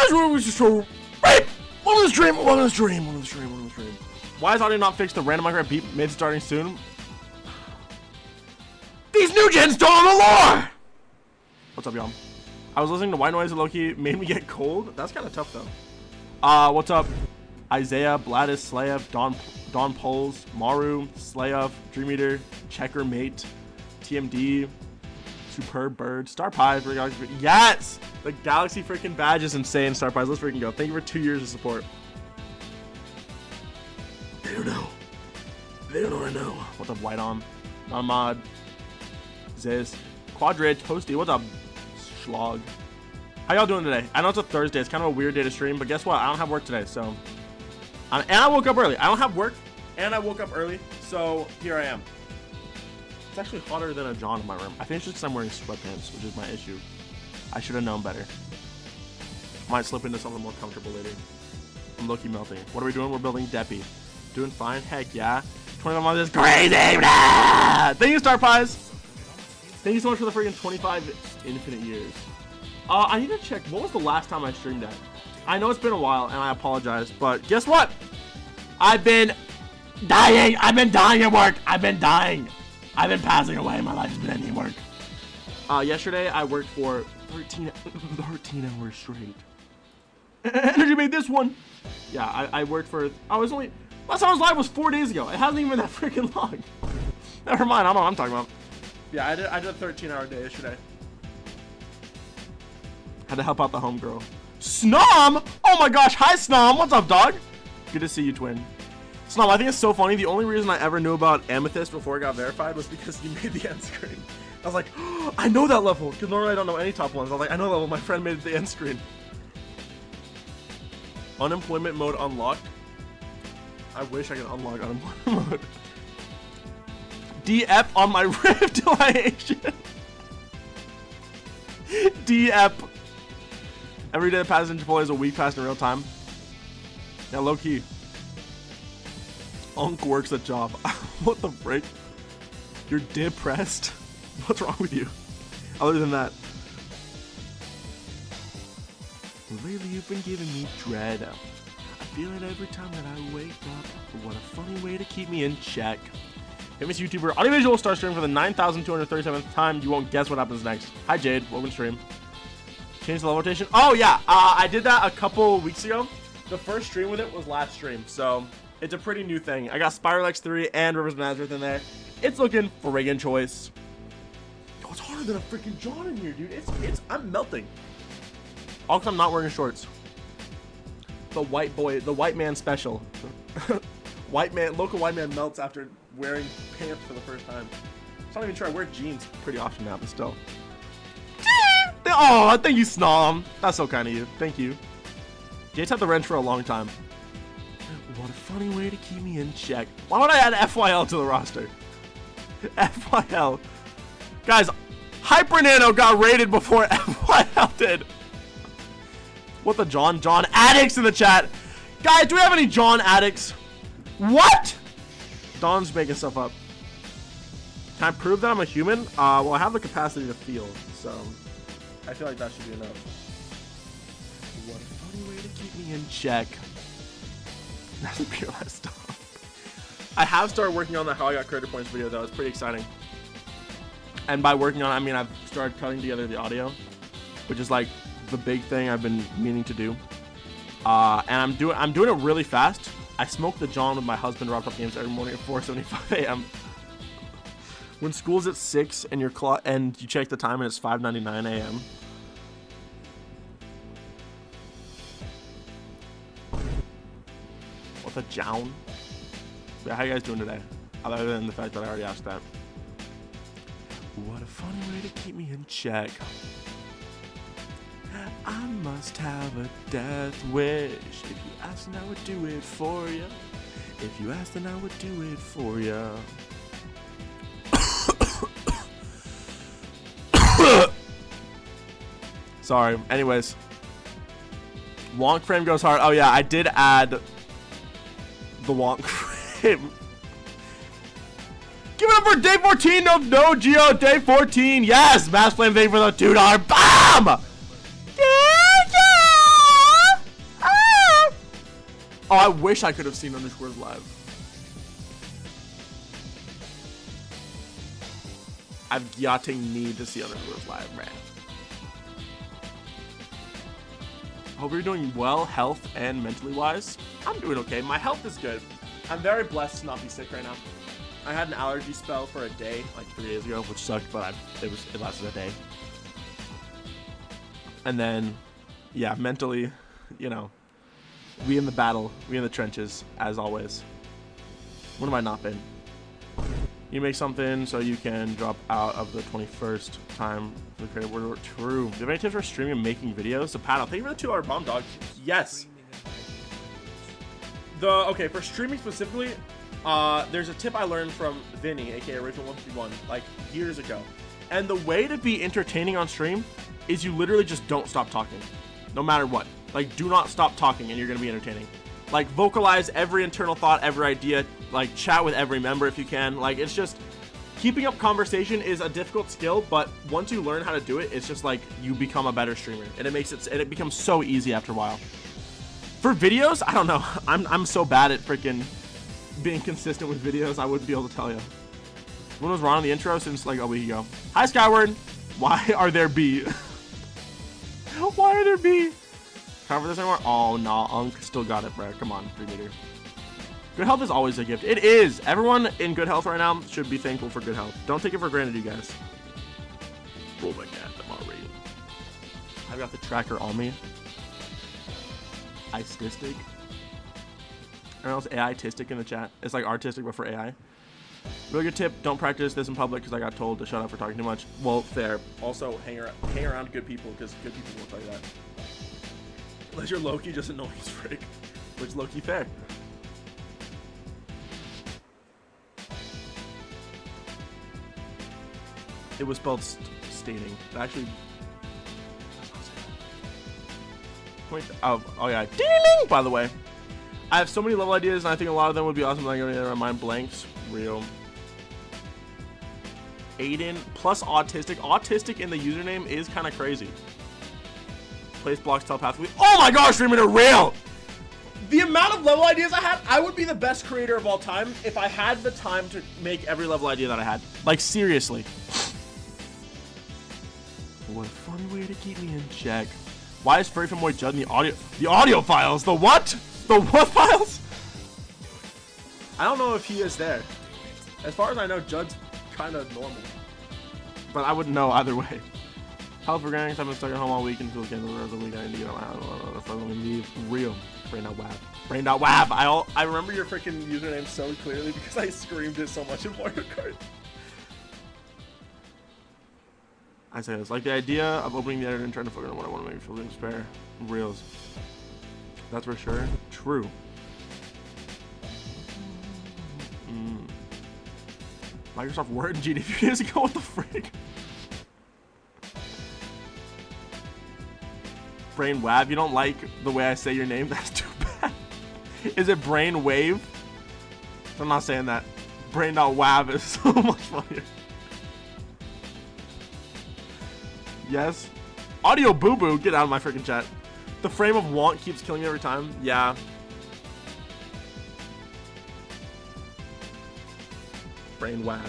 guys, welcome to the stream. Welcome to the stream. Why is audio not fixed? The random Minecraft beep mid starting soon. These new gens don't know the lore. What's up, y'all? I was listening to white noise and Loki made me get cold. That's kind of tough though. What's up? Isaiah, Bladis, Slayev, Don Poles, Maru, Slayev, Dream Eater, Checker Mate, TMD, Superb Bird, Star Pies, yes! The Galaxy freaking badge is insane, Star Pies. Let's freaking go. Thank you for 2 years of support. They don't know. They don't know what I know. What's up, White On? Non-mod. Ziz. Quadrid, Toasty. What's up, Schlog? How y'all doing today? I know it's a Thursday. It's kind of a weird day to stream, but guess what? I don't have work today, so. And I woke up early. I don't have work, and I woke up early, so here I am. It's actually hotter than a John in my room. I think it's just because I'm wearing sweatpants, which is my issue. I should have known better. Might slip into something more comfortable later. I'm low-key melting. What are we doing? We're building Deppy. Doing fine? Heck yeah. 25 months is crazy! Thank you, Star Pies! Thank you so much for the freaking 25 infinite years. I need to check. What was the last time I streamed at? I know it's been a while, and I apologize, but guess what? I've been dying. I've been dying at work. I've been dying. I've been passing away. My life has been ending at work. Yesterday, I worked for 13 hours straight. Energy made this one. Yeah, I worked for, last time I was live was 4 days ago. It hasn't even been that freaking long. Never mind, I don't know what I'm talking about. Yeah, I did a 13-hour day yesterday. Had to help out the homegirl. Snom! Oh my gosh, hi Snom, what's up, dog? Good to see you, twin. Snom, I think it's so funny. The only reason I ever knew about Amethyst before it got verified was because you made the end screen. I was like, oh, I know that level, because normally I don't know any top ones. I was like, I know that level, my friend made the end screen. Unemployment mode unlocked. I wish I could unlock unemployment mode. DEP on my Rift affiliation. DEP. Every day that passes in Chipotle is a week past in real time. Yeah, low key. Unk works a job. What the frick? You're depressed? What's wrong with you? Other than that. Lately you've been giving me dread. I feel it every time that I wake up. But what a funny way to keep me in check. Famous YouTuber AudioVisual will start streaming for the 9,237th time. You won't guess what happens next. Hi Jade, welcome to stream. Change the level rotation. Oh yeah, I did that a couple weeks ago. The first stream with it was last stream, so it's a pretty new thing. I got Spiral X3 and Rivers of Nazareth in there. It's looking friggin' choice. Yo, it's harder than a freaking John in here, dude. I'm melting. All because I'm not wearing shorts. The white boy, the white man special. Local white man melts after wearing pants for the first time. It's not even true. I wear jeans pretty often now, but still. Oh, thank you, Snom. That's so kind of you. Thank you. Jade's had the wrench for a long time. What a funny way to keep me in check. Why would I add FYL to the roster? FYL. Guys, Hyper Nano got raided before FYL did. What the John addicts in the chat. Guys, do we have any John addicts? What? Don's making stuff up. Can I prove that I'm a human? Well, I have the capacity to feel, so I feel like that should be enough. What a funny way to keep me in check. That's a pure life stuff. I have started working on the How I Got Creator Points video, though. It's pretty exciting. And by working on it, I mean I've started cutting together the audio, which is like the big thing I've been meaning to do. And I'm doing it really fast. I smoke the John with my husband wrapped up games every morning at 4:75 a.m. When school's at 6 and and you check the time and it's 5:99 a.m. What the John? Yeah, how you guys doing today? Other than the fact that I already asked that. What a funny way to keep me in check. I must have a death wish. If you ask, then I would do it for you. If you ask, then I would do it for you. Sorry. Anyways. Wonk frame goes hard. Oh yeah, I did add the wonk frame. Give it up for day 14 of No Geo. Day 14. Yes. Mass Flame, thank you for the $2 bomb. Oh, I wish I could have seen underscores live. I've yachting need to see underscores live, man. Hope you're doing well, health and mentally wise. I'm doing okay. My health is good. I'm very blessed to not be sick right now. I had an allergy spell for a day, like 3 days ago, which sucked, but it lasted a day. And then, yeah, mentally, you know, we in the battle, we in the trenches, as always. When have I not been? You make something so you can drop out of the 21st time for the creative word. True. Do you have any tips for streaming and making videos? So, Pat, thank you for the $2 bomb, dog. Yes. Okay, for streaming specifically, there's a tip I learned from Vinny, aka Original 151, like years ago. And the way to be entertaining on stream is you literally just don't stop talking, no matter what. Like, do not stop talking and you're gonna be entertaining. Like, vocalize every internal thought, every idea, like chat with every member if you can. Like, it's just, keeping up conversation is a difficult skill, but once you learn how to do it, it's just like you become a better streamer, and it becomes so easy after a while. For videos, I don't know. I'm so bad at freaking being consistent with videos, I wouldn't be able to tell you. When was wrong on the intro since like a week ago? Hi, Skyward. Why are there B? Why are there B? Cover this anymore? Oh, no. Unk still got it, bro. Come on, 3 meter. Good health is always a gift. It is. Everyone in good health right now should be thankful for good health. Don't take it for granted, you guys. Oh my god, I'm already. I've got the tracker on me. Ististic. Everyone else AI-tistic in the chat. It's like artistic, but for AI. Really good tip. Don't practice this in public because I got told to shut up for talking too much. Well, fair. Also, hang around good people because good people won't tell you that. Unless you're Loki, just annoying as frick. Which Loki fair. It was spelled stating. Actually. Oh yeah. Ding, ding, by the way. I have so many level ideas, and I think a lot of them would be awesome. Like, my mind blanks. Real. Aiden plus autistic. Autistic in the username is kind of crazy. Place blocks telepathically. Oh my gosh, streaming a rail! The amount of level ideas I had, I would be the best creator of all time if I had the time to make every level idea that I had. Like, seriously. What a funny way to keep me in check. Why is Furry from Boy Judd in the audio files? The what? The what files? I don't know if he is there. As far as I know, Judd's kind of normal. But I wouldn't know either way. Health for gangs. I've been stuck at home all week until the end of the week. I need to get out. Let me leave. Real. Brain.wab. Brain.wab. I remember your freaking username so clearly because I screamed it so much in Mario Kart. I say this. Like the idea of opening the editor and trying to figure out what I want to make feel spare. Reals. That's for sure. True. Microsoft Word and GD a few days ago. What the frick? Brain Wab. You don't like the way I say your name? That's too bad. Is it Brain Wave? I'm not saying that. Brain.wab is so much funnier. Yes. Audio Boo Boo. Get out of my freaking chat. The frame of want keeps killing me every time. Yeah. Brain Wab.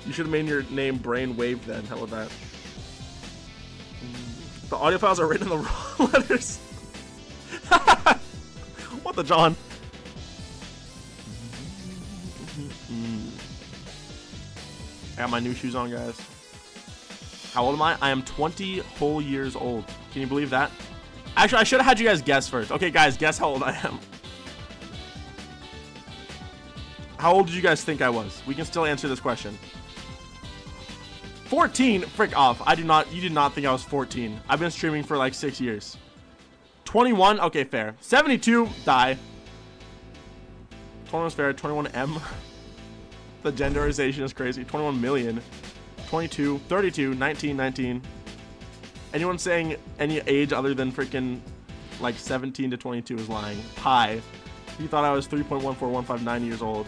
You should have made your name Brain Wave then. How about that? The audio files are written in the wrong letters. What the John? I got my new shoes on, guys. How old am I? I am 20 whole years old. Can you believe that? Actually, I should have had you guys guess first. Okay, guys, guess how old I am. How old did you guys think I was? We can still answer this question. 14? Frick off. You did not think I was 14. I've been streaming for like 6 years. 21? Okay, fair. 72? Die. 21 is fair. 21M? The genderization is crazy. 21 million. 22, 32, 19, 19. Anyone saying any age other than freaking like 17 to 22 is lying. Pi. He thought I was 3.14159 years old.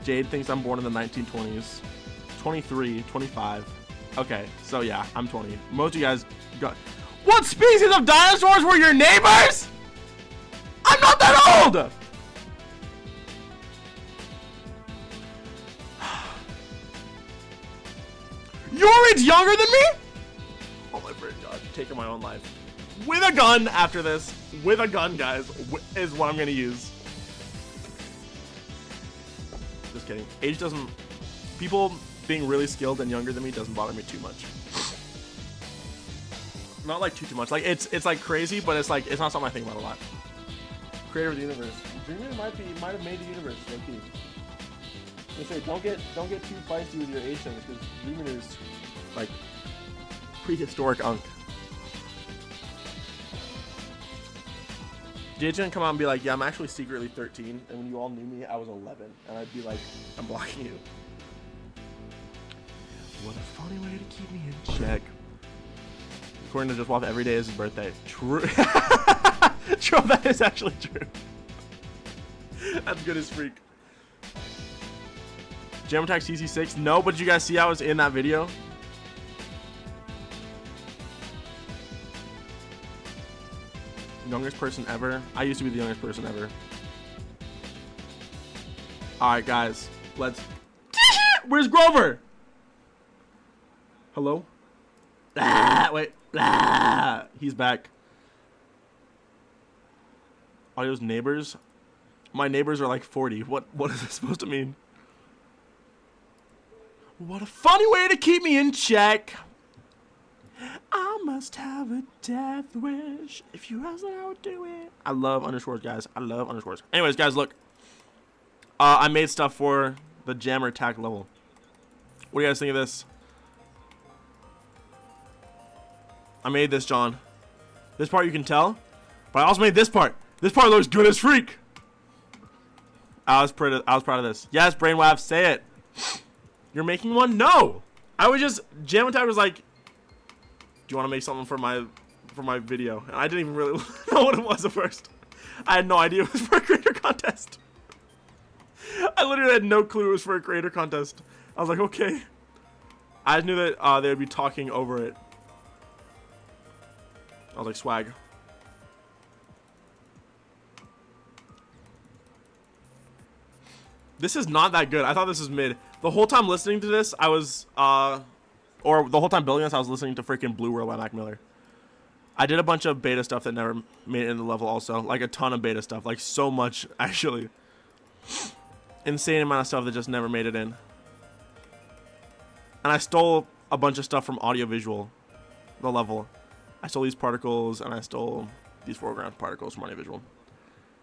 Jade thinks I'm born in the 1920s. 23, 25. Okay, so yeah, I'm 20. Most of you guys got... What species of dinosaurs were your neighbors? I'm not that old! You're younger than me? Oh my friend, God, taking my own life. With a gun after this. With a gun, guys, is what I'm gonna use. Just kidding. Age doesn't... People being really skilled and younger than me doesn't bother me too much. Not like too much. Like it's like crazy, but it's like it's not something I think about a lot. Creator of the universe. Dreamer might have made the universe. Okay. They say don't get too feisty with your age things because Dreamer is like prehistoric unk. JJ can come out and be like, yeah, I'm actually secretly 13, and when you all knew me, I was 11, and I'd be like, I'm blocking you. What a funny way to keep me in check. According to Just Wolf, every day is his birthday. True. True, that is actually true. That's good as freak. Jam Attack CC6? No, but did you guys see I was in that video? Youngest person ever? I used to be the youngest person ever. Alright, guys. Let's... Where's Grover? Hello? Ah, wait. Ah, he's back. Audio's neighbors? My neighbors are like 40. What is this supposed to mean? What a funny way to keep me in check. I must have a death wish. If you ask, I would do it. I love underscores, guys. I love underscores. Anyways, guys, look. I made stuff for the jammer attack level. What do you guys think of this? I made this, John. This part you can tell. But I also made this part. This part looks good as freak. I was proud of this. Yes, Brainwav, say it. You're making one? No. I was just... Jam Attack was like... Do you want to make something for my video? And I didn't even really know what it was at first. I had no idea it was for a creator contest. I literally had no clue it was for a creator contest. I was like, okay. I just knew that they would be talking over it. I was like, swag. This is not that good. I thought this was mid. The whole time listening to this, I was, or the whole time building this, I was listening to freaking Blue World by Mac Miller. I did a bunch of beta stuff that never made it in the level also. Like a ton of beta stuff. Like so much, actually. Insane amount of stuff that just never made it in. And I stole a bunch of stuff from AudioVisual, the level. I stole these particles, and I stole these foreground particles from AudioVisual.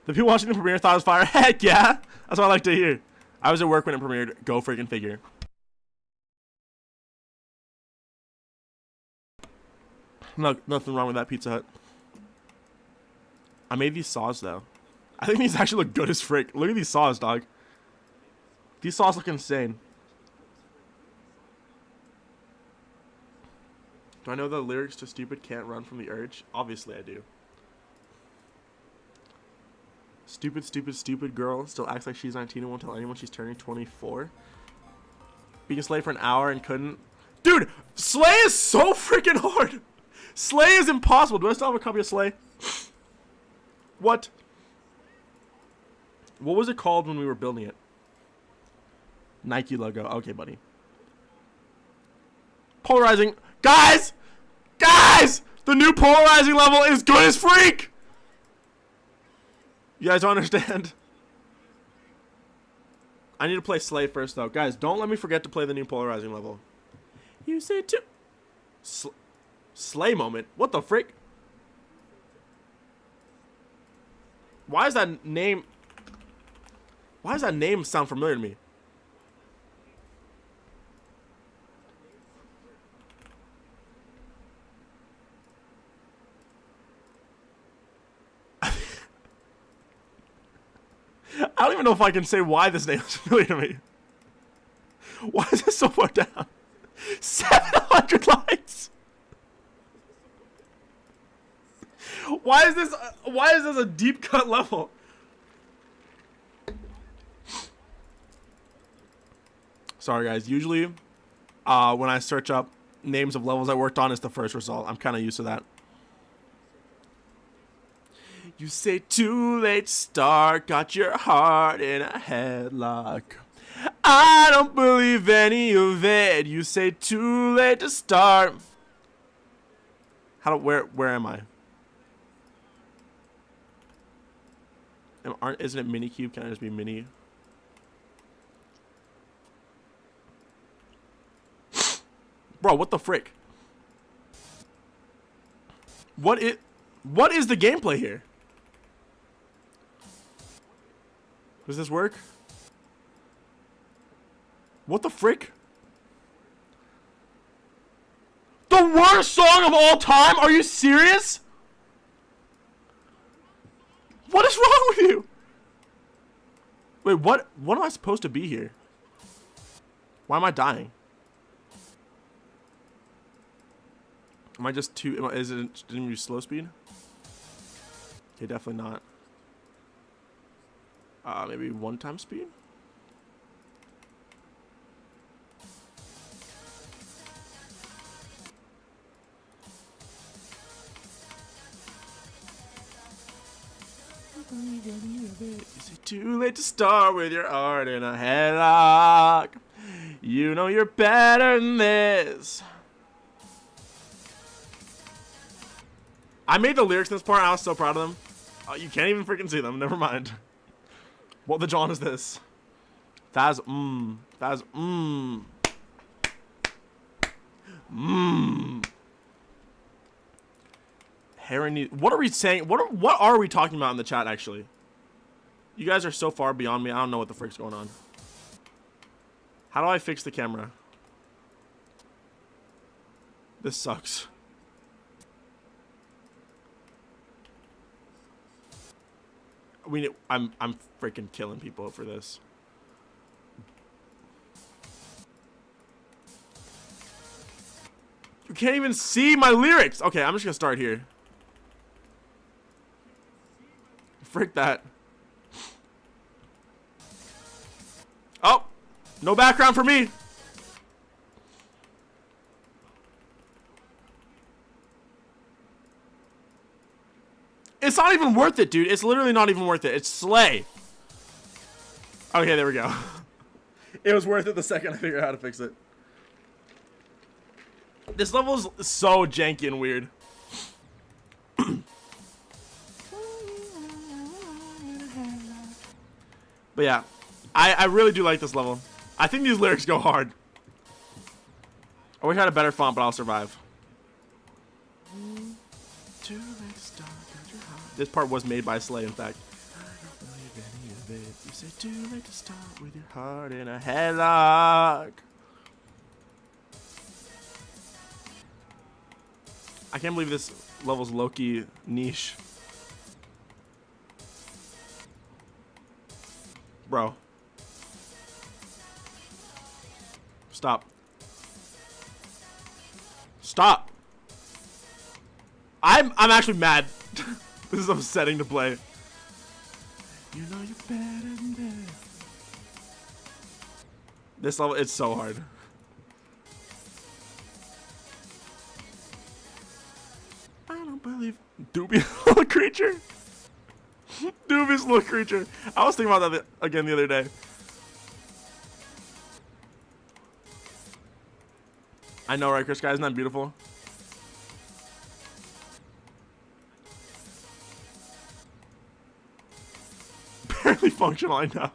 The people watching the premiere thought it was fire. Heck yeah! That's what I like to hear. I was at work when it premiered. Go freaking figure. No, nothing wrong with that Pizza Hut. I made these saws, though. I think these actually look good as frick. Look at these saws, dog. These saws look insane. Do I know the lyrics to Stupid Can't Run From the Urge? Obviously I do. Stupid, stupid, stupid girl still acts like she's 19 and won't tell anyone she's turning 24. Being a slave for an hour and couldn't... Dude, Slay is so freaking hard. Slay is impossible. Do I still have a copy of Slay? What? What was it called when we were building it? Nike logo. Okay, buddy. Polarizing. Guys! Guys! The new polarizing level is good as freak! You guys don't understand. I need to play Slay first, though. Guys, don't let me forget to play the new polarizing level. You said to... Slay moment? What the frick? Why is that name... Why does that name sound familiar to me? I don't even know if I can say why this name is familiar to me. Why is this so far down? 700 likes. Why is this a deep cut level? Sorry guys, usually when I search up names of levels I worked on, it's the first result. I'm kind of used to that. You say too late to start, got your heart in a headlock. I don't believe any of it. You say too late to start. Where am I? Isn't it mini cube? Can I just be mini? Bro, what the frick? What is the gameplay here? Does this work? What the frick? The worst song of all time? Are you serious? What is wrong with you? Wait, what am I supposed to be here? Why am I dying? Am I just too... Is it... Didn't you slow speed? Okay, definitely not. Maybe 1 time speed? Is it too late to start with your heart in a headlock? You know you're better than this. I made the lyrics in this part. I was so proud of them. You can't even freaking see them. Never mind. What the John is this? That's Heron. What are we saying? What are we talking about in the chat? Actually, you guys are so far beyond me. I don't know what the frick's going on. How do I fix the camera? This sucks. I'm freaking killing people for this. You can't even see my lyrics. Okay, I'm just gonna start here. Frick that. Oh, no background for me. It's not even worth it, dude. It's literally not even worth it. It's slay. Okay, there we go. It was worth it the second I figured out how to fix it. This level is so janky and weird. But yeah, I really do like this level. I think these lyrics go hard. I wish I had a better font, but I'll survive. This part was made by Slay, in fact. I don't believe any of it. You say too late to start with your heart in a headlock. I can't believe this level's low-key niche. Bro. Stop. Stop. I'm actually mad. This is upsetting to play. You know you're better than this. This level, it's so hard. I don't believe dubious little creature. Dubious little creature. I was thinking about that again the other day. I know, right, Chris Guy? Isn't that beautiful? Barely functional, I know.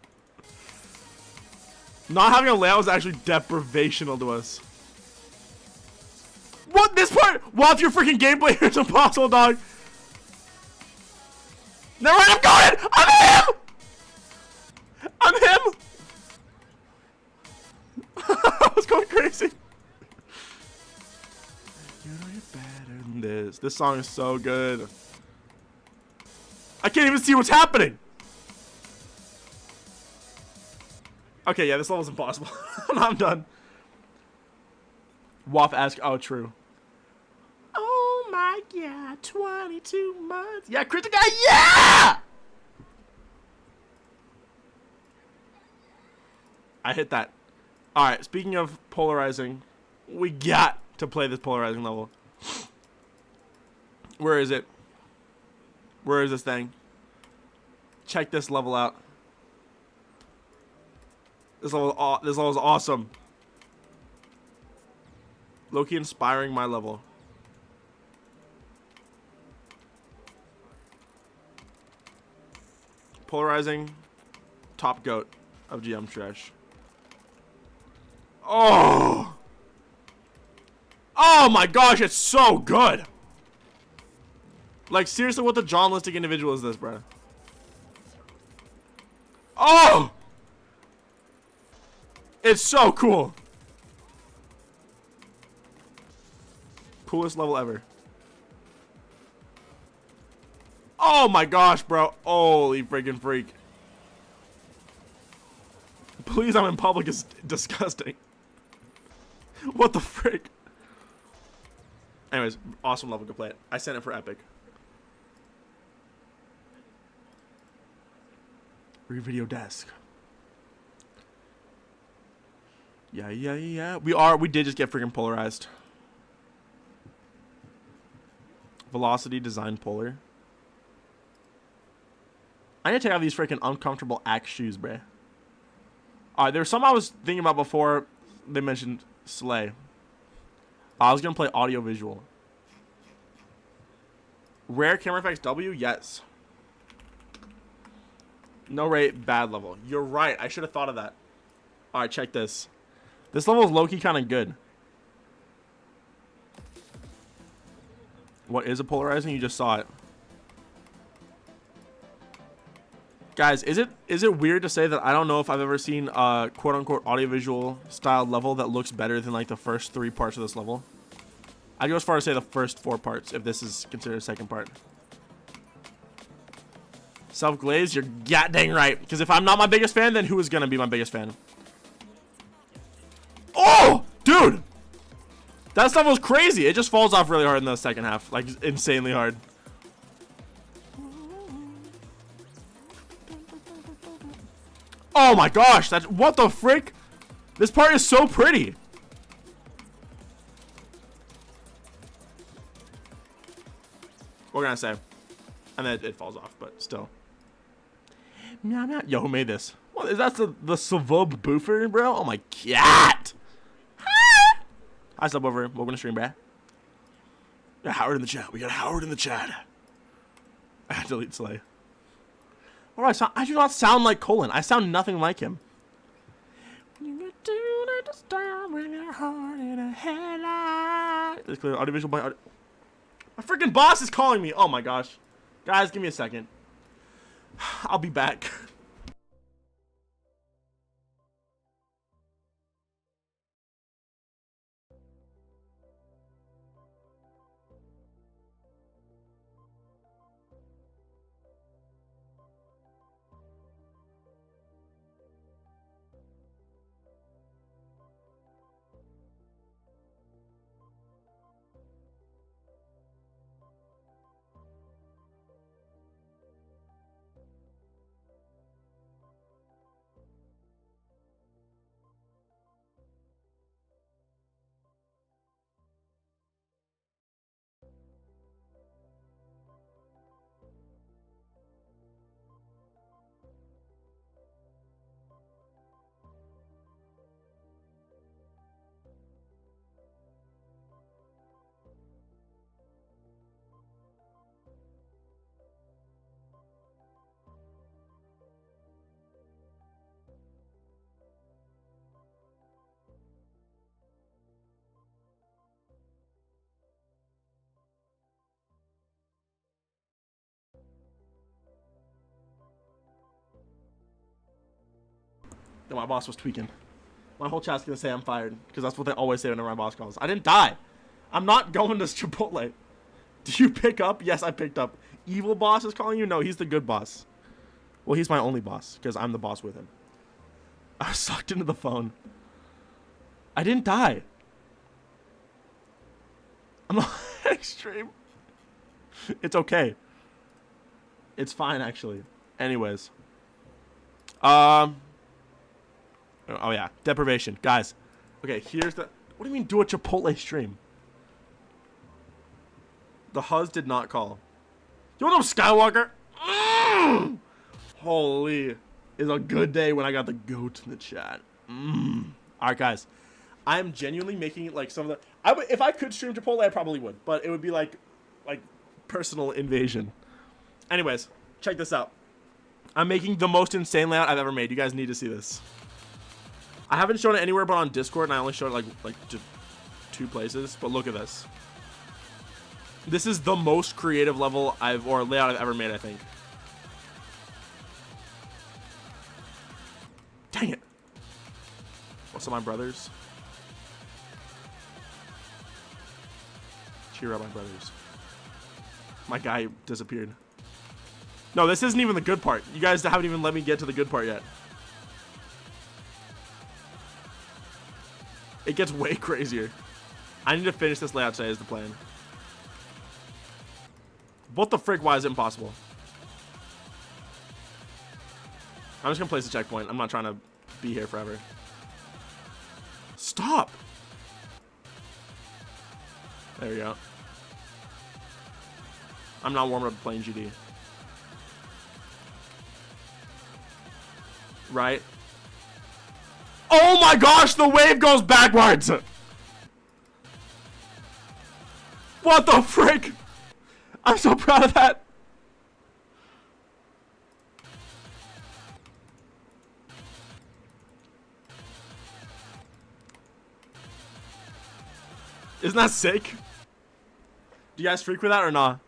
Not having a layout is actually deprivational to us. What? This part? Well, if your freaking gameplay here is impossible, dog. Never mind, I'm going! I'm him! I'm him! I was going crazy. You know you're better than this. This song is so good. I can't even see what's happening. Okay, yeah, this level's impossible. I'm done. Waff ask, oh, true. Oh my god, 22 months. Yeah, Critical Guy, yeah! I hit that. Alright, speaking of polarizing, we got to play this polarizing level. Where is it? Where is this thing? Check this level out. This level is awesome. Low-key inspiring my level. Polarizing. Top goat of GM Trash. Oh! Oh my gosh, it's so good! Like, seriously, what the journalistic individual is this, bro? Oh! It's so cool. Coolest level ever. Oh my gosh, bro. Holy freaking freak. Please, I'm in public is disgusting. What the frick? Anyways, awesome level. Go play it. I sent it for Epic. Video desk. Yeah. We did just get freaking polarized. Velocity design polar. I need to take out these freaking uncomfortable axe shoes, bruh. Alright, there's some I was thinking about before they mentioned Slay. I was gonna play audiovisual. Rare camera effects W? Yes. No rate, bad level. You're right. I should have thought of that. Alright, check this. This level is low-key kind of good. What is a polarizing? You just saw it. Guys, is it weird to say that I don't know if I've ever seen a quote-unquote audiovisual style level that looks better than like the first 3 parts of this level? I'd go as far as say the first 4 parts if this is considered a second part. Self-glaze, you're goddamn right. Because if I'm not my biggest fan, then who is going to be my biggest fan? Oh! Dude! That stuff was crazy. It just falls off really hard in the second half. Like, insanely hard. Oh my gosh! That's... What the frick? This part is so pretty. What can I say? And then it falls off, but still. Meow, meow. Yo, who made this? What is that? The Savub Boofer, bro? Oh my cat! Hi, sub over. Welcome to stream, bruh. We got Howard in the chat. We got Howard in the chat. I had to delete Slay. Alright, so I do not sound like Colin. I sound nothing like him. It's clear. Audiovisual by audio. My freaking boss is calling me. Oh my gosh. Guys, give me a second. I'll be back. No, my boss was tweaking. My whole chat's gonna say I'm fired because that's what they always say whenever my boss calls. I didn't die. I'm not going to Chipotle. Did you pick up? Yes, I picked up. Evil boss is calling you? No, he's the good boss. Well, he's my only boss because I'm the boss with him. I was sucked into the phone. I didn't die. I'm not extreme. It's okay. It's fine, actually. Anyways. Oh yeah, deprivation, guys. Okay, here's the. What do you mean do a Chipotle stream? The Huz did not call. You want some Skywalker? Holy. It's a good day when I got the goat in the chat. Alright, guys. I'm genuinely making like some of the... if I could stream Chipotle, I probably would. But it would be like personal invasion. Anyways, check this out. I'm making the most insane layout I've ever made. You guys need to see this. I haven't shown it anywhere but on Discord, and I only showed it like just 2 places. But look at this. This is the most creative level or layout I've ever made, I think. Dang it. What's up, my brothers? Cheer up, my brothers. My guy disappeared. No, this isn't even the good part. You guys haven't even let me get to the good part yet. It gets way crazier. I need to finish this layout today is the plan. What the frick? Why is it impossible? I'm just gonna place a checkpoint. I'm not trying to be here forever. Stop! There we go. I'm not warming up playing GD. Right? Oh my gosh, the wave goes backwards! What the frick? I'm so proud of that. Isn't that sick? Do you guys freak with that or not?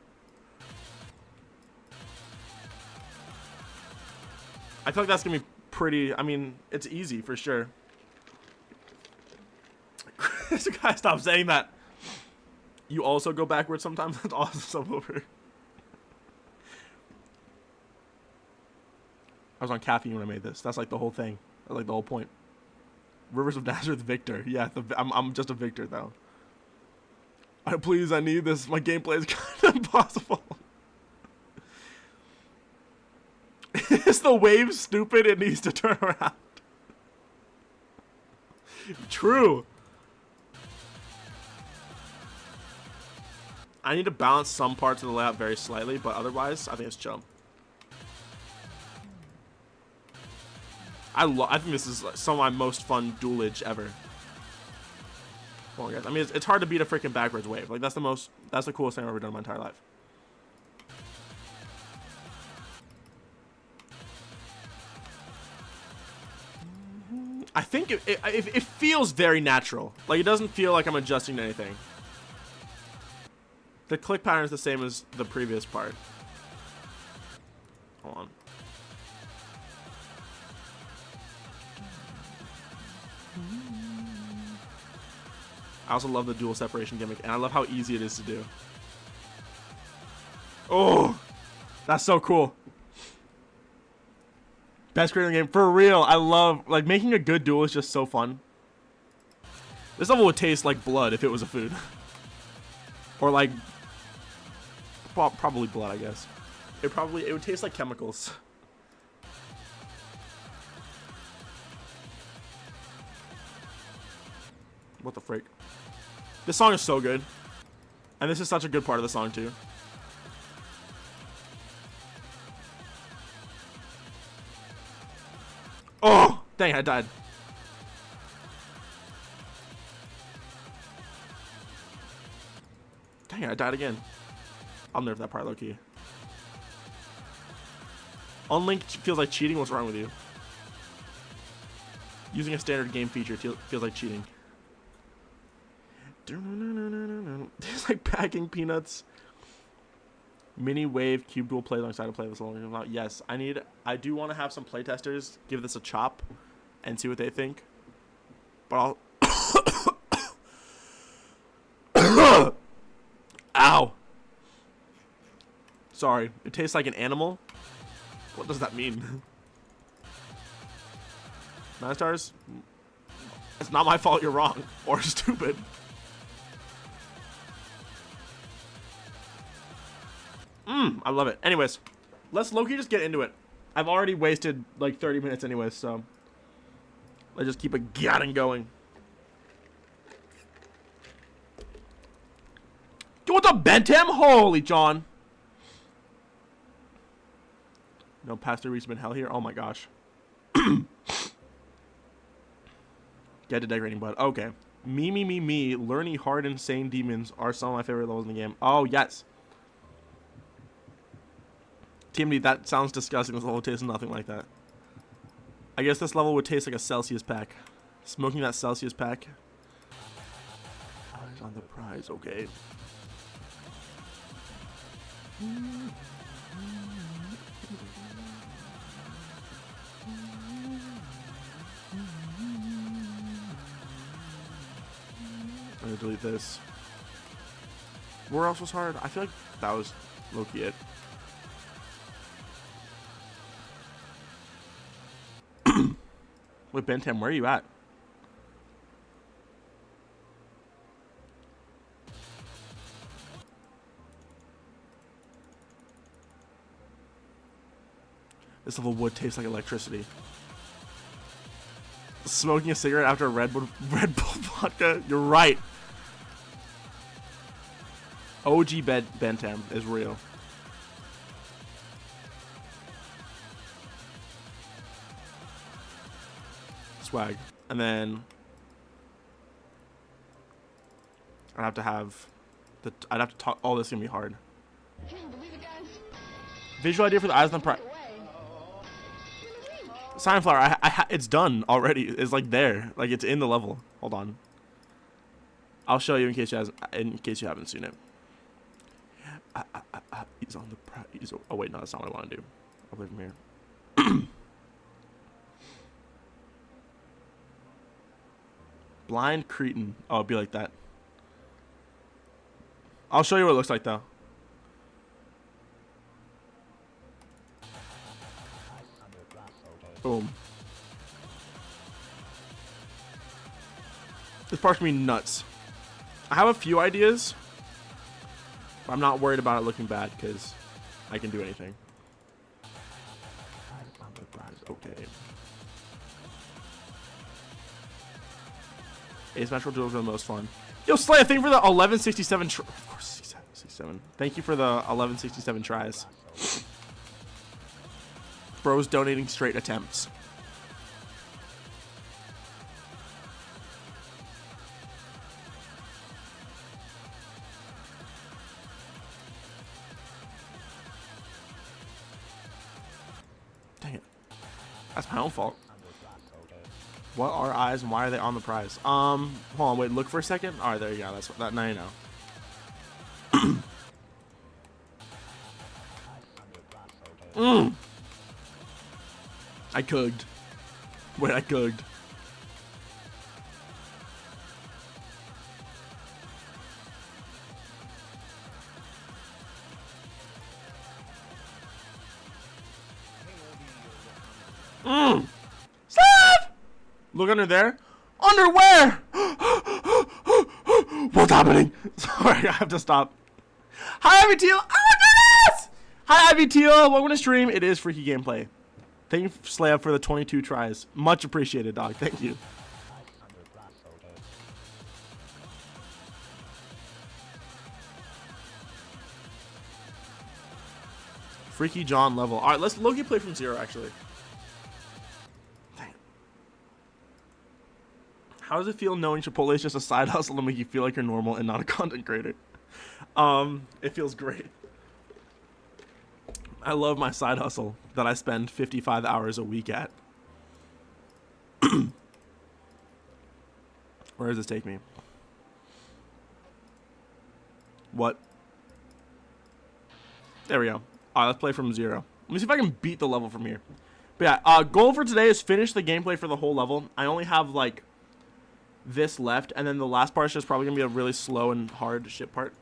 I feel like that's gonna be pretty, I mean, it's easy for sure. This guy, stop saying that. You also go backwards sometimes? That's awesome over. I was on caffeine when I made this. That's like the whole thing. That's like the whole point. Rivers of Nazareth Victor. Yeah, I'm just a Victor though. Please, I need this. My gameplay is kind of impossible. Is the wave stupid? It needs to turn around. True. I need to balance some parts of the layout very slightly, but otherwise, I think it's chill. I think this is some of my most fun duelage ever. Well, guys, I mean, it's hard to beat a freaking backwards wave. Like, that's the coolest thing I've ever done in my entire life. I think it feels very natural. Like, it doesn't feel like I'm adjusting to anything. The click pattern is the same as the previous part. Hold on. I also love the dual separation gimmick, and I love how easy it is to do. Oh, that's so cool. Best creator in the game. For real, I love, like, making a good duel is just so fun. This level would taste like blood if it was a food. Or like, probably blood, I guess. It would taste like chemicals. What the freak? This song is so good. And this is such a good part of the song too. Oh, dang, I died. Dang, I died again. I'll nerf that part low key. Unlinked feels like cheating. What's wrong with you? Using a standard game feature feels like cheating. It's like packing peanuts. Mini wave cube dual play alongside a play this long. Yes, I do want to have some playtesters give this a chop and see what they think. But I'll ow. Sorry, it tastes like an animal. What does that mean? 9 stars? It's not my fault you're wrong or stupid. I love it. Anyways, let's low-key just get into it. I've already wasted like 30 minutes anyways, so let's just keep it going. You want the Bentham? Holy John. No past 3 weeks been hell here. Oh my gosh. Get to decorating, bud. Okay. Me. Learning hard insane demons are some of my favorite levels in the game. Oh, yes. TMD, that sounds disgusting. This level tastes nothing like that. I guess this level would taste like a Celsius pack. Smoking that Celsius pack. Eyes on the prize, okay. I'm gonna delete this. Where else was hard? I feel like that was low-key it. Wait, Bentham, where are you at? This level would taste like electricity. Smoking a cigarette after a Red Bull vodka? You're right. OG Bentham is real. Swag. And then I'd have to have the. I'd have to talk. All this is gonna be hard. Visual idea for the eyes on the prize. Sunflower, it's done already. It's like there, like it's in the level. Hold on, I'll show you in case you haven't seen it. He's on the prize. Oh wait, no, that's not what I want to do. I'll play from here. Blind cretin. Oh, it'll be like that. I'll show you what it looks like though. Boom. This part's gonna be nuts. I have a few ideas, but I'm not worried about it looking bad because I can do anything. Okay. Asymmetrical duels are the most fun. Yo, Slay, thank you for the 1167 of course, 67. Thank you for the 1167 tries. Bros donating straight attempts. Dang it. That's my own fault. What are eyes and why are they on the prize? Hold on, wait, look for a second. Alright, there you go. That's that now you know. I cooked. Wait, I cooked. Stop! Look under there. Underwear! What's happening? Sorry, I have to stop. Hi, Ivy Teal. Oh my goodness! Hi, Ivy Teal. Welcome to stream. It is freaky gameplay. Thank you, Slab, for the 22 tries. Much appreciated, dog. Thank you. Freaky John level. All right, let's Loki play from 0, actually. Dang. How does it feel knowing Chipotle is just a side hustle to make you feel like you're normal and not a content creator? It feels great. I love my side hustle that I spend 55 hours a week at. Where does this take me? What? There we go. Alright, let's play from 0. Let me see if I can beat the level from here. But yeah, goal for today is finish the gameplay for the whole level. I only have like this left, and then the last part is just probably gonna be a really slow and hard shit part.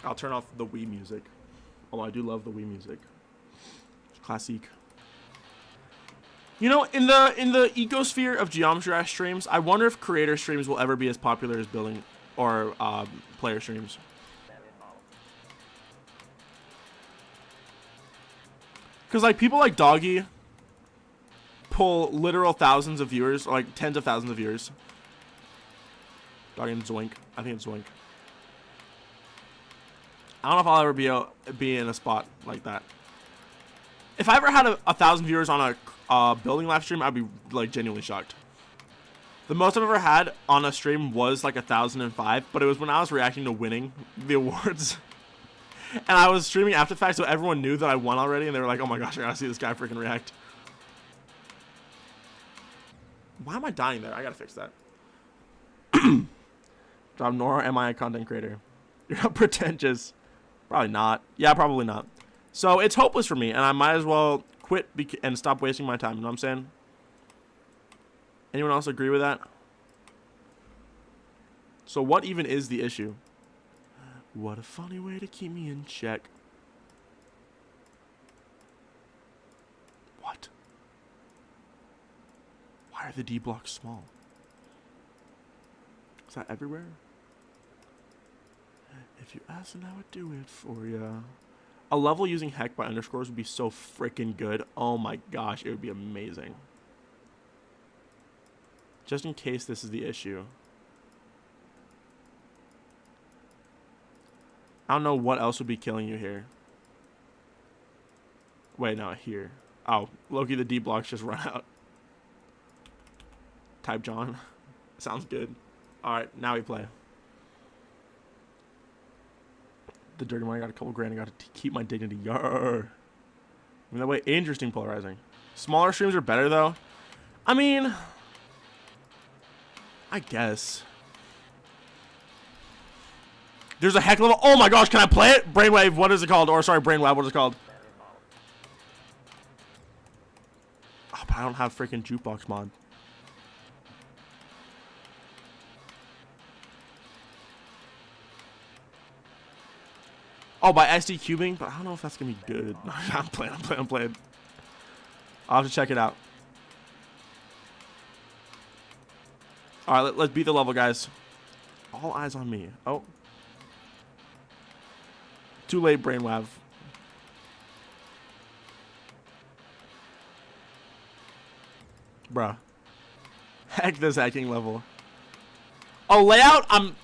I'll turn off the Wii music. Although I do love the Wii music. It's classique. You know, in the ecosphere of Geometry Dash streams, I wonder if creator streams will ever be as popular as building or player streams. Because like people like Doggy pull literal thousands of viewers, or like tens of thousands of viewers. Doggy and Zoink. I think it's Zoink. I don't know if I'll ever be in a spot like that. If I ever had 1,000 viewers on a building live stream, I'd be like genuinely shocked. The most I've ever had on a stream was like 1,005, but it was when I was reacting to winning the awards. And I was streaming after the fact, so everyone knew that I won already, and they were like, oh my gosh, I gotta see this guy freaking react. Why am I dying there? I gotta fix that. Job nor am I a content creator. You're not pretentious. Probably not. Yeah, probably not. So it's hopeless for me, and I might as well quit and stop wasting my time. You know what I'm saying? Anyone else agree with that? So what even is the issue? What a funny way to keep me in check. What? Why are the D blocks small? Is that everywhere? If you asked, then I would do it for ya. A level using heck by underscores would be so freaking good. Oh my gosh, it would be amazing. Just in case this is the issue. I don't know what else would be killing you here. Wait, no, here. Oh, Loki, the D blocks just run out. Type John. Sounds good. Alright, now we play. The dirty money, I got a couple grand. I got to keep my dignity. Yarr. I mean, that way, interesting polarizing. Smaller streams are better, though. I mean, I guess. There's a heck level. Oh my gosh, can I play it? Brainwave, what is it called? Or sorry, Brainwave, what is it called? Oh, but I don't have freaking jukebox mod. Oh, by SD cubing, but I don't know if that's gonna be good. I'm playing. I'll have to check it out. All right, let's beat the level, guys. All eyes on me. Oh. Too late, Brainwave. Bruh. Heck this hacking level. Oh, layout? I'm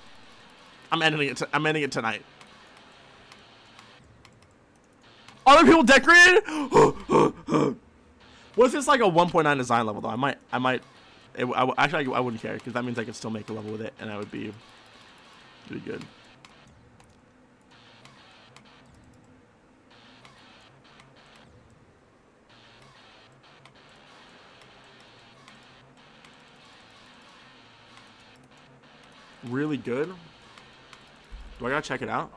ending it. I'm ending it tonight. Other people decorated? What if it's like a 1.9 design level though? Actually, I wouldn't care because that means I could still make a level with it, and that would be really good. Really good. Do I gotta check it out?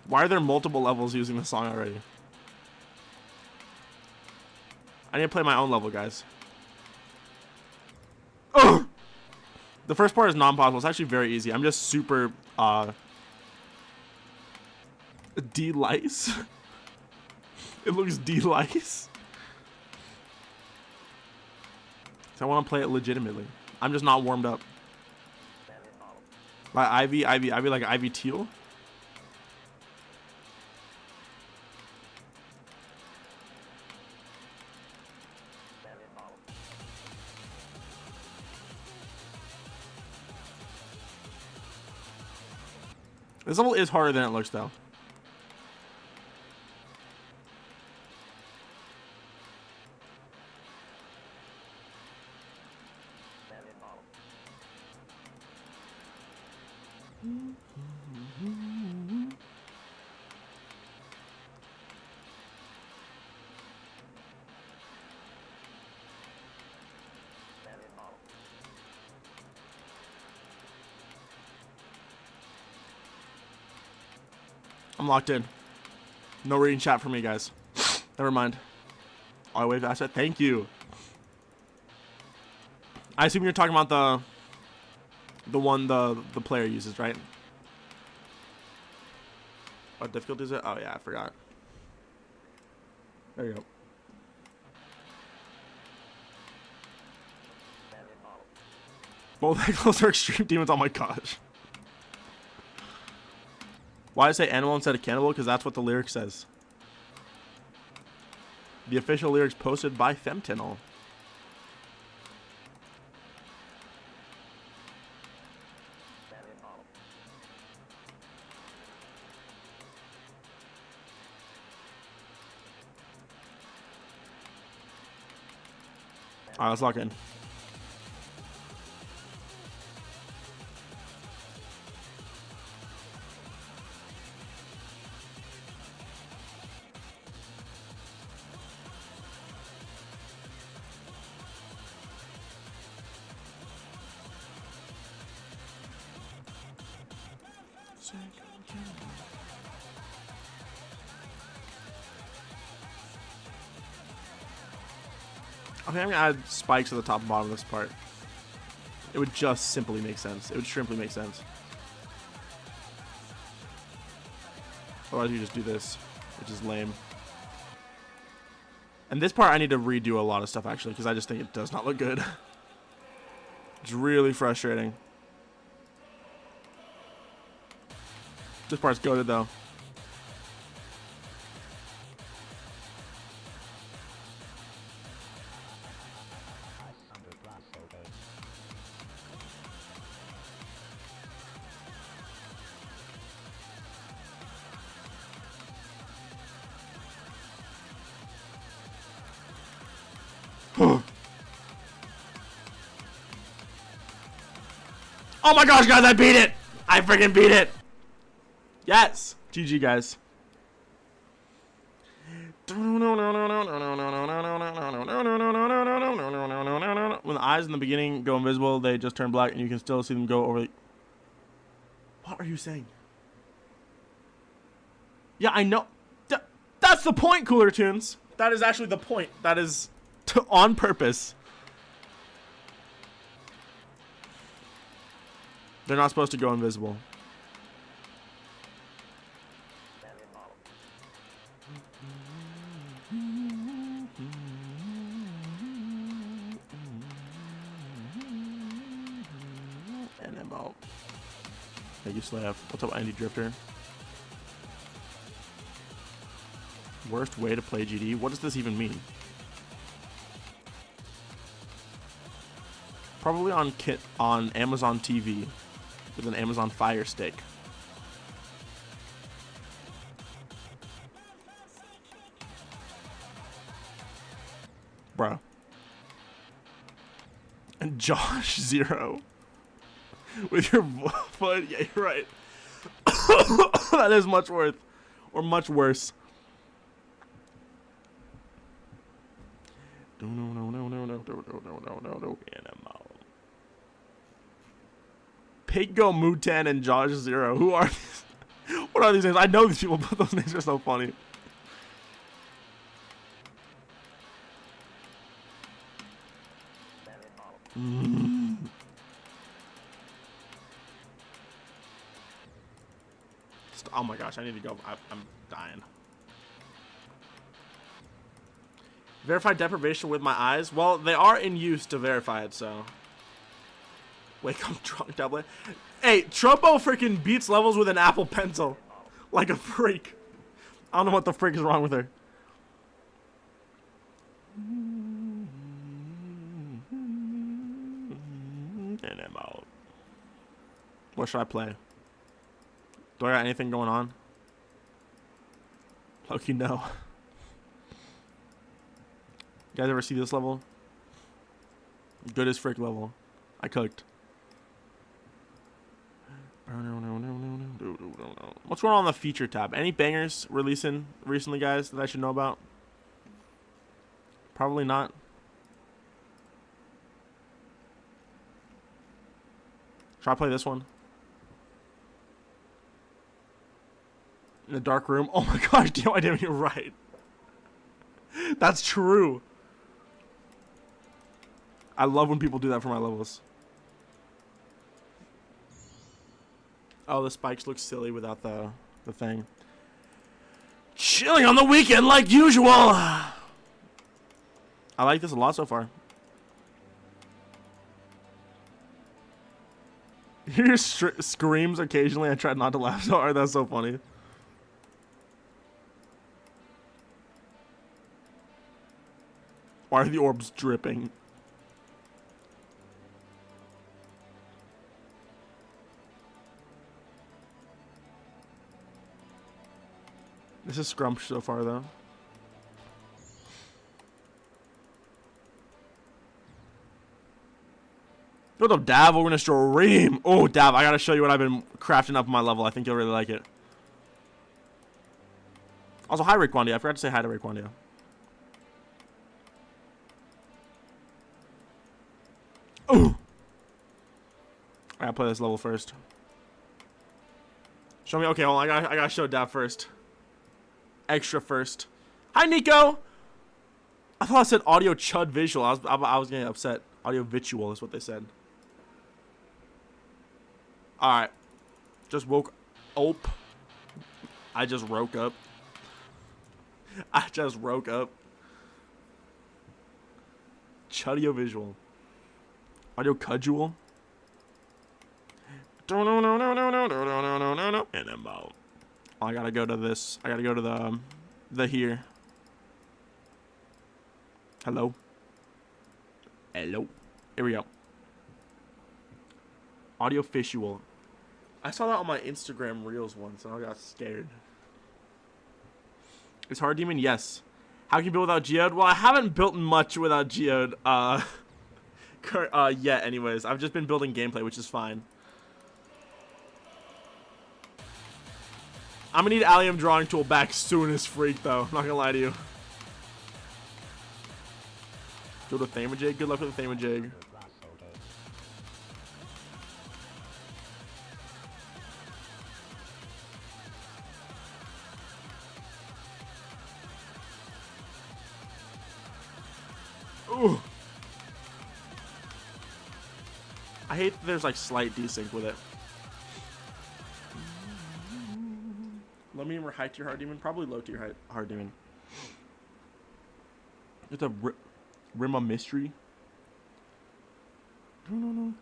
Why are there multiple levels using the song already? I need to play my own level, guys. Ugh! The first part is non-possible. It's actually very easy. I'm just super D-lice. It looks D-lice. So I want to play it legitimately. I'm just not warmed up. By Ivy like Ivy Teal. This level is harder than it looks, though. I'm locked in. No reading chat for me, guys. Never mind. I wave asset. Thank you. I assume you're talking about the one the player uses, right? What difficulty is it? Oh yeah, I forgot. There you go. Both those are extreme demons. Oh my gosh. Why did I say animal instead of cannibal? Because that's what the lyric says. The official lyrics posted by Femtinol. Alright, let's lock in. Okay, I'm gonna add spikes at the top and bottom of this part. It would just simply make sense. It would simply make sense. Otherwise, you just do this, which is lame. And this part, I need to redo a lot of stuff actually, because I just think it does not look good. It's really frustrating. This part's goated though. Oh my gosh, guys, I beat it! I freaking beat it! Yes! GG, guys. When the eyes in the beginning go invisible, they just turn black and you can still see them go over the... What are you saying? Yeah, I know. That's the point, Cooler Tunes. That is actually the point. That is on purpose. They're not supposed to go invisible. NMO. Thank you, Slav. What's up, Andy Drifter? Worst way to play GD? What does this even mean? Probably on Amazon TV with an Amazon Fire Stick. Bro. And Josh 0. With your foot. Yeah, you're right. That is much worse. Or much worse. No. Piggo Mutan and Josh 0. Who are these? What are these names? I know these people, but those names are so funny. Oh my gosh, I need to go. I'm dying. Verify deprivation with my eyes? Well, they are in use to verify it, so. Wake up drunk, doublet. Hey, Tropo freaking beats levels with an Apple Pencil. Like a freak. I don't know what the freak is wrong with her. And I'm out. What should I play? Do I got anything going on? Loki, no. You guys ever see this level? Good as frick level. I cooked. What's going on the feature tab? Any bangers releasing recently, guys, that I should know about? Probably not. Should I play this one? In the dark room? Oh my gosh, damn, I didn't even right. That's true. I love when people do that for my levels. Oh, the spikes look silly without the thing. Chilling on the weekend like usual. I like this a lot so far. You hear screams occasionally. I tried not to laugh so hard. That's so funny. Why are the orbs dripping? This is scrumptious so far, though. What up, Dav? We're gonna stream. Oh, Dav, I gotta show you what I've been crafting up on my level. I think you'll really like it. Also, hi, Raekwondia. I forgot to say hi to Raekwondia. Ooh. I gotta play this level first. Show me. Okay, hold on. I gotta show Dav first. Extra first. Hi, Nico. I thought I said audio chud visual. I was getting upset. Audio visual is what they said. All right. Just woke up. I just woke up. I just woke up. Chudio visual. Audio cudgel. And then I gotta go to this. I gotta go to the here. Hello. Hello. Here we go. Audio visual. I saw that on my Instagram Reels once and I got scared. Is Hard Demon? Yes. How can you build without Geode? Well, I haven't built much without Geode yet anyways. I've just been building gameplay, which is fine. I'm gonna need Allium drawing tool back soon as freak though. I'm not gonna lie to you. Go to Thamajig. Good luck with the Thamajig. Ooh. I hate that there's like slight desync with it. Low, medium, or high tier Hard Demon? Probably low tier Hard Demon. It's a Rim Mystery. No.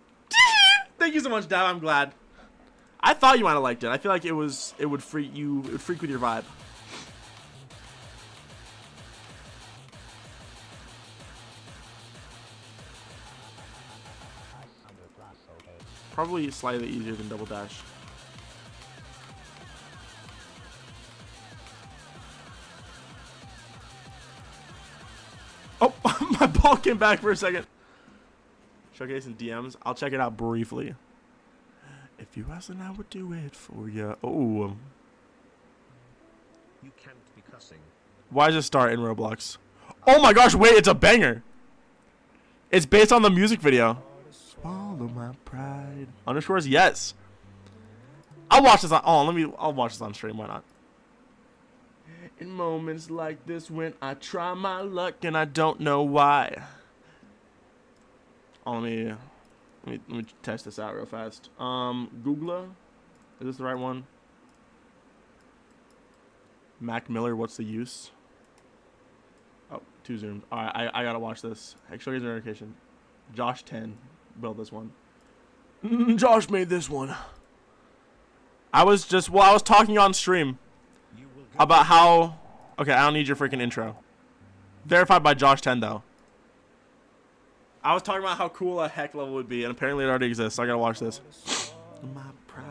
Thank you so much, Dad. I'm glad. I thought you might have liked it. I feel like it would freak you. It would freak with your vibe. Probably slightly easier than Double Dash. Oh, my ball came back for a second. Showcase and DMs. I'll check it out briefly. If you asked, then I would do it for you. Oh. You can't be cussing. Why does it start in Roblox? Oh my gosh, wait, it's a banger. It's based on the music video. Swallow my pride. Underscores, yes. I'll watch this on. Oh, I'll watch this on stream. Why not? In moments like this, when I try my luck and I don't know why. Oh, let me test this out real fast. Googla, is this the right one? Mac Miller, what's the use? Oh, 2 zoomed. All right, I gotta watch this. Show you the notification. Josh 10 built this one. Josh made this one. I was talking on stream about how. Okay, I don't need your freaking intro. Verified by Josh 10 though. I was talking about how cool a heck level would be, and apparently it already exists. So I gotta watch this. My pride.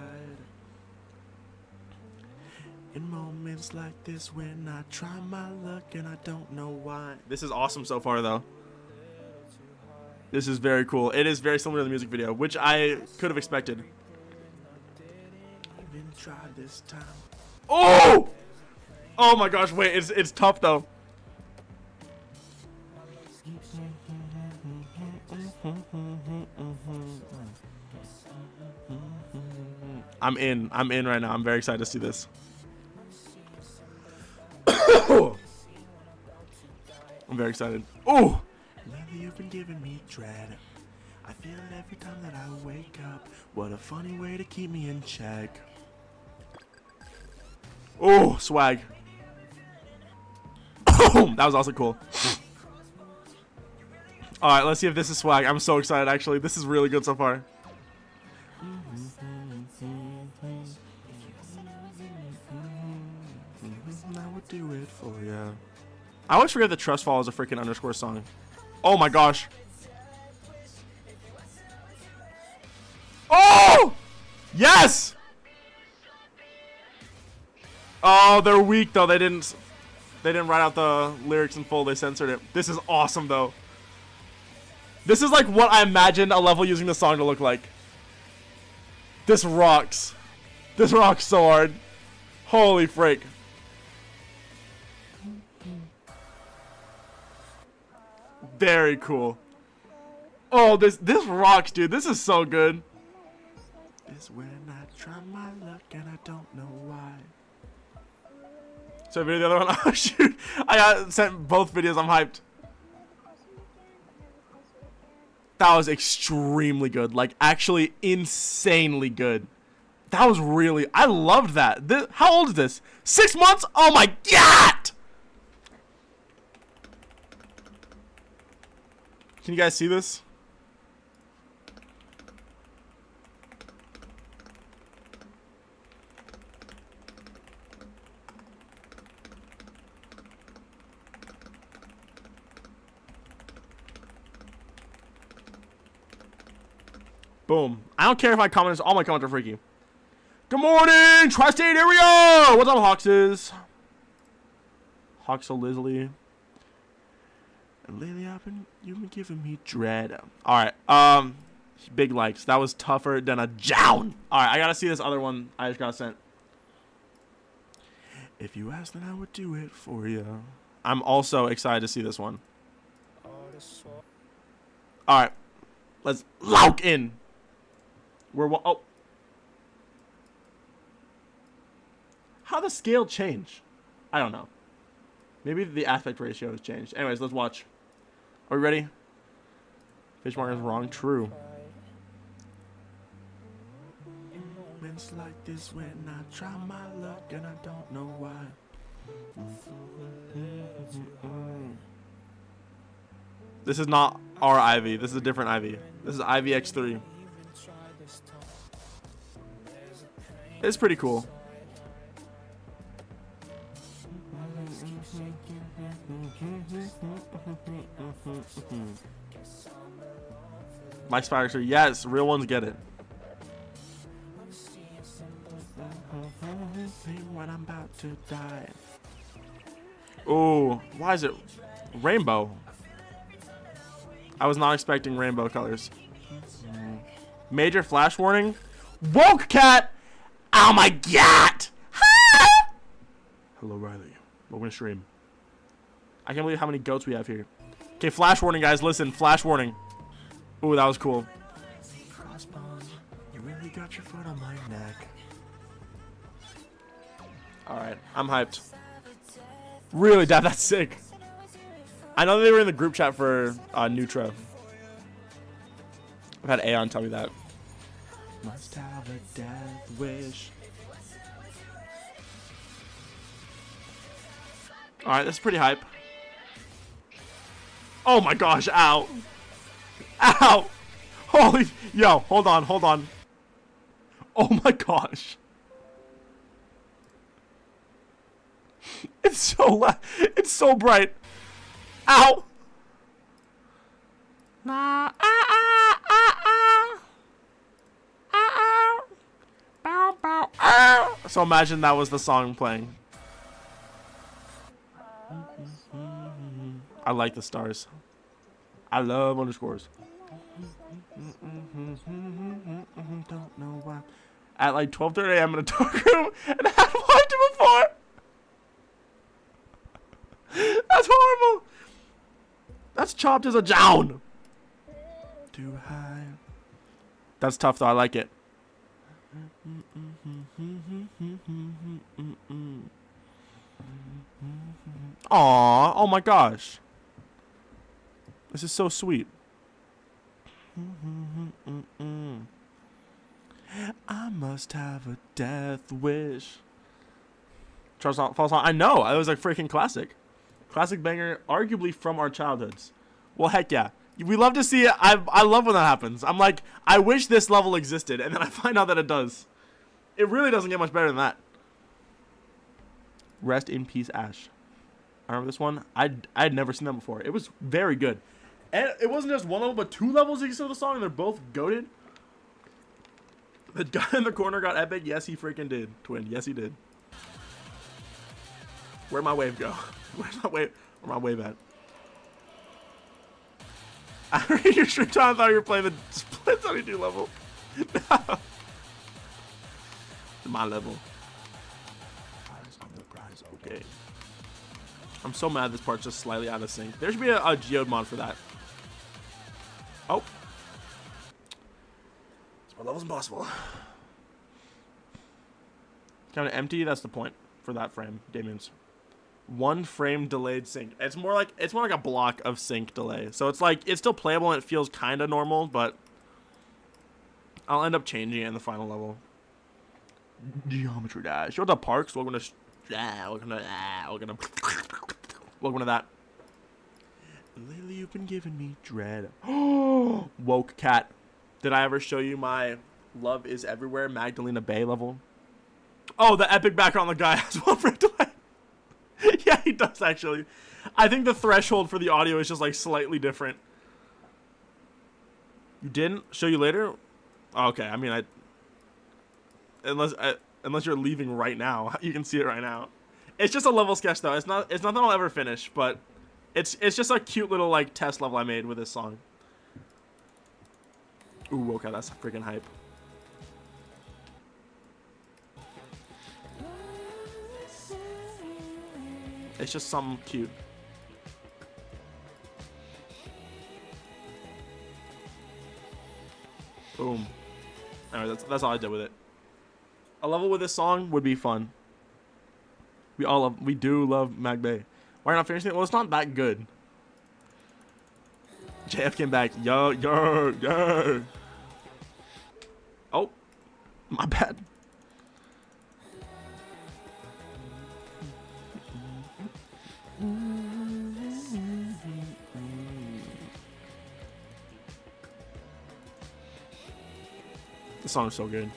In moments like this, when I try my luck and I don't know why. This is awesome so far, though. This is very cool. It is very similar to the music video, which I could have expected. Even tried this time. Oh! Oh my gosh! Wait, it's tough though. I'm in right now. I'm very excited to see this. I'm very excited. Oh! Lately you've been giving me dread. I feel it every time that I wake up. What a funny way to keep me in check. Oh, swag. That was also cool. Alright, let's see if this is swag. I'm so excited, actually. This is really good so far. I would do it for ya. I always forget that Trust Fall is a freaking underscore song. Oh my gosh. Oh! Yes! Oh, they're weak though. They didn't write out the lyrics in full. They censored it. This is awesome though. This is like what I imagined a level using the song to look like. This rocks. This rocks so hard. Holy frick. Very cool. Oh, this rocks, dude. This is so good. This when I try my luck and I don't know why. So video the other one. Oh shoot! I got sent both videos. I'm hyped. That was extremely good. Like actually insanely good. That was really. I loved that. How old is this? 6 months? Oh my god! Can you guys see this? Boom. I don't care if my comments, all my comments are freaky. Good morning, Tri-State area! What's up, Hawkses? Hawks Lizzie. And lately you've been giving me dread. Alright, big likes. That was tougher than a jown. Alright, I gotta see this other one I just got sent. If you asked, then I would do it for you. I'm also excited to see this one. Alright, let's lock in. Oh. How the scale change? I don't know. Maybe the aspect ratio has changed. Anyways, let's watch. Are we ready? Fishmark is wrong. True. Moments like this when I try my luck and I don't know why. This is not our Ivy. This is a different Ivy. This is Ivy X3. It's pretty cool. Mike Spires, yes, real ones get it. When I'm about to die. Oh, why is it rainbow? I was not expecting rainbow colors. Major flash warning. Woke cat. Oh my god! Hello, Riley. We're gonna stream. I can't believe how many goats we have here. Okay, flash warning, guys. Listen, flash warning. Ooh, that was cool. You really got your foot on my neck. Alright, I'm hyped. Really, Dad, that's sick. I know they were in the group chat for Nutra. I've had Aeon tell me that. Must have a death wish. Alright, that's pretty hype. Oh my gosh, ow. Ow! Holy, yo, hold on, hold on. Oh my gosh. It's so bright. Ow! Nah, bow, bow, so imagine that was the song playing. I like the stars. I love underscores. Don't know why. At like 12:30 a.m. in a dark room, and I hadn't watched it before. That's horrible. That's chopped as a jown. Too high. That's tough though. I like it. Aww. Oh my gosh. This is so sweet. I must have a death wish. Charles Falls on. I know. It was a freaking classic. Classic banger, arguably from our childhoods. Well, heck yeah. We love to see it. I love when that happens. I'm like, I wish this level existed, and then I find out that it does. It really doesn't get much better than that. Rest in peace, Ash. I remember this one. I'd never seen that before. It was very good. And it wasn't just one level, but 2 levels existed of the song, and they're both goated. The guy in the corner got epic. Yes, he freaking did. Twin. Yes, he did. Where'd my wave go? Where's my wave? Where's my wave at? I read your stream time. I thought you were playing the Split 22 level. No. My level. Okay. I'm so mad this part's just slightly out of sync. There should be a geode mod for that. Oh. This level's impossible. Kind of empty. That's the point for that frame. Damien's 1 frame delayed sync. It's more like a block of sync delay. So it's like it's still playable and it feels kind of normal, but I'll end up changing it in the final level. Geometry Dash. What's up, Parks? Welcome to welcome to that. Lately you've been giving me dread. Woke cat. Did I ever show you my Love is Everywhere Magdalena Bay level? Oh, the epic background. The guy has 1 frame delay. Yeah, he does actually. I think the threshold for the audio is just like slightly different. You didn't? Show you later? Oh, okay, I mean, unless you're leaving right now, you can see it right now. It's just a level sketch though. It's not that I'll ever finish, but it's just a cute little like test level I made with this song. Ooh, okay, that's freaking hype. It's just something cute. Boom. Alright, that's all I did with it. A level with this song would be fun. We do love Mag Bay. Why are you not finishing it? Well, it's not that good. JF came back. Yo. Oh, my bad. This song is so good.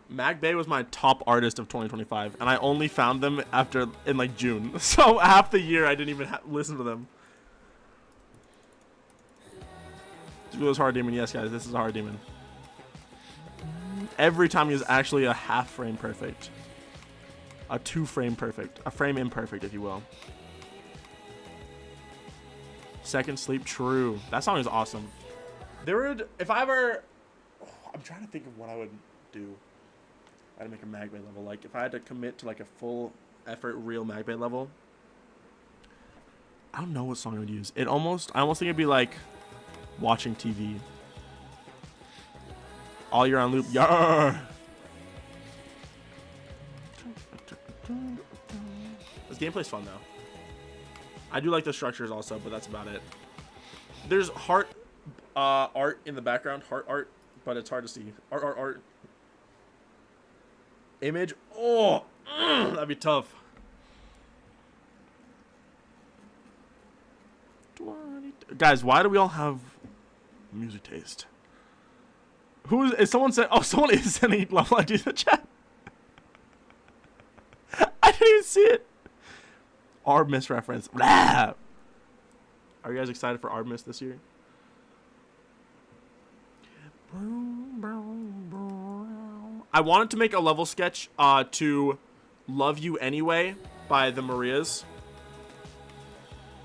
Mag Bay was my top artist of 2025, and I only found them in like June. So half the year I didn't even listen to them. This was hard demon. Yes, guys, this is a hard demon. Every time he was actually a half frame perfect, a 2 frame perfect, a frame imperfect, if you will. Second Sleep, true. That song is awesome. If I ever, I'm trying to think of what I would do. I had to make a Mag Bay level. Like if I had to commit to like a full effort real Mag Bay level, I don't know what song I would use. I almost think it'd be like watching TV. All year on loop. Yarr! This gameplay's fun though. I do like the structures also, but that's about it. There's heart art in the background, heart art, but it's hard to see. Art. Image. Oh, that'd be tough. Guys, why do we all have music taste? Is someone saying? Oh, someone is sending level ID to the chat. I didn't even see it. Artemis reference. Blah. Are you guys excited for Artemis this year? I wanted to make a level sketch to Love You Anyway by the Marias.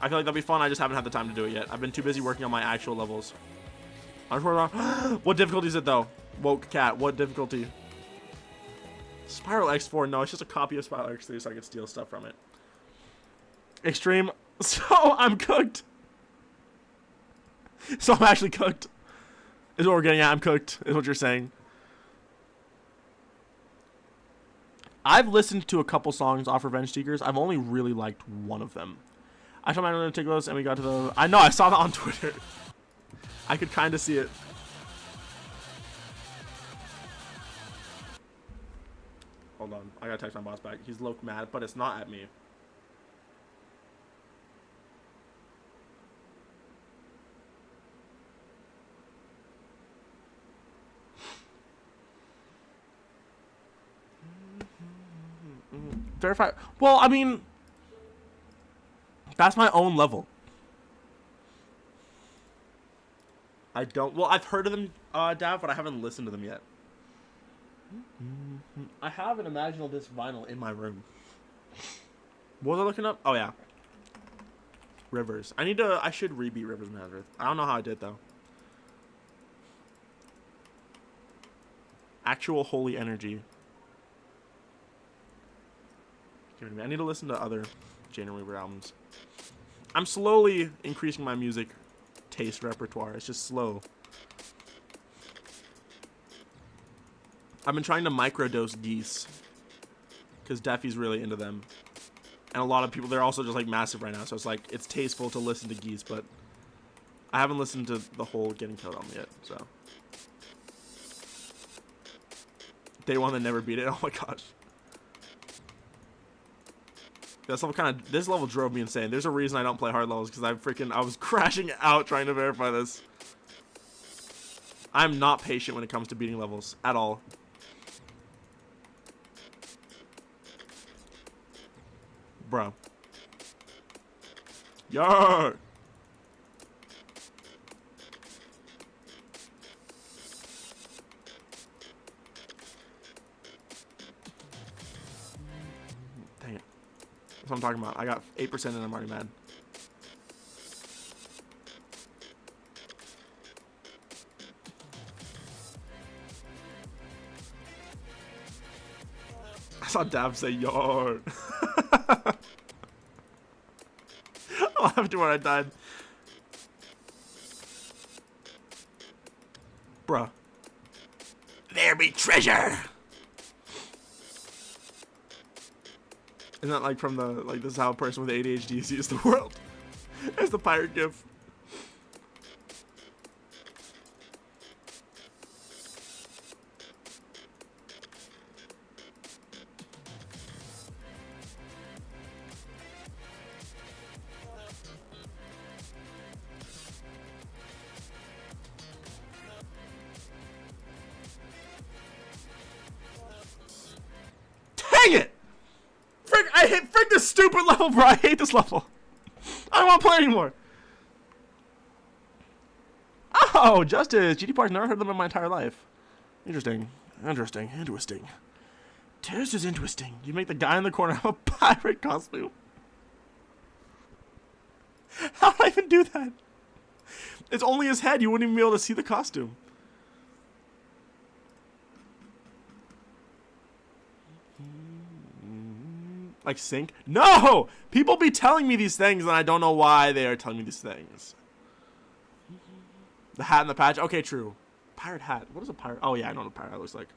I feel like that'd be fun. I just haven't had the time to do it yet. I've been too busy working on my actual levels. What difficulty is it though? Woke cat. What difficulty? Spiral X4. No, it's just a copy of Spiral X3 so I can steal stuff from it. Extreme. So I'm cooked. So I'm actually cooked. Is what we're getting at. I'm cooked. Is what you're saying. I've listened to a couple songs off Revenge Seekers. I've only really liked one of them. I told my to take those and we got to the... I know, I saw that on Twitter. I could kind of see it. Hold on. I gotta text my boss back. He's low mad, but it's not at me. Verify. Well, I mean, that's my own level. I don't. Well, I've heard of them, Dav, but I haven't listened to them yet. I have an Imaginal Disc vinyl in my room. What was I looking up? Oh, yeah. Rivers. I should re-beat Rivers of Nazareth. I don't know how I did though. Actual Holy Energy. I need to listen to other January Weaver albums. I'm slowly increasing my music taste repertoire. It's just slow. I've been trying to microdose geese because Deffy's really into them. And a lot of people, they're also just like massive right now. So it's like, it's tasteful to listen to geese, but I haven't listened to the whole Getting Killed album yet, so. Day one that never beat it. Oh my gosh. This level drove me insane. There's a reason I don't play hard levels, because I was crashing out trying to verify this. I'm not patient when it comes to beating levels at all. Bro. Yo. Dang it. That's what I'm talking about. I got 8% and I'm already mad. I saw Dab say yard. I laughed when I died. Bruh. There be treasure! Isn't that like from the, like, this is how a person with ADHD sees the world? It's the pirate gif. Dang it! Frick this stupid level, bro. I hate this level. I don't want to play anymore. Oh, Justice. GD Park's never heard of them in my entire life. Interesting. Interesting. Interesting. This is interesting. You make the guy in the corner have a pirate costume. How did I even do that? It's only his head. You wouldn't even be able to see the costume. Like sync? No! People be telling me these things and I don't know why they are telling me these things. The hat and the patch? Okay, true. Pirate hat. What is a pirate? Oh yeah, I know what a pirate hat looks like.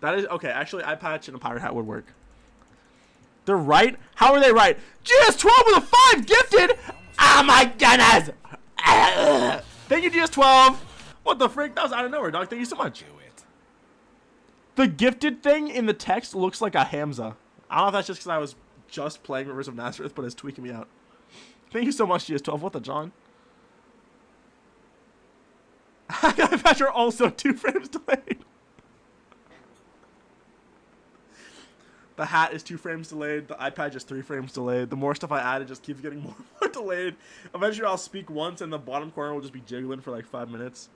That is, okay, actually eye patch and a pirate hat would work. They're right? How are they right? GS12 with a 5 gifted! Oh my goodness! Thank you, GS12! What the frick? That was out of nowhere, dog. Thank you so much. The gifted thing in the text looks like a Hamza. I don't know if that's just because I was just playing Rivers of Nazareth, but it's tweaking me out. Thank you so much, GS12. What the John? I bet you're also 2 frames delayed. The hat is 2 frames delayed. The iPad is 3 frames delayed. The more stuff I add, it just keeps getting more and more delayed. Eventually, I'll speak once, and the bottom corner will just be jiggling for like 5 minutes.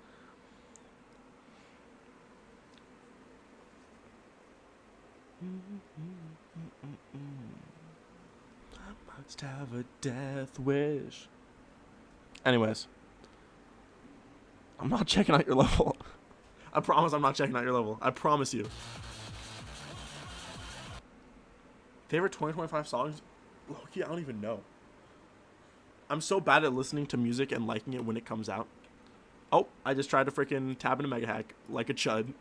I must have a death wish. Anyways, I'm not checking out your level. I promise I'm not checking out your level. I promise you. Favorite 2025 songs? Loki, I don't even know. I'm so bad at listening to music and liking it when it comes out. Oh, I just tried to freaking tab into Mega Hack like a chud.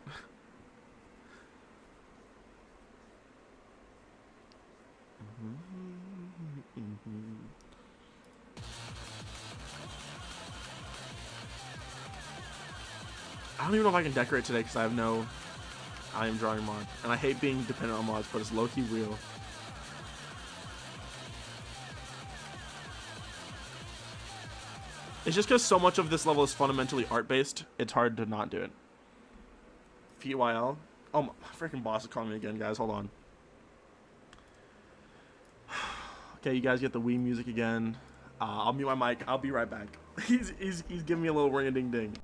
I don't even know if I can decorate today because I have no I am drawing mod. And I hate being dependent on mods, but it's low-key real. It's just because so much of this level is fundamentally art-based, it's hard to not do it. PYL? Oh, my freaking boss is calling me again, guys. Hold on. Okay, you guys get the Wii music again. I'll mute my mic. I'll be right back. He's giving me a little ring-a-ding-ding.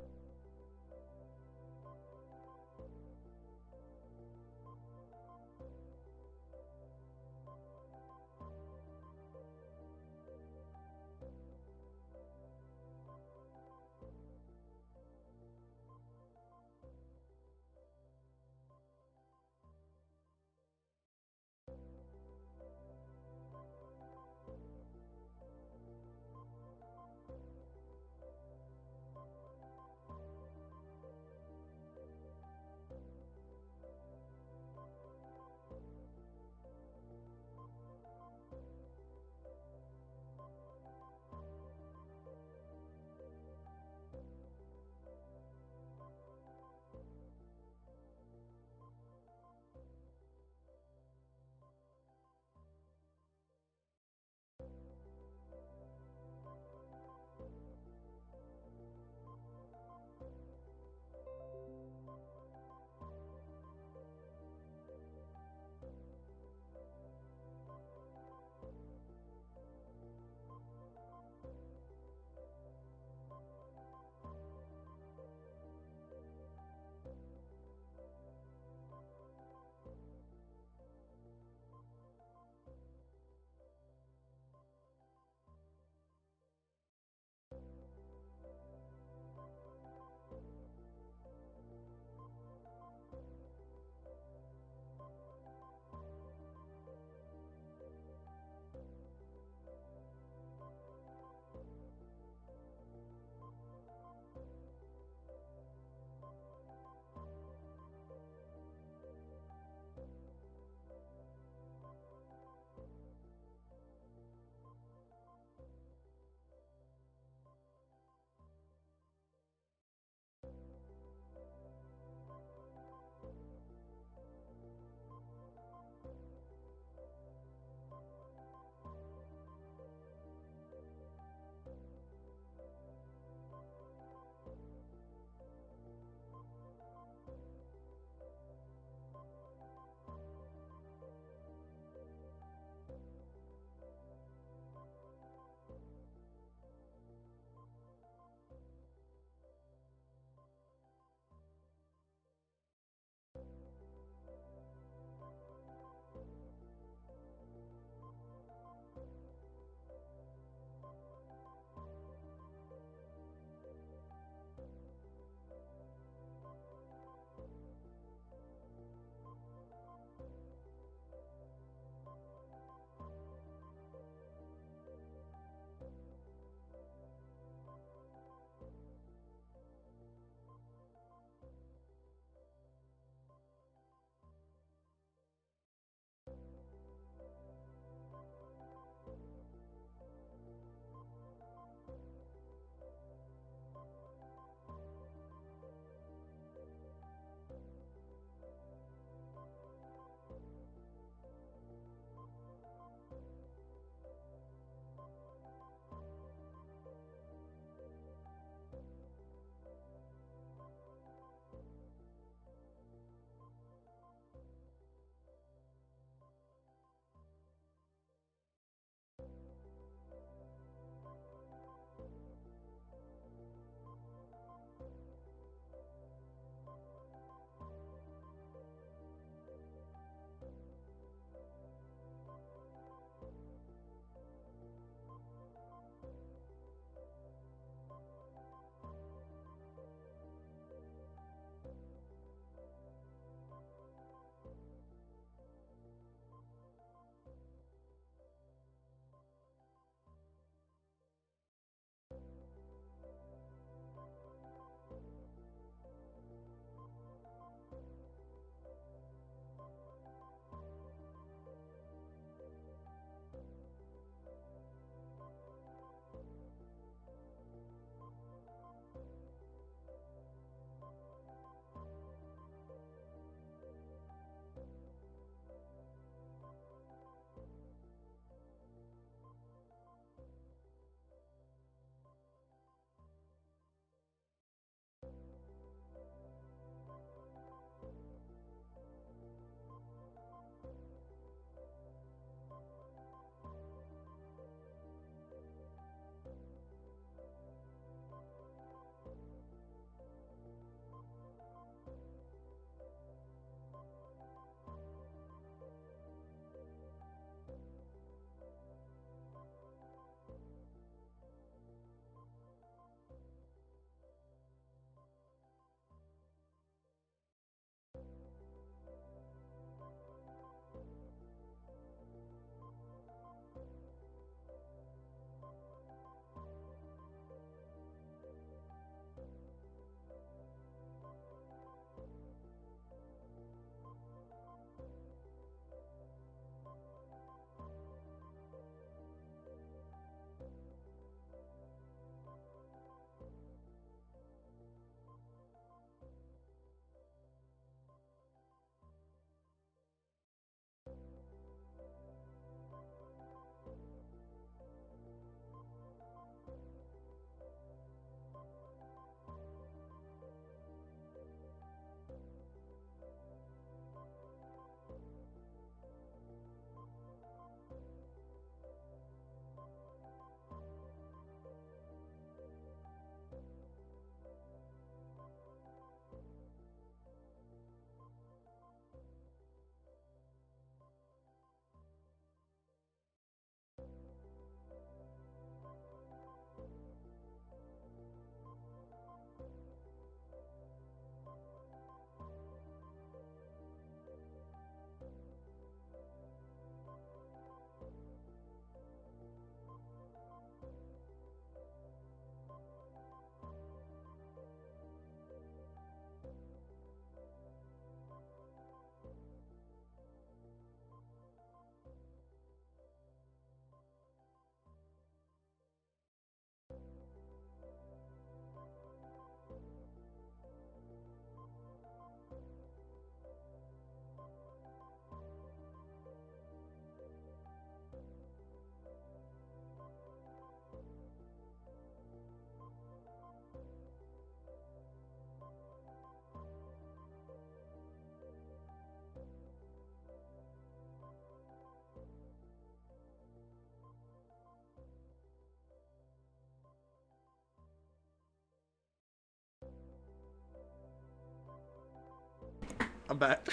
I'm back.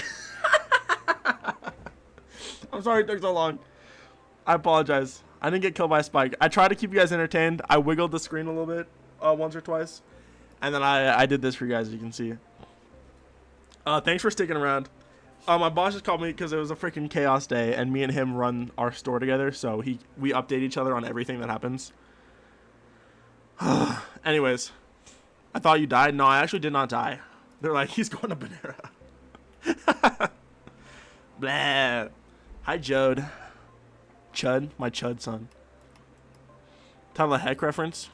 I'm sorry it took so long. I apologize. I didn't get killed by a spike. I tried to keep you guys entertained. I wiggled the screen a little bit once or twice. And then I did this for you guys, as you can see. Thanks for sticking around. My boss just called me because it was a freaking chaos day, and me and him run our store together, so we update each other on everything that happens. Anyways, I thought you died. No, I actually did not die. They're like, he's going to Banera. Blah. Hi, Jode. Chud, my Chud son. Title of heck reference?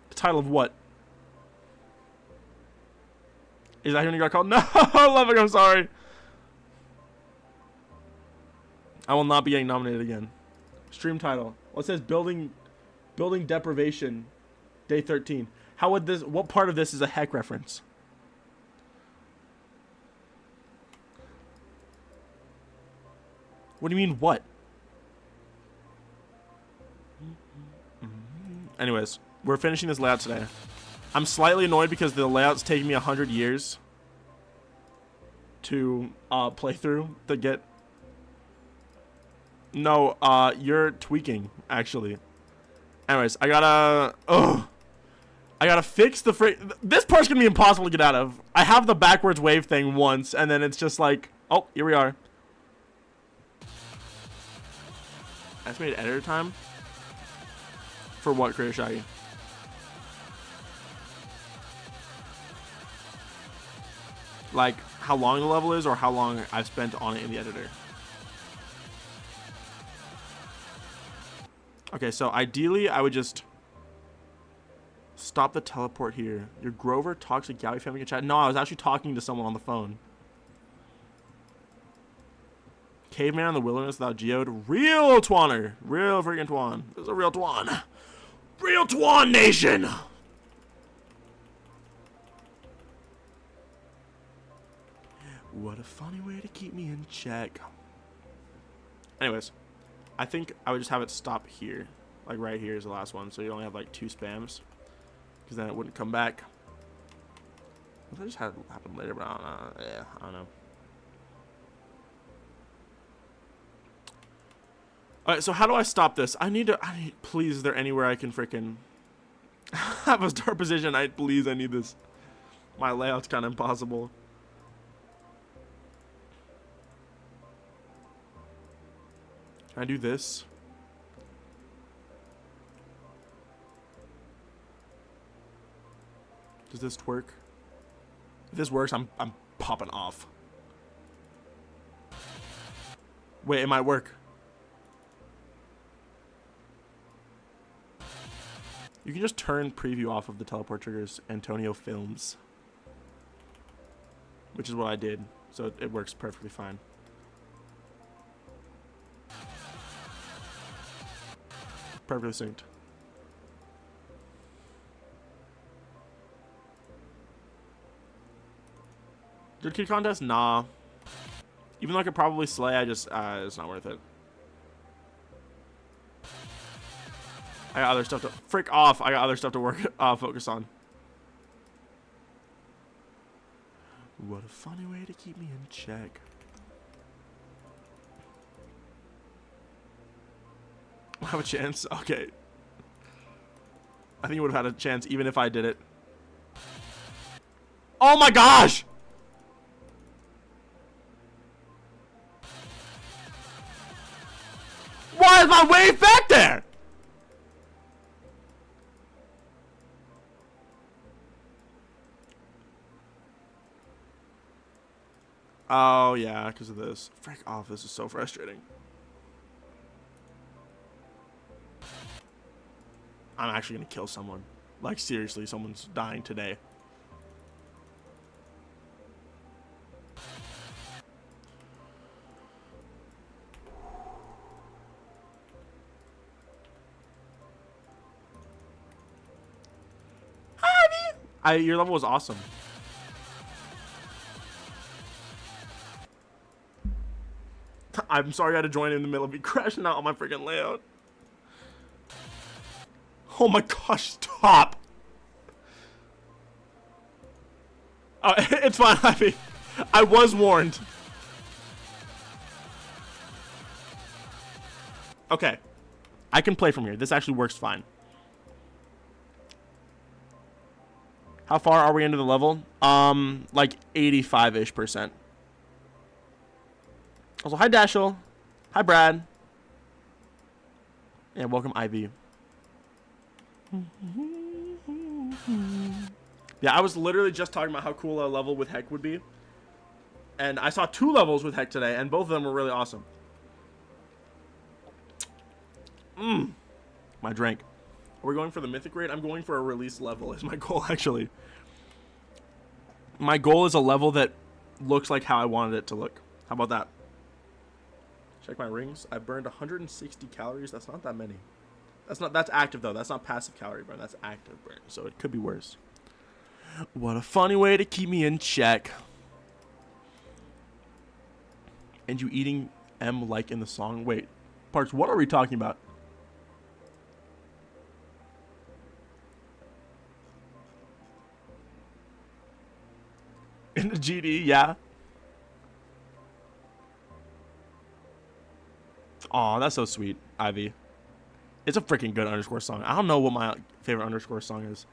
The title of what? Is that when you got called? No, Loving, I'm sorry. I will not be getting nominated again. Stream title. Well, it says building deprivation, day 13. How would this? What part of this is a heck reference? What do you mean, what? Anyways, we're finishing this layout today. I'm slightly annoyed because the layout's taking me 100 years to play through to get. No, you're tweaking, actually. Anyways, I gotta fix the this part's gonna be impossible to get out of. I have the backwards wave thing once, and then it's just like, oh, here we are. Estimated editor time? For what, Creator Shaggy? Like, how long the level is, or how long I've spent on it in the editor? Okay, so ideally, I would just stop the teleport here. Your Grover toxic Yowie family can chat. No, I was actually talking to someone on the phone. Caveman in the wilderness without geode. Real Twanner. Real freaking Twan. This is a real Twan. Real Twan Nation. What a funny way to keep me in check. Anyways, I think I would just have it stop here. Like right here is the last one. So you only have like 2 spams. Because then it wouldn't come back. I just had it happen later, but I don't know. Yeah, I don't know. Alright, so how do I stop this? Please, is there anywhere I can freaking have a start position? I need this. My layout's kind of impossible. Can I do this? Does this work? If this works, I'm popping off. Wait, it might work. You can just turn preview off of the teleport triggers, Antonio Films. Which is what I did, so it works perfectly fine. Perfectly synced. Good kid contest? Nah. Even though I could probably slay, it's not worth it. I got other stuff to frick off. I got other stuff to work focus on. What a funny way to keep me in check. I have a chance. Okay. I think you would have had a chance even if I did it. Oh my gosh! Why is my wave back there? Oh, yeah, because of this. Frick off, this is so frustrating. I'm actually going to kill someone. Like, seriously, someone's dying today. Your level was awesome. I'm sorry I had to join in the middle of me crashing out on my freaking layout. Oh my gosh, stop! Oh, it's fine, Ivy. I was warned. Okay. I can play from here. This actually works fine. How far are we into the level? Like 85-ish%. Also, hi Dashel. Hi Brad. And welcome Ivy. Yeah, I was literally just talking about how cool a level with Heck would be. And I saw 2 levels with Heck today, and both of them were really awesome. My drink. Are we going for the mythic rate? I'm going for a release level is my goal, actually. My goal is a level that looks like how I wanted it to look. How about that? Check my rings. I burned 160 calories. That's not that many. That's active, though. That's not passive calorie burn. That's active burn. So it could be worse. What a funny way to keep me in check. And you eating M like in the song? Wait. Parks, what are we talking about? In the GD, yeah. Aw, that's so sweet, Ivy. It's a freaking good underscore song. I don't know what my favorite underscore song is.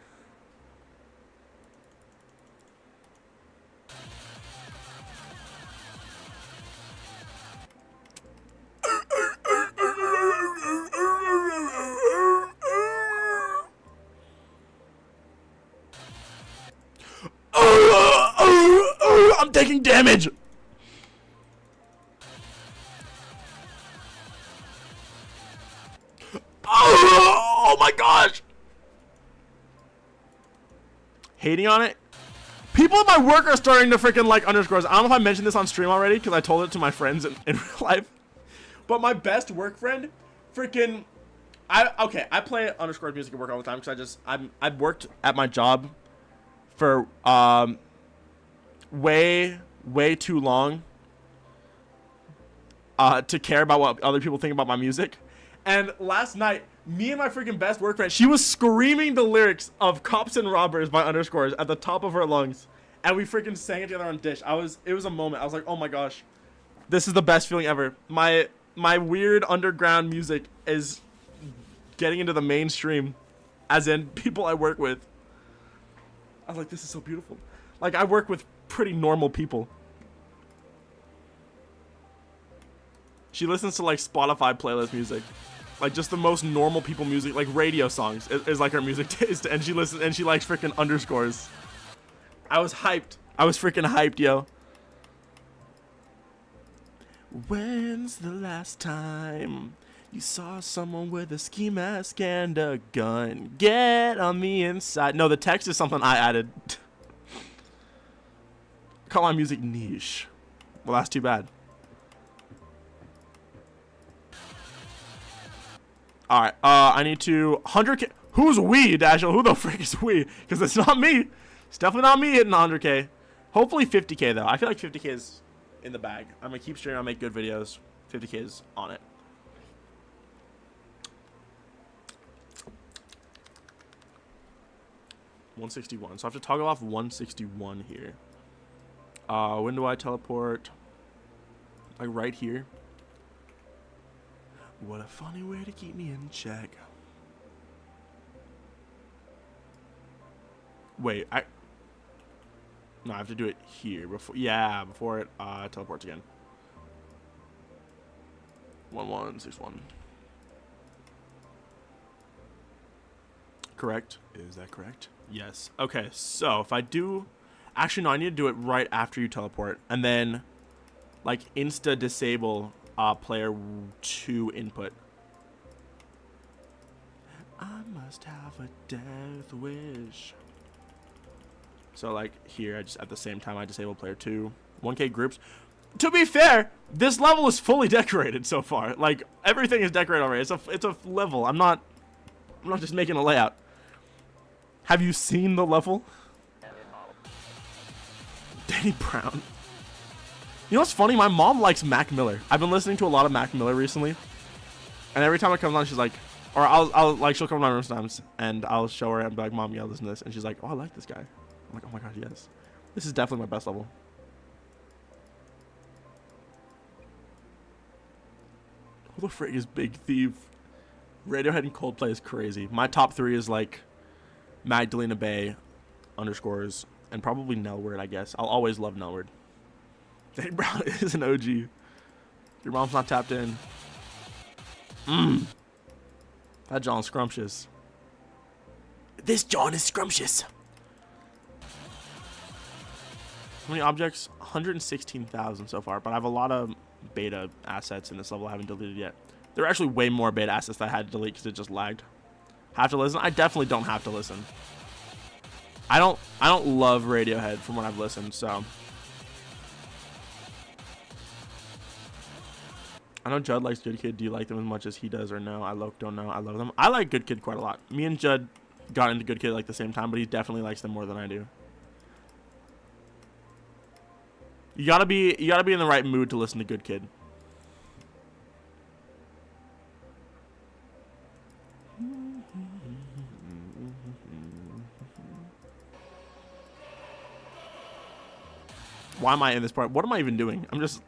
I'm taking damage. Oh my gosh. Hating on it. People at my work are starting to freaking like underscores. I don't know if I mentioned this on stream already because I told it to my friends in real life. But my best work friend, freaking, I play underscore music at work all the time because I've worked at my job for way too long to care about what other people think about my music. And last night, me and my freaking best work friend, she was screaming the lyrics of Cops and Robbers by underscores at the top of her lungs. And we freaking sang it together on Dish. It was a moment. I was like, oh my gosh, this is the best feeling ever. My weird underground music is getting into the mainstream, as in people I work with. I was like, this is so beautiful. Like, I work with pretty normal people. She listens to like Spotify playlist music, like just the most normal people music, like radio songs is like her music taste, and she listens and she likes freaking underscores. I was hyped. I was freaking hyped, yo. When's the last time you saw someone with a ski mask and a gun? Get on the inside. No, the text is something I added. Call my music niche. Well, that's too bad. Alright, I need to 100k. Who's we, Dashel? Who the frick is we? Because it's not me. It's definitely not me hitting 100k. Hopefully 50k, though. I feel like 50k is in the bag. I'm going to keep streaming. I'll make good videos. 50k is on it. $161. So I have to toggle off 161 here. When do I teleport? Like right here. What a funny way to keep me in check. Wait, no, I have to do it here before. Yeah, before it teleports again. 1161. Correct? Is that correct? Yes. Okay, so if I do, actually no, I need to do it right after you teleport, and then like insta disable player 2 input. I must have a death wish. So like here, I just at the same time I disable player 2. 1k groups. To be fair, this level is fully decorated so far. Like everything is decorated already. It's a level. I'm not just making a layout. Have you seen the level? Danny Brown. You know what's funny? My mom likes Mac Miller. I've been listening to a lot of Mac Miller recently, and every time it comes on, she's like, or I'll like she'll come to my room sometimes, and I'll show her and be like, "Mom, yeah, listen to this," and she's like, "Oh, I like this guy." I'm like, "Oh my gosh, yes." This is definitely my best level. Who the frick is Big Thief? Radiohead and Coldplay is crazy. My top 3 is like Magdalena Bay underscores and probably Nelward, I guess. I'll always love Nelward. Danny Brown is an OG. Your mom's not tapped in. That John's scrumptious. This John is scrumptious. How many objects? 116,000 so far, but I have a lot of beta assets in this level I haven't deleted yet. There are actually way more beta assets that I had to delete because it just lagged. Have to listen? I definitely don't have to listen. I don't love Radiohead from what I've listened, so. I know Judd likes Good Kid. Do you like them as much as he does or no? I don't know. I love them. I like Good Kid quite a lot. Me and Judd got into Good Kid like the same time, but he definitely likes them more than I do. You gotta be in the right mood to listen to Good Kid. Why am I in this part? What am I even doing? I'm just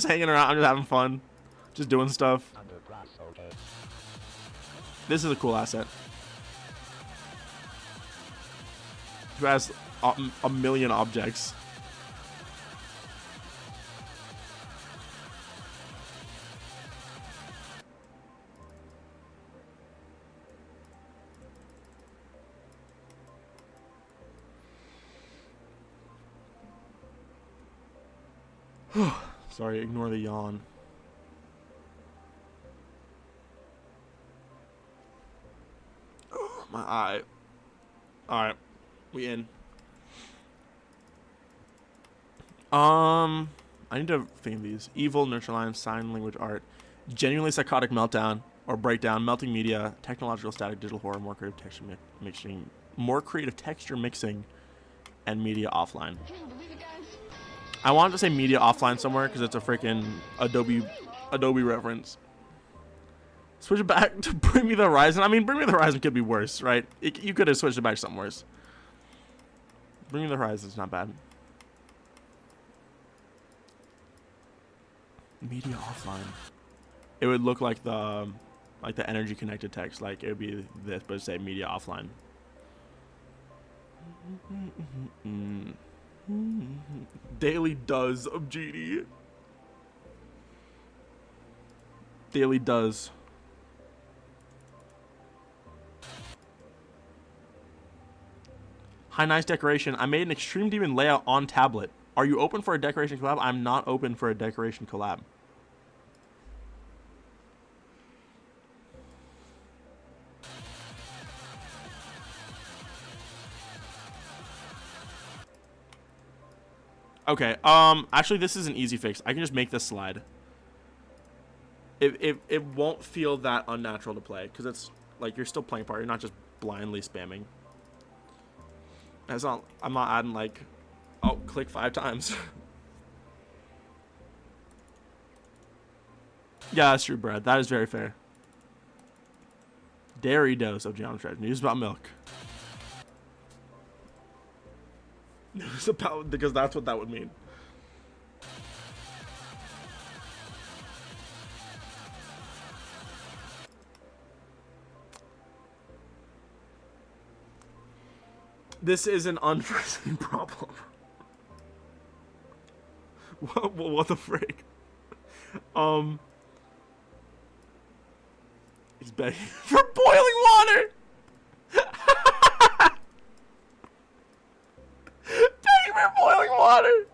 hanging around. I'm just having fun, just doing stuff. This is a cool asset. Who has a million objects? Sorry, ignore the yawn. Oh, my eye. Alright, we in. I need to think of these. Evil, nurture line, sign language art, genuinely psychotic meltdown or breakdown, melting media, technological static, digital horror, more creative texture mixing, and media offline. I wanted to say media offline somewhere because it's a freaking Adobe reference. Switch it back to Bring Me the Horizon. I mean, Bring Me the Horizon could be worse, right? You could have switched it back something worse. Bring Me the Horizon is not bad. Media offline. It would look like the energy connected text. Like it would be this, but it'd say media offline. Daily does of GD. Daily does. Hi, nice decoration. I made an Extreme Demon layout on tablet. Are you open for a decoration collab? I'm not open for a decoration collab. Okay, actually this is an easy fix. I can just make this slide. It won't feel that unnatural to play, because it's like you're still playing part, you're not just blindly spamming. It's not, I'm not adding like, oh, click 5 times. Yeah, that's true, Brad. That is very fair. Dairy dose of geometry. News about milk. News about, because that's what that would mean. This is an unforeseen problem. What the frick? He's begging for boiling water. Begging for boiling water.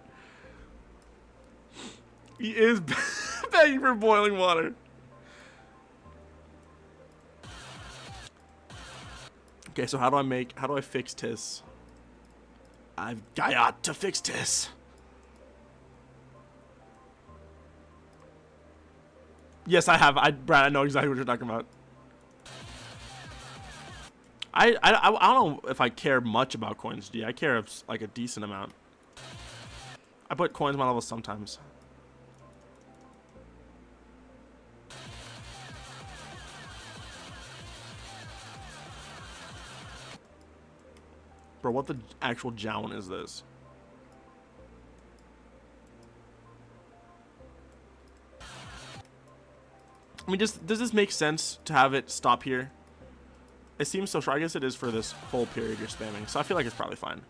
He is begging for boiling water. Okay, so how do I fix this? I've got to fix this. Yes, I have. Brad, I know exactly what you're talking about. I don't know if I care much about coins, I care like a decent amount. I put coins on my levels sometimes. Bro, what the actual jown is this? I mean, does this make sense to have it stop here? It seems so short. I guess it is for this whole period you're spamming, so I feel like it's probably fine.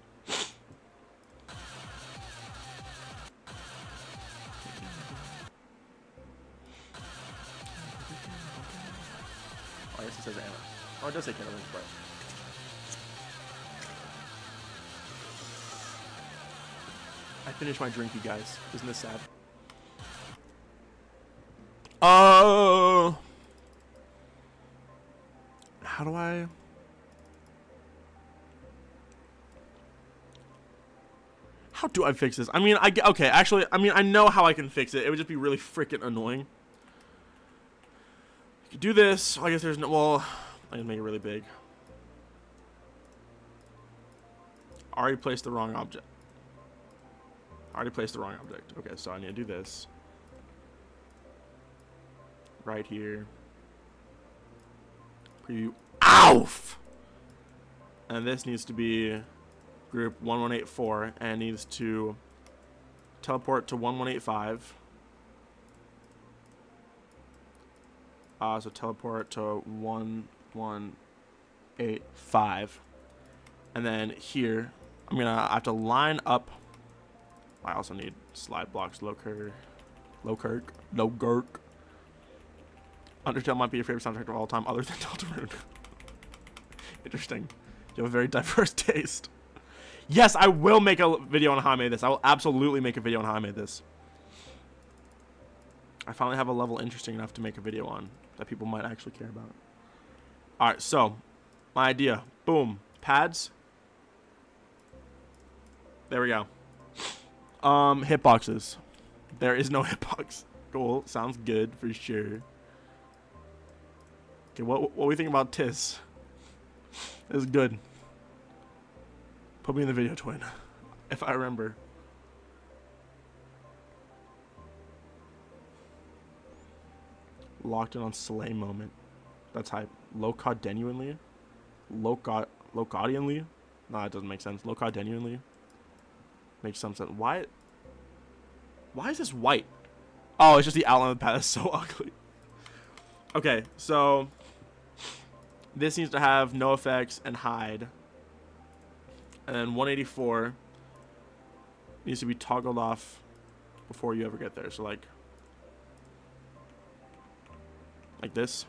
Oh, I guess it says Anna. Oh, it does say Kenneling, but... I finished my drink, you guys. Isn't this sad? Oh! How do I... How do I fix this? I mean, okay, actually, I mean, I know how I can fix it. It would just be really freaking annoying. You could do this. I guess there's no... Well, I can make it really big. Already placed the wrong object. Already placed the wrong object. Okay, so I need to do this. Right here. Preview. Oof! And this needs to be group 1184 and needs to teleport to 1185. So teleport to 1185. And then here, I'm gonna have to line up. I also need slide blocks, low Gurk. Undertale might be your favorite soundtrack of all time, other than Deltarune. Interesting. You have a very diverse taste. Yes, I will make a video on how I made this. I will absolutely make a video on how I made this. I finally have a level interesting enough to make a video on that people might actually care about. Alright, so my idea. Boom. Pads. There we go. Hitboxes. There is no hitbox. Cool. Sounds good for sure. Okay, what do we think about Tis? This is good. Put me in the video, twin. If I remember. Locked in on Slay moment. That's hype. Locaudianly? Locaudianly? Nah, it doesn't make sense. Locaudianly? Makes some sense. Why is this white? Oh, it's just the outline of the path. That's so ugly. Okay, so this needs to have no effects and hide. And then 184 needs to be toggled off before you ever get there. So like this.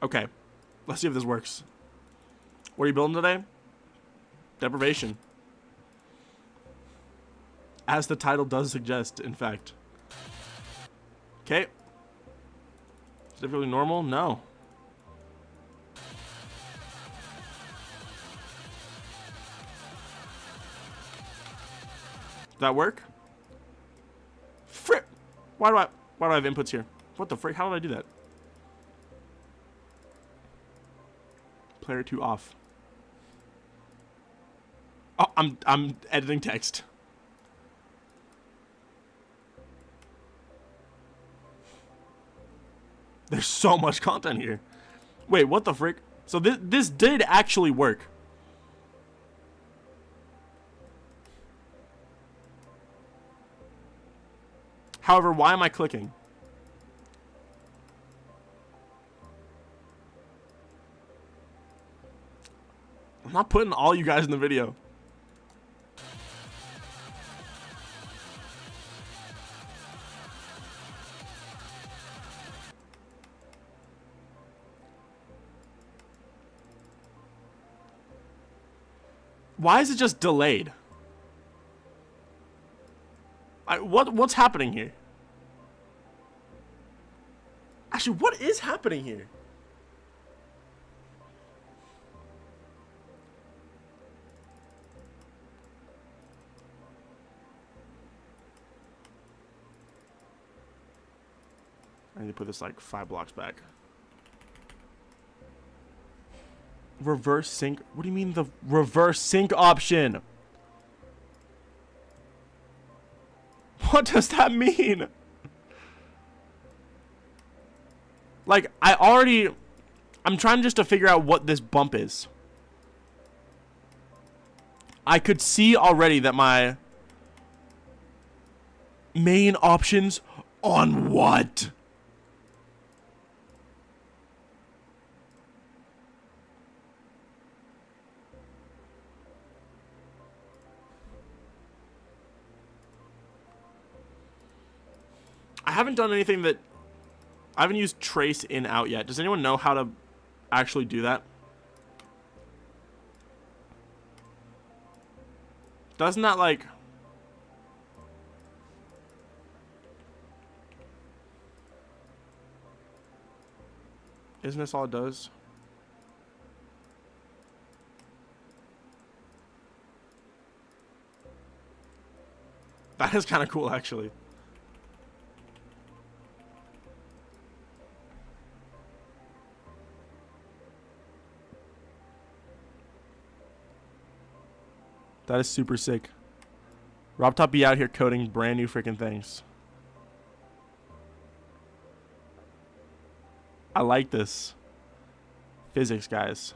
Okay, let's see if this works. What are you building today? Deprivation. As the title does suggest, in fact. Okay. Is it really normal? No. Does that work? Frick! Why do I have inputs here? What the frick? How did I do that? Player 2 off. Oh, I'm editing text. There's so much content here. Wait, what the frick? So this did actually work. However, why am I clicking? I'm not putting all you guys in the video. Why is it just delayed? What's happening here? Actually, what is happening here? I need to put this like 5 blocks back. Reverse sync? What do you mean the reverse sync option? What does that mean? Like, I'm trying just to figure out what this bump is. I could see already that my Main options on what? I haven't done anything that... I haven't used trace in out yet. Does anyone know how to actually do that? Doesn't that, like... Isn't this all it does? That is kind of cool, actually. That is super sick. RobTop be out here coding brand new freaking things. I like this. Physics, guys.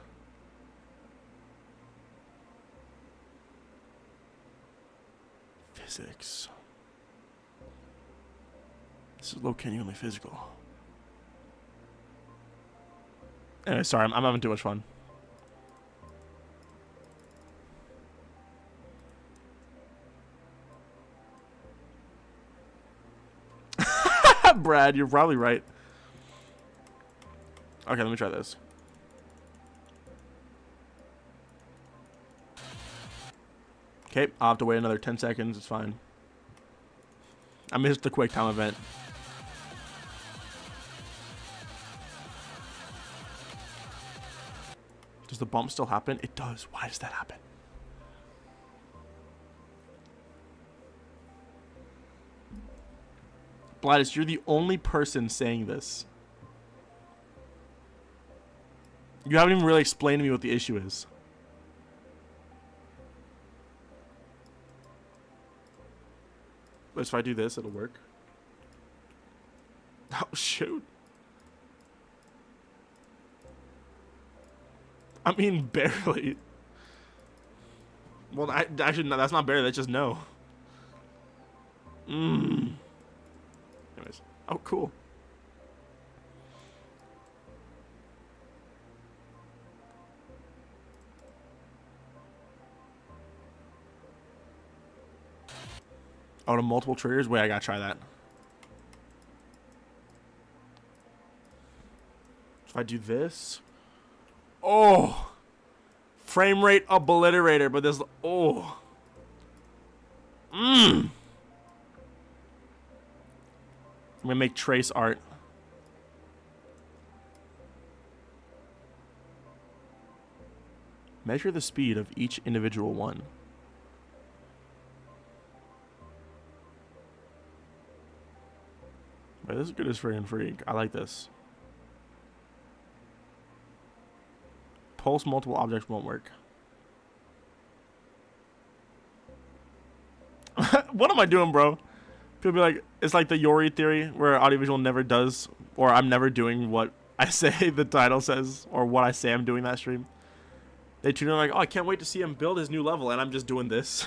Physics. This is low genuinely physical. Anyway, sorry, I'm having too much fun. Brad, you're probably right. Okay, let me try this. Okay, I'll have to wait another 10 seconds. It's fine. I missed the quick time event. Does the bump still happen? It does. Why does that happen? Gladys, you're the only person saying this. You haven't even really explained to me what the issue is. But if I do this, it'll work. Oh, shoot. I mean, barely. Well, actually, no, that's not barely. That's just no. Anyways. Oh, cool. Oh, to multiple triggers? Wait, I gotta try that. If I do this... Oh! Frame rate obliterator, but this... Oh! I'm gonna make trace art. Measure the speed of each individual one. Wait, this is good as freaking freak. I like this. Pulse multiple objects won't work. What am I doing, bro? People be like, it's like the Yori theory where audiovisual never does, or I'm never doing what I say the title says, or what I say I'm doing that stream. They tune in like, oh, I can't wait to see him build his new level, and I'm just doing this.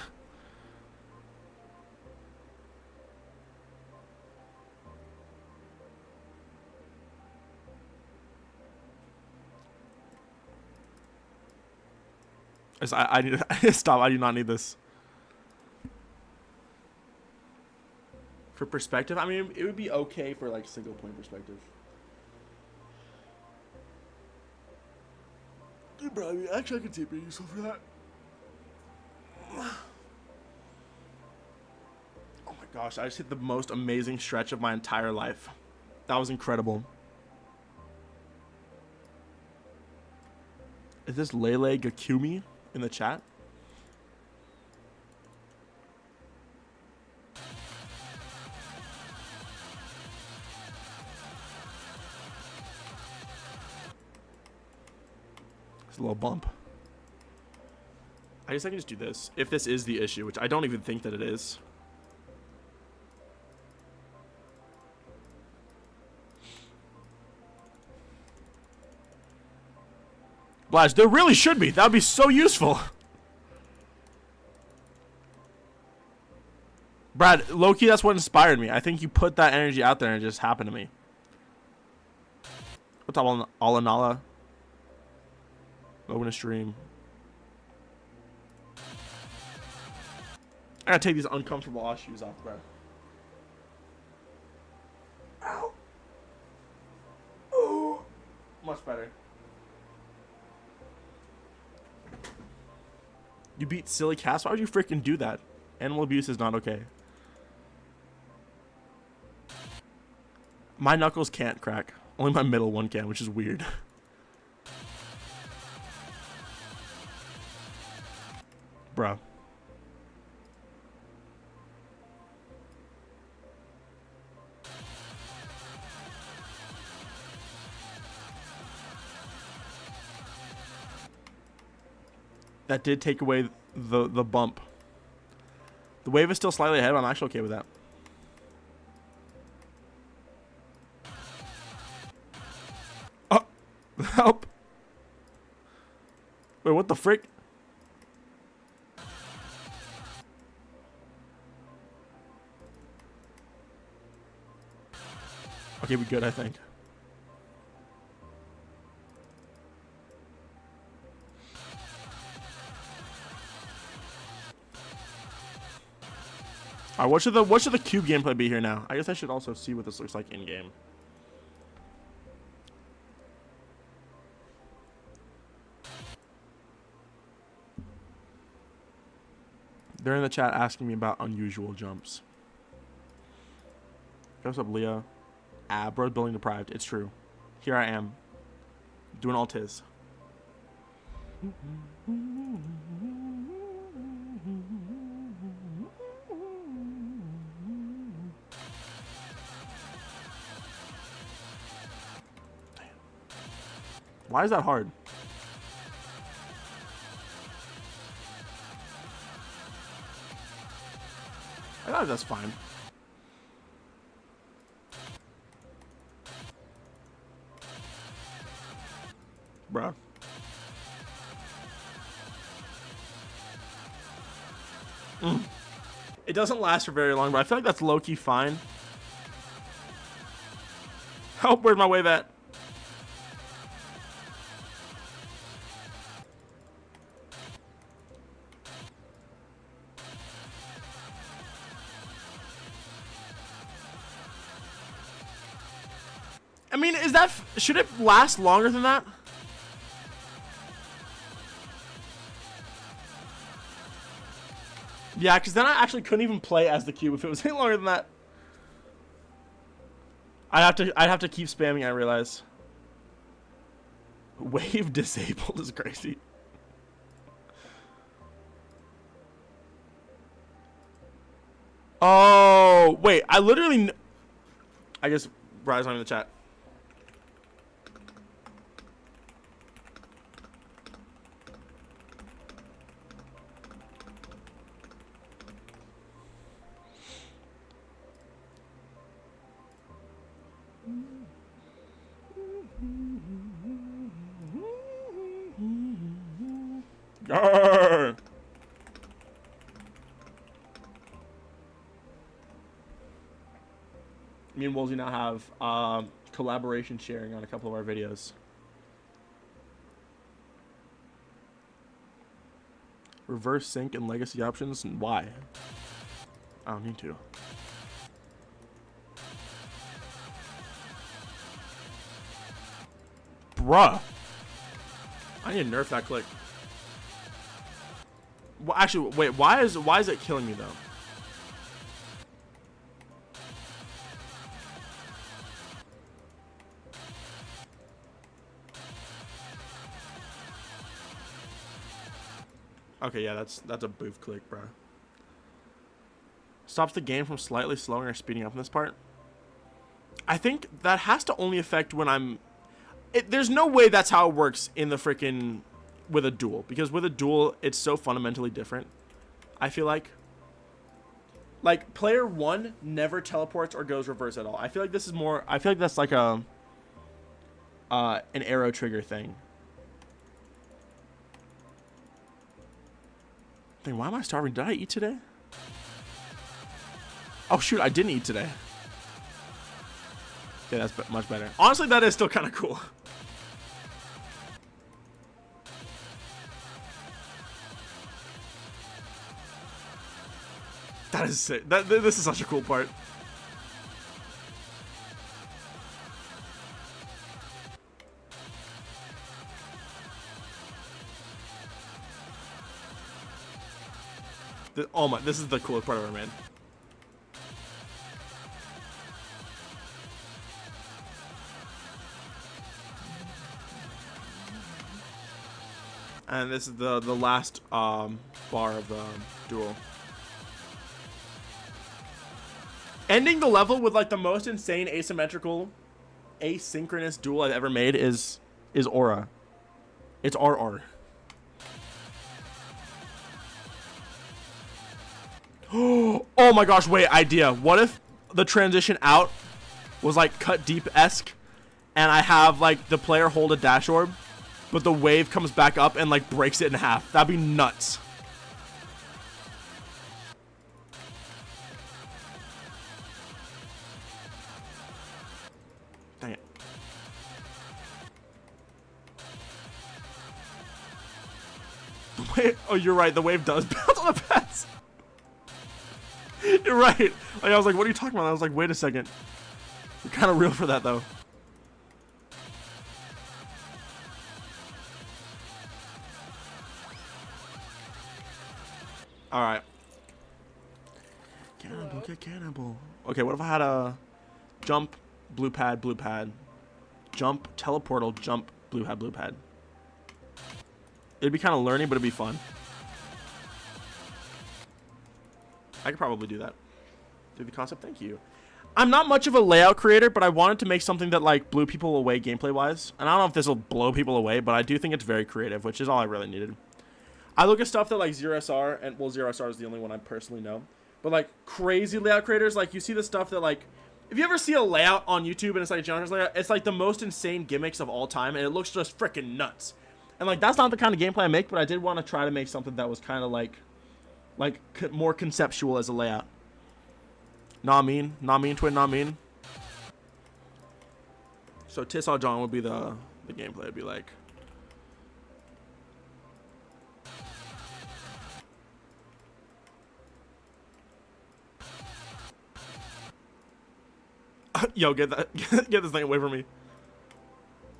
I need to stop. I do not need this. For perspective, I mean, it would be okay for like single point perspective. Bro, actually, I could see it being useful for that. Oh my gosh, I just hit the most amazing stretch of my entire life. That was incredible. Is this Lele Gakumi in the chat? It's a little bump. I guess I can just do this. If this is the issue, which I don't even think that it is. Blash, there really should be. That would be so useful. Brad, low-key, that's what inspired me. I think you put that energy out there and it just happened to me. What's up, Alanala? Open a stream. I gotta take these uncomfortable Oz shoes off, bro. Ow. Oh. Much better. You beat silly cats? Why would you freaking do that? Animal abuse is not okay. My knuckles can't crack. Only my middle one can, which is weird. Bruh. That did take away the bump. The wave is still slightly ahead, but I'm actually okay with that. Oh, help. Wait, what the frick? Okay, we good, I think. Alright, what should the cube gameplay be here now? I guess I should also see what this looks like in game. They're in the chat asking me about unusual jumps. What's up, Leah? Ah, bro's building deprived. It's true. Here I am, doing all tis. Why is that hard? I thought that's fine. Bruh. It doesn't last for very long, but I feel like that's low-key fine. Help, where's my wave at? I mean, is that... should it last longer than that? Yeah, because then I actually couldn't even play as the cube if it was any longer than that. I'd have to keep spamming, I realize. Wave disabled is crazy. Oh, wait, I literally... I guess Brian's not in the chat. Arr! Me and Woolsey now have collaboration sharing on a couple of our videos. Reverse sync and legacy options, and why? I don't need to. Bruh. I need to nerf that click. Well, actually, wait. Why is it killing me though? Okay, yeah, that's a boof click, bro. Stops the game from slightly slowing or speeding up in this part. I think that has to only affect when I'm... there's no way that's how it works in the freaking... with a duel. Because with a duel, it's so fundamentally different. I feel like... player 1 never teleports or goes reverse at all. I feel like this is more... I feel like that's like a... an arrow trigger thing. Dang, why am I starving? Did I eat today? Oh shoot, I didn't eat today. Yeah, that's much better. Honestly, that is still kind of cool. That is sick. This is such a cool part. Oh my, this is the coolest part ever, man. And this is the last bar of the duel. Ending the level with like the most insane asynchronous duel I've ever made is Aura. It's RR. Oh my gosh, wait, idea. What if the transition out was like cut deep-esque and I have like the player hold a dash orb, but the wave comes back up and like breaks it in half? That'd be nuts. Dang it. Oh, you're right, the wave does bounce on the pads. You're right. Like, I was like, what are you talking about? I was like, wait a second. You're kind of real for that, though. Alright. Cannibal, get cannibal. Okay, what if I had a jump, blue pad, jump, teleportal, jump, blue pad. It'd be kind of learning, but it'd be fun. I could probably do that. Do the concept, thank you. I'm not much of a layout creator, but I wanted to make something that like blew people away gameplay wise. And I don't know if this will blow people away, but I do think it's very creative, which is all I really needed. I look at stuff that like 0SR, and well, 0SR is the only one I personally know, but like crazy layout creators, like you see the stuff that like, if you ever see a layout on YouTube and it's like a genres layout, it's like the most insane gimmicks of all time, and it looks just freaking nuts. And like that's not the kind of gameplay I make, but I did want to try to make something that was kind of like more conceptual as a layout. Not mean, twin, not mean. So Tissau John would be the gameplay. It'd be like, yo, get this thing away from me.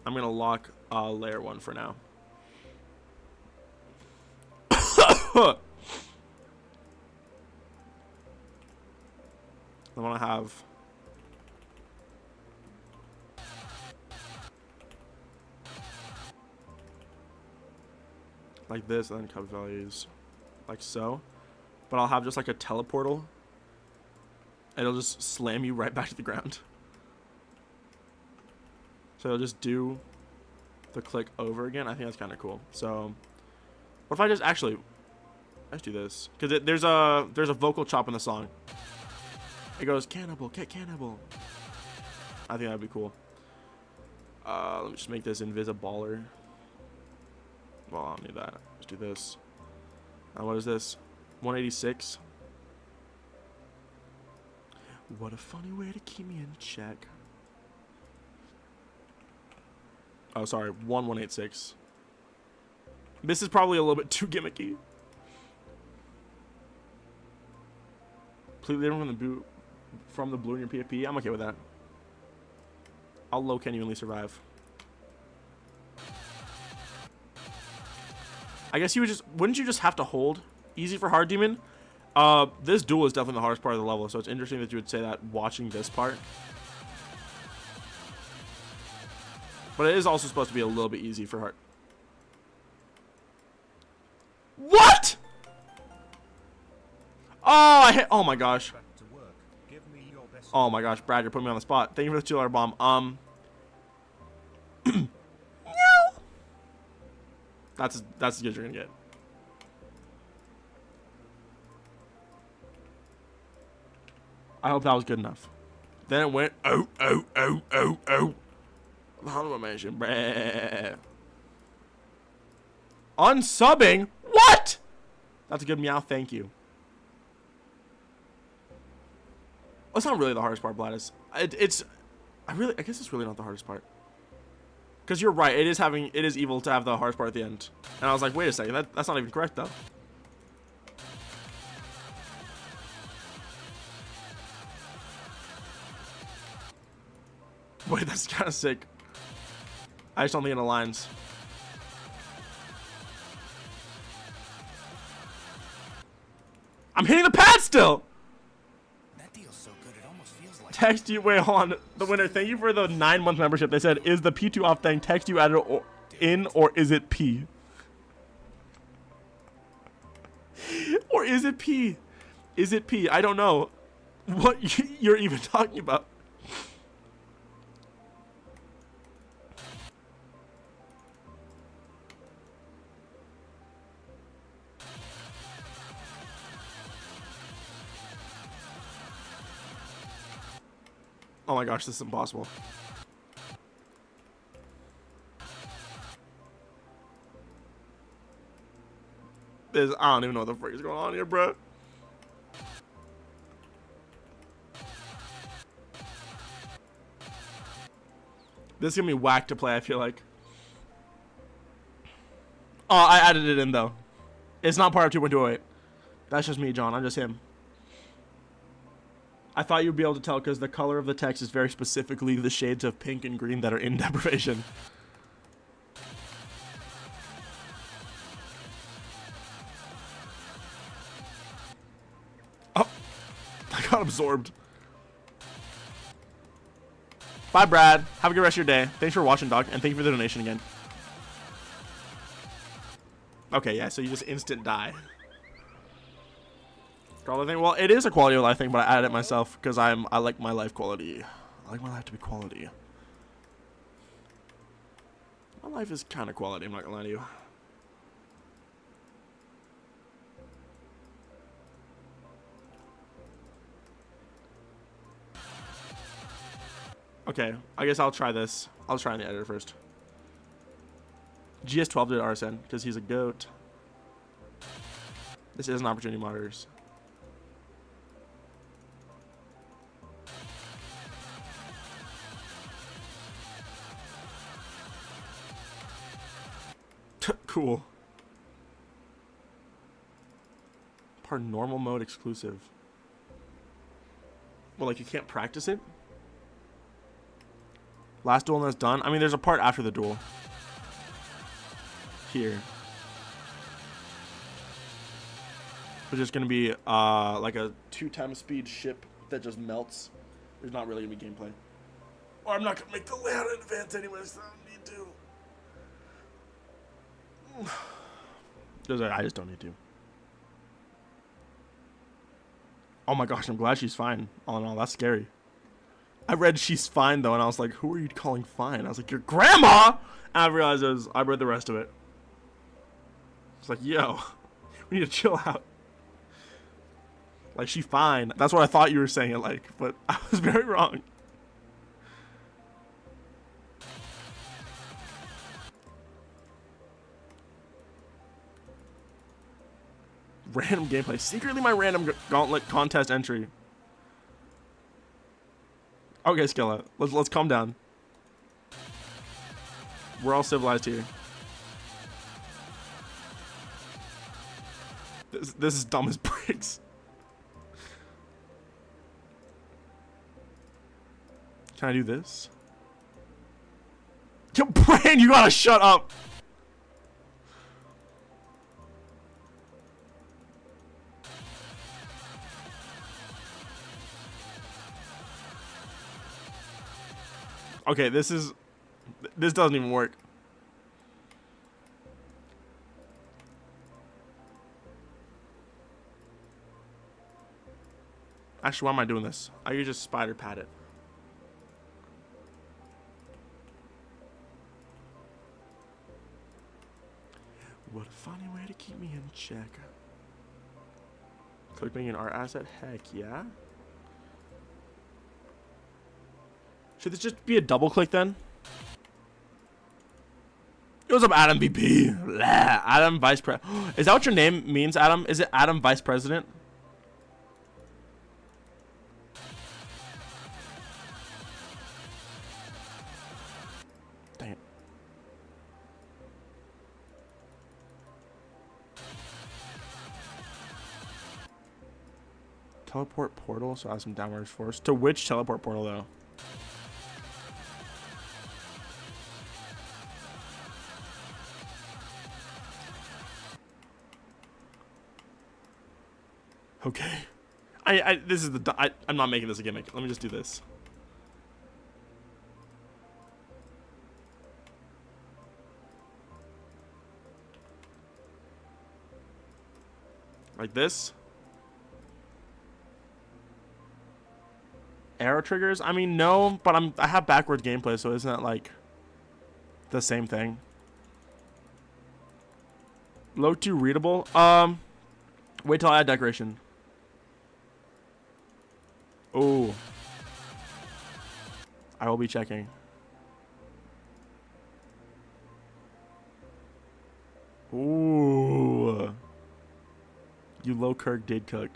I'm gonna lock layer 1 for now. I want to have like this, and then cup values like so, but I'll have just like a teleportal, and it'll just slam you right back to the ground. So it'll just do the click over again. I think that's kind of cool. So what if I just actually let's do this, because there's a vocal chop in the song. It goes, cannibal, get cannibal. I think that'd be cool. Let me just make this invisiballer. Well, I don't need that. Let's do this. What is this? 186. What a funny way to keep me in check. Oh, sorry. 1186. This is probably a little bit too gimmicky. Completely different from the blue in your PFP. I'm okay with that. I'll low genuinely survive. I guess wouldn't you just have to hold easy for hard demon? This duel is definitely the hardest part of the level, so it's interesting that you would say that watching this part. But it is also supposed to be a little bit easy for hard. What? Oh, I hit. Oh my gosh. Oh my gosh, Brad, you're putting me on the spot. Thank you for the $2 bomb. No. That's as good as you're gonna get. I hope that was good enough. Then it went oh. Honorable mention, bruh. Unsubbing? What? That's a good meow. Thank you. That's not really the hardest part, Bladis. I guess it's really not the hardest part. Because you're right, it is evil to have the hardest part at the end. And I was like, wait a second, that's not even correct though. Wait, that's kind of sick. I just don't think it aligns. I'm hitting the pad still! That deal's so good, it almost feels like... Text you, wait, hold on. The winner, thank you for the 9-month membership. They said, is the P2 off thing text you added in, or is it P? Or is it P? Is it P? I don't know what you're even talking about. Oh my gosh, this is impossible. I don't even know what the frick is going on here, bro. This is gonna be whack to play, I feel like. Oh, I added it in though. It's not part of 2.28. That's just me, John. I'm just him. I thought you'd be able to tell because the color of the text is very specifically the shades of pink and green that are in deprivation. Oh, I got absorbed. Bye, Brad. Have a good rest of your day. Thanks for watching, Doc, and thank you for the donation again. Okay, yeah, so you just instant die. Well, it is a quality of life thing, but I added it myself because I like my life quality. I like my life to be quality. My life is kind of quality, I'm not gonna lie to you. Okay, I guess I'll try this. I'll try in the editor first. GS12 did RSN because he's a goat. This is an opportunity monitors. Cool. Part normal mode exclusive. Well, like you can't practice it? Last duel and that's done? I mean, there's a part after the duel. Here. Which is going to be like a 2x speed ship that just melts. There's not really going to be gameplay. Or I'm not going to make the layout in advance anyways, so I don't need to. I just don't need to. Oh my gosh, I'm glad she's fine. All in all, that's scary. I read she's fine though, and I was like, who are you calling fine? I was like, your grandma! And I realized I read the rest of it. It's like, yo, we need to chill out. Like, she's fine. That's what I thought you were saying it like, but I was very wrong. Random gameplay. Secretly my random gauntlet contest entry. Okay, Skilla. Let's calm down. We're all civilized here. This is dumb as bricks. Can I do this? Yo, Brain, you gotta shut up. Okay, this doesn't even work. Actually, why am I doing this? I could just spider pat it. What a funny way to keep me in check. Click being an art asset? Heck yeah. Should this just be a double click then? What's up, Adam VP? Adam Vice President. Is that what your name means, Adam? Is it Adam Vice President? Teleport portal, so I have some downward force. To which teleport portal, though? Okay. This is the... I'm not making this a gimmick. Let me just do this. Like this. Arrow triggers? I mean, no, but I have backwards gameplay, so isn't that like the same thing? Low 2 readable? Wait till I add decoration. Oh. I will be checking. Ooh. You low Kirk did cook.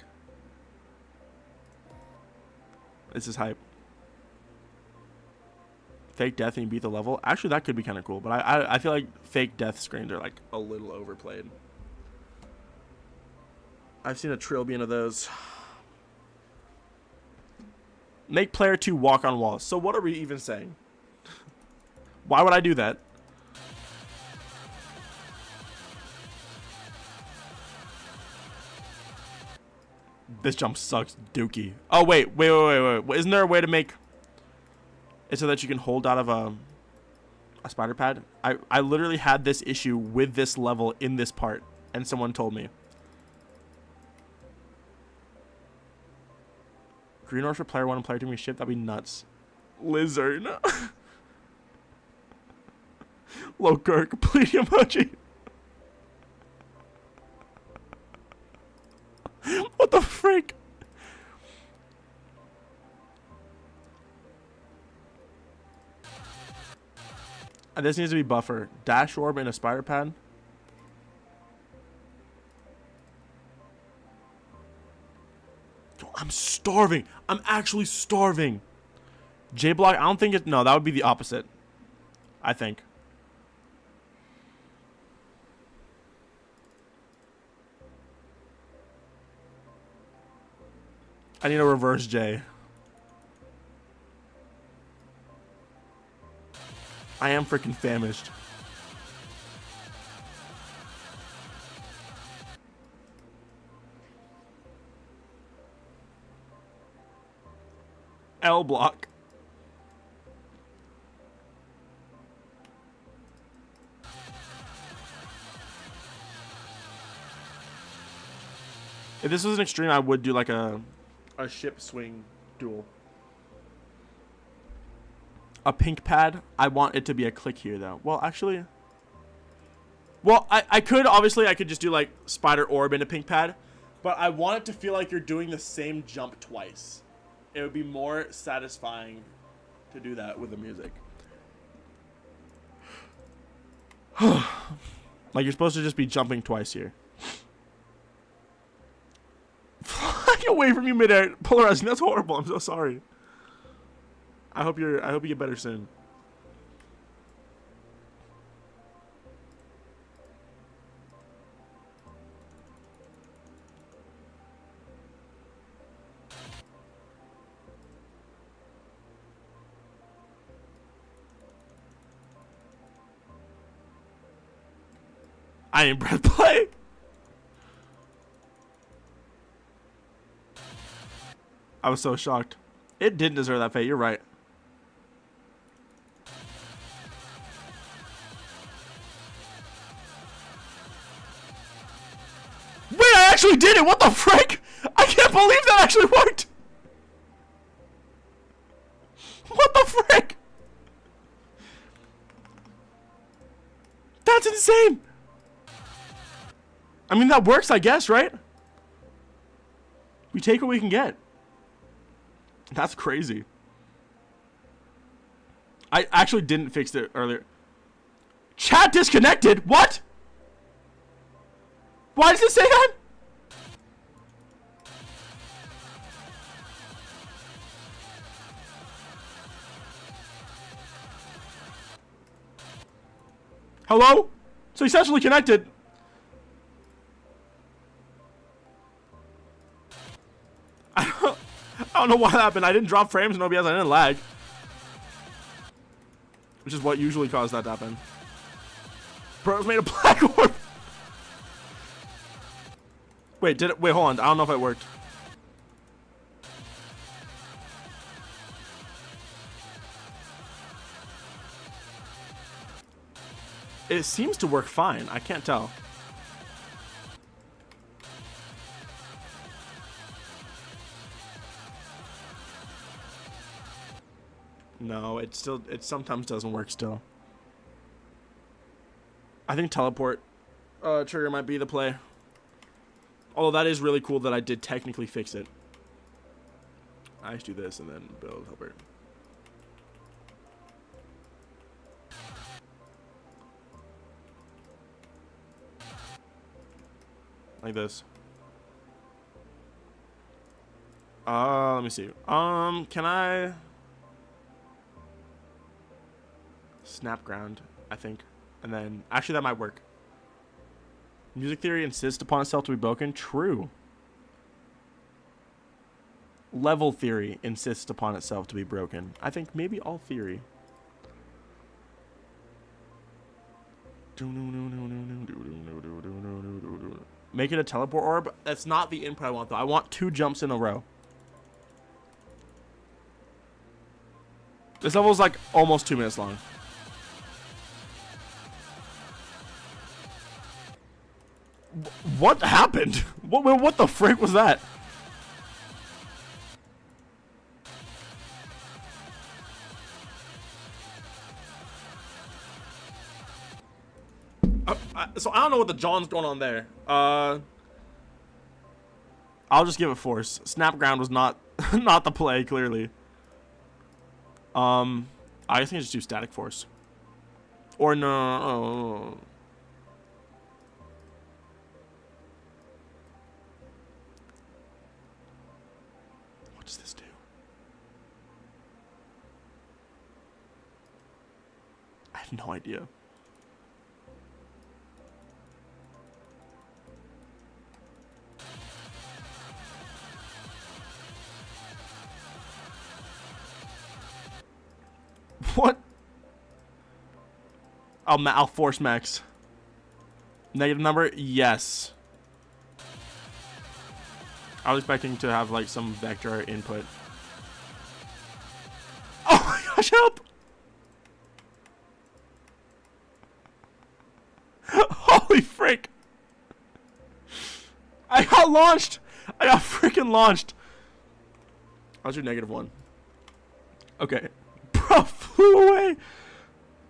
This is hype. Fake death and you beat the level. Actually, that could be kind of cool, but I feel like fake death screens are like a little overplayed. I've seen a trillion of those. Make player 2 walk on walls. So what are we even saying? Why would I do that? This jump sucks dookie. Oh, wait. Isn't there a way to make it so that you can hold out of a spider pad? I literally had this issue with this level in this part, and someone told me. Green ores for player 1 and player 2 being shipped? That'd be nuts. Lizard. Low Kirk, please emoji. What the frick? This needs to be buffer. Dash orb and a spider pad. I'm starving. I'm actually starving. J block. I don't think it. No, that would be the opposite. I think. I need a reverse J. I am freaking famished. L block. If this was an extreme, I would do like a ship swing duel. A pink pad. I want it to be a click here though. Well, actually. Well, I could, obviously, I could just do like spider orb and a pink pad. But I want it to feel like you're doing the same jump twice. It would be more satisfying to do that with the music. Like you're supposed to just be jumping twice here. Flying away from you midair, polarizing. That's horrible. I'm so sorry. I hope you get better soon. I ain't breath play. I was so shocked. It didn't deserve that fate. You're right. Wait, I actually did it. What the frick? I can't believe that actually worked. What the frick? That's insane. I mean, that works, I guess, right? We take what we can get. That's crazy. I actually didn't fix it earlier. Chat disconnected? What? Why does it say that? Hello? Successfully connected. I don't know what happened. I didn't drop frames in OBS. I didn't lag. Which is what usually caused that to happen. Bros made a black orb. Wait, did it? Wait, hold on. I don't know if it worked. It seems to work fine. I can't tell. No, it sometimes doesn't work still. I think teleport trigger might be the play. Although that is really cool that I did technically fix it. I just do this and then build helper. Like this. Let me see. Can I snap ground, I think. And then actually that might work. Music theory insists upon itself to be broken. True. Level theory insists upon itself to be broken. I think maybe all theory. Make it a teleport orb. That's not the input I want though. I want 2 jumps in a row. This level is like almost 2 minutes long. What happened? What the frick was that? So I don't know what the John's going on there. I'll just give it force. Snap ground was not not the play, clearly. I think I just do static force. Or no. What does this do? I have no idea. What? I'll force max. Negative number? Yes. I was expecting to have like some vector input. Oh my gosh, help! Holy frick! I got launched! I got freaking launched! I'll do -1. Okay. Bro, flew away!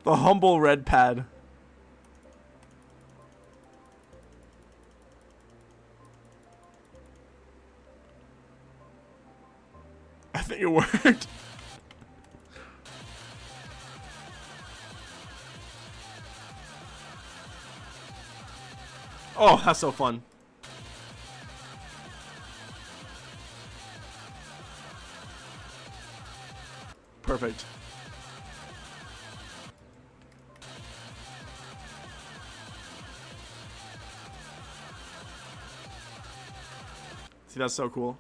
The humble red pad. I think it worked. Oh, that's so fun. Perfect. See, that's so cool.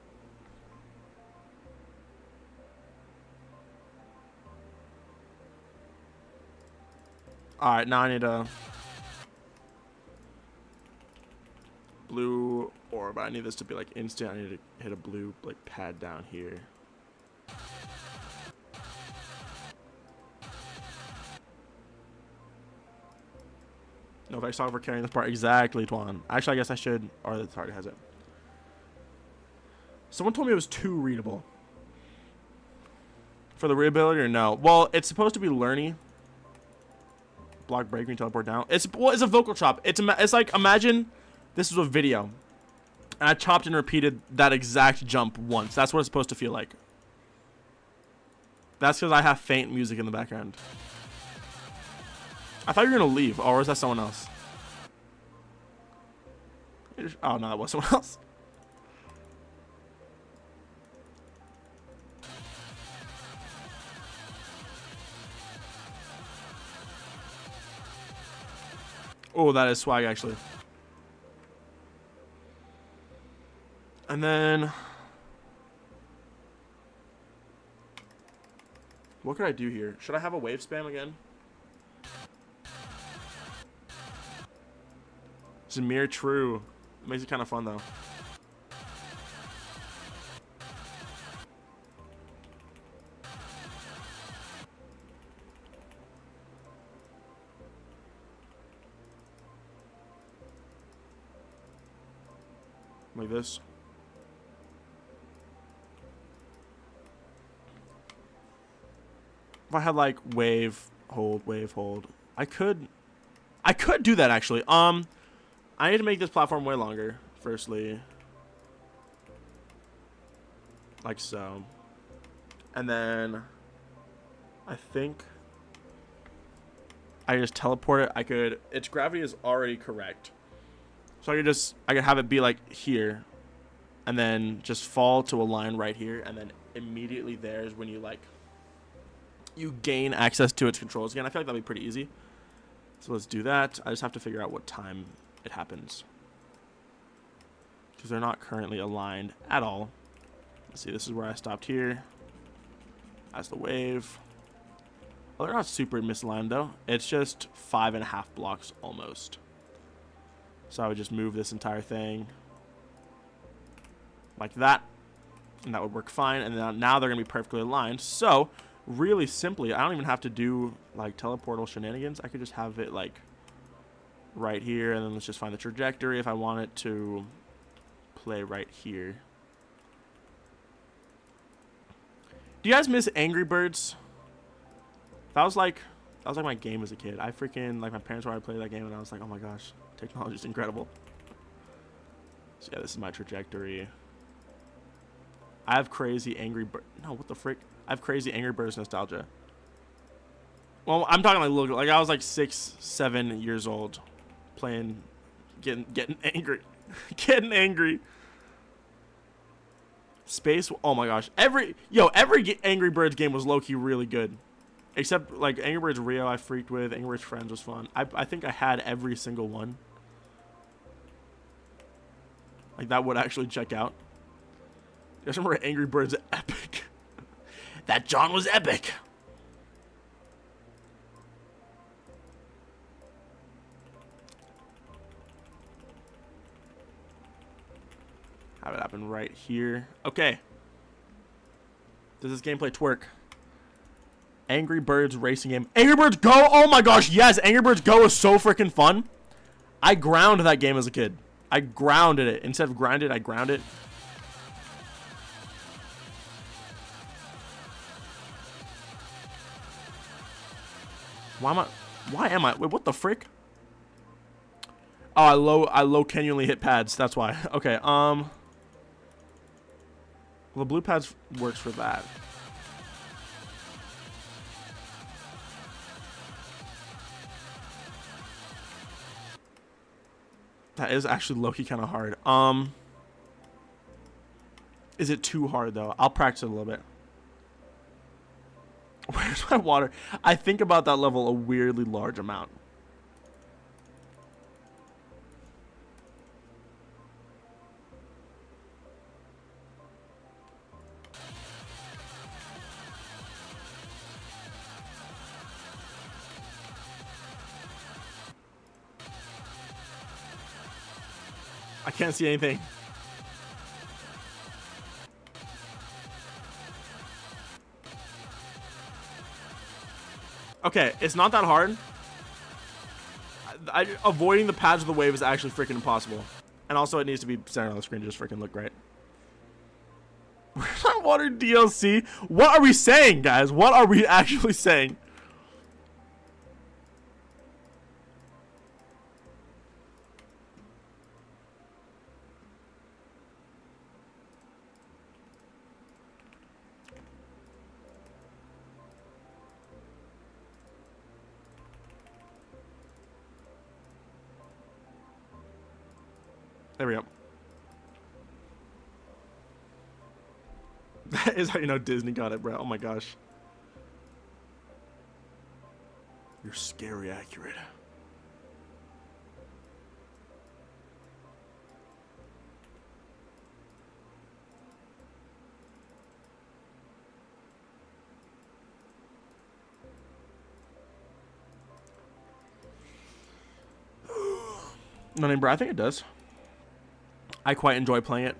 Alright, now I need a blue orb. I need this to be like instant. I need to hit a blue like pad down here. No thanks for carrying this part. Exactly, Twan. Actually, I guess I should. Or it already has it. Someone told me it was too readable. For the readability or no? Well, it's supposed to be learny. Block, break, me, teleport down. It's a vocal chop. It's like, imagine this was a video. And I chopped and repeated that exact jump once. That's what it's supposed to feel like. That's because I have faint music in the background. I thought you were going to leave. Or is that someone else? Oh, no, that was someone else. Oh, that is swag, actually. And then What could I do here? Should I have a wave spam again? Zamir True. Makes it kind of fun though. Like this. If I had like wave, hold, I could do that actually. I need to make this platform way longer, firstly. Like so. And then I think I just teleport it. Its gravity is already correct. So I could have it be like here and then just fall to a line right here, and then immediately there is when you like you gain access to its controls again. I feel like that'd be pretty easy. So let's do that. I just have to figure out what time it happens, because they're not currently aligned at all. Let's see, this is where I stopped here as the wave. Oh, they're not super misaligned though. It's just 5.5 blocks almost. So I would just move this entire thing like that, and that would work fine. And then now they're gonna be perfectly aligned. So really simply, I don't even have to do like teleportal shenanigans. I could just have it like right here, and then let's just find the trajectory if I want it to play right here. Do you guys miss Angry Birds? That was like my game as a kid. I freaking, like, my parents wanted to play that game, and I was like, oh my gosh, technology is incredible. So yeah, this is my trajectory. I have crazy Angry Bird. No, what the frick? I have crazy Angry Birds nostalgia. Well, I'm talking like little, like I was like 6, 7 years old, playing, getting angry, getting angry. Space. Oh my gosh, every Angry Birds game was low key really good, except like Angry Birds Rio. I freaked with Angry Birds Friends was fun. I think I had every single one. Like that would actually check out. You guys remember Angry Birds Epic? That John was epic. Have it happen right here. Okay. Does this gameplay twerk? Angry Birds racing game. Angry Birds Go! Oh my gosh, yes! Angry Birds Go is so freaking fun. I ground that game as a kid. I grounded it. Instead of grind it, I ground it. Why am I? Wait, what the frick? Oh, I low genuinely hit pads. That's why. Okay, well, the blue pads works for that. That is actually low-key kind of hard. Is it too hard though? I'll practice it a little bit. Where's my water? I think about that level a weirdly large amount. I can't see anything. Okay, it's not that hard. Avoiding the pads of the wave is actually freaking impossible. And also it needs to be centered on the screen to just freaking look great. Where's my water DLC? What are we saying, guys? What are we actually saying? There we go. That is how you know Disney got it, bro. Oh my gosh. You're scary accurate. No name, bro. I think it does. I quite enjoy playing it.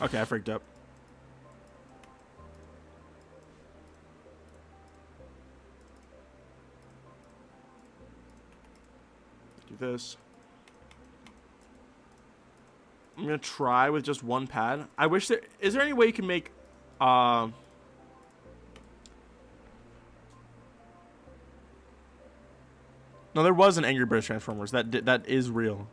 Okay, I freaked up. Do this. I'm gonna try with just one pad. I wish there is there any way you can make no, there was an Angry Birds Transformers. That is real.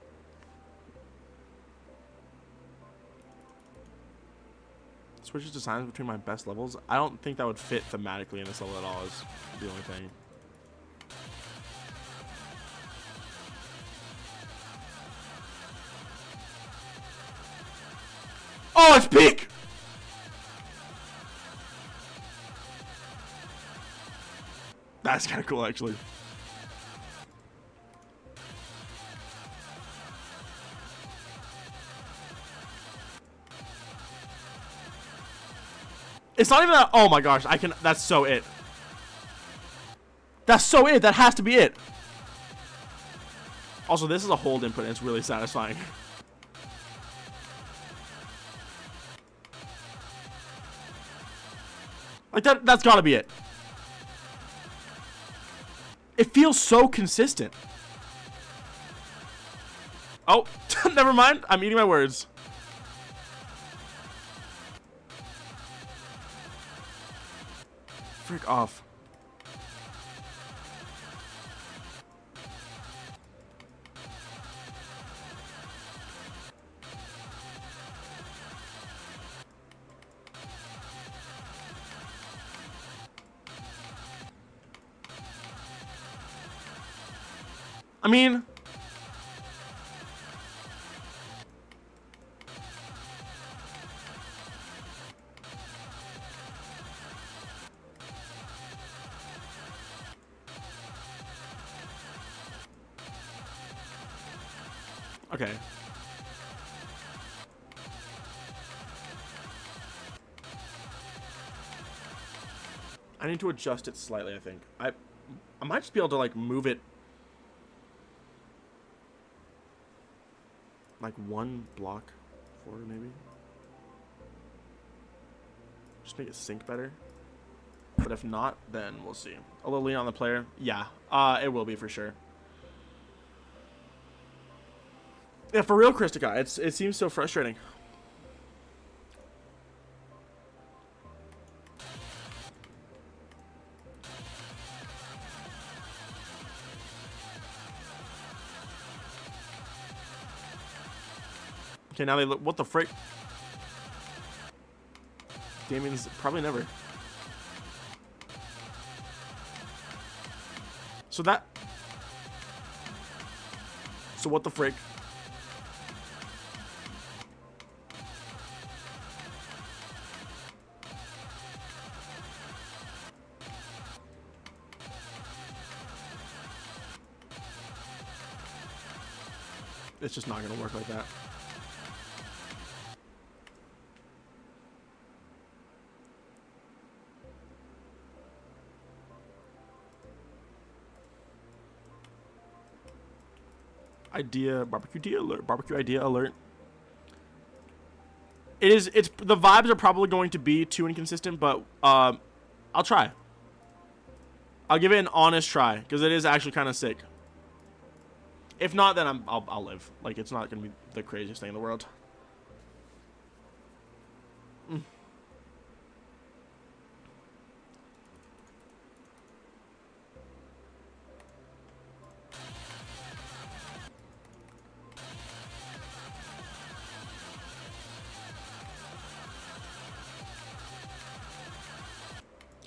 Switches designs between my best levels. I don't think that would fit thematically in this level at all. Is the only thing. Oh, it's peak! That's kind of cool, actually. It's not even that. Oh my gosh, I can. That's so it. That's so it. That has to be it. Also, this is a hold input, and it's really satisfying. Like that's gotta be it. It feels so consistent. Oh, never mind. I'm eating my words. Frick off. I mean, okay. I need to adjust it slightly, I think. I might just be able to like move it like one block forward, maybe. Just make it sync better. But if not, then we'll see. A little lean on the player. Yeah, it will be for sure. Yeah, for real, Christica, it seems so frustrating. Okay, now they look. What the frick? Damien's probably never. So that. So what the frick? It's just not gonna work like that. Barbecue idea alert. It's the vibes are probably going to be too inconsistent, but I'll try. I'll give it an honest try because it is actually kind of sick. If not, then I'll live. Like, it's not gonna be the craziest thing in the world.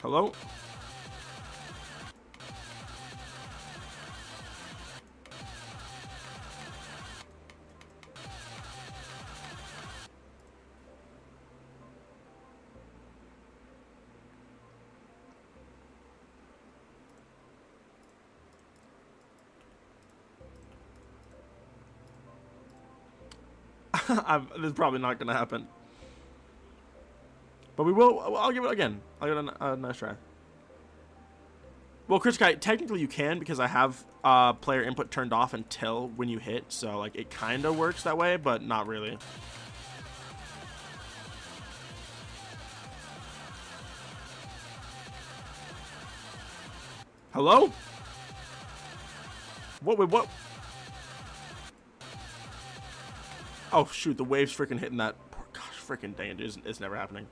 Hello? This is probably not gonna happen. But we will. I'll give it again. I'll give it a nice try. Well, Chris Guy, technically you can because I have player input turned off until when you hit. So like it kind of works that way, but not really. Hello? What? Wait, what? Oh shoot! The wave's freaking hitting that. Gosh, freaking dang it! It's never happening.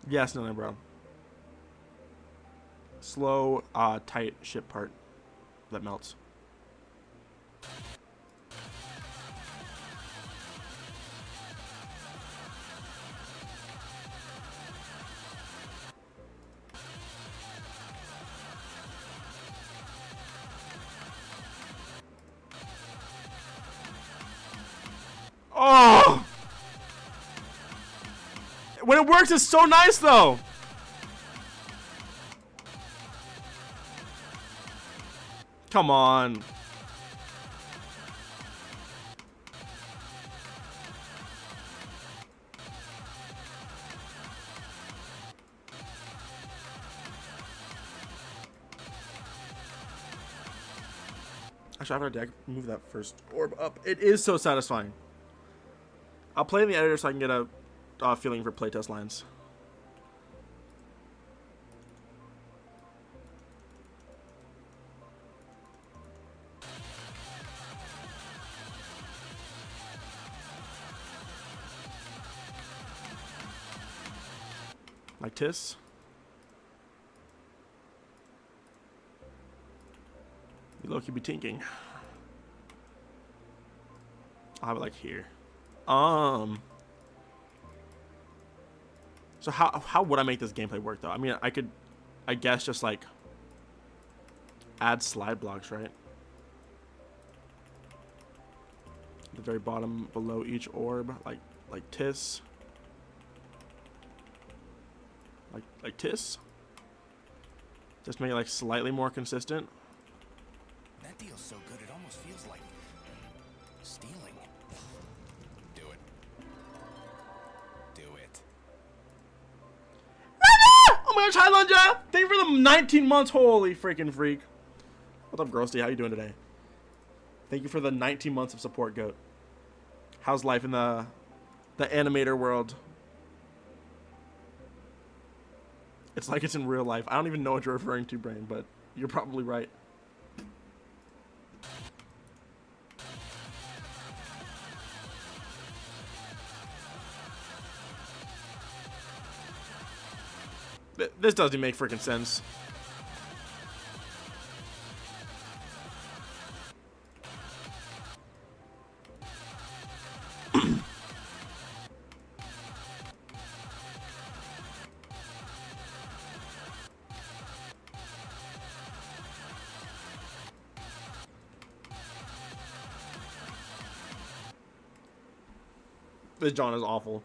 Yes, no, bro. Slow, tight ship part that melts. Oh! When it works, it's so nice, though. Come on. Actually, I have to move that first orb up. It is so satisfying. I'll play in the editor so I can get a feeling for playtest lines. Like this. You low-key be tinking. I'll have it like here. So how would I make this gameplay work though? I mean, I guess just like add slide blocks, right? At the very bottom below each orb, like this. Like this. Just make it like slightly more consistent. That deal's so good it almost feels like stealing. Do it. Do it. Oh my gosh, hi Lunja! Thank you for the 19 months. Holy freaking freak. What's up, Grosty? How you doing today? Thank you for the 19 months of support, Goat. How's life in the animator world? It's like it's in real life. I don't even know what you're referring to, Brain, but you're probably right. This doesn't make freaking sense. This John is awful.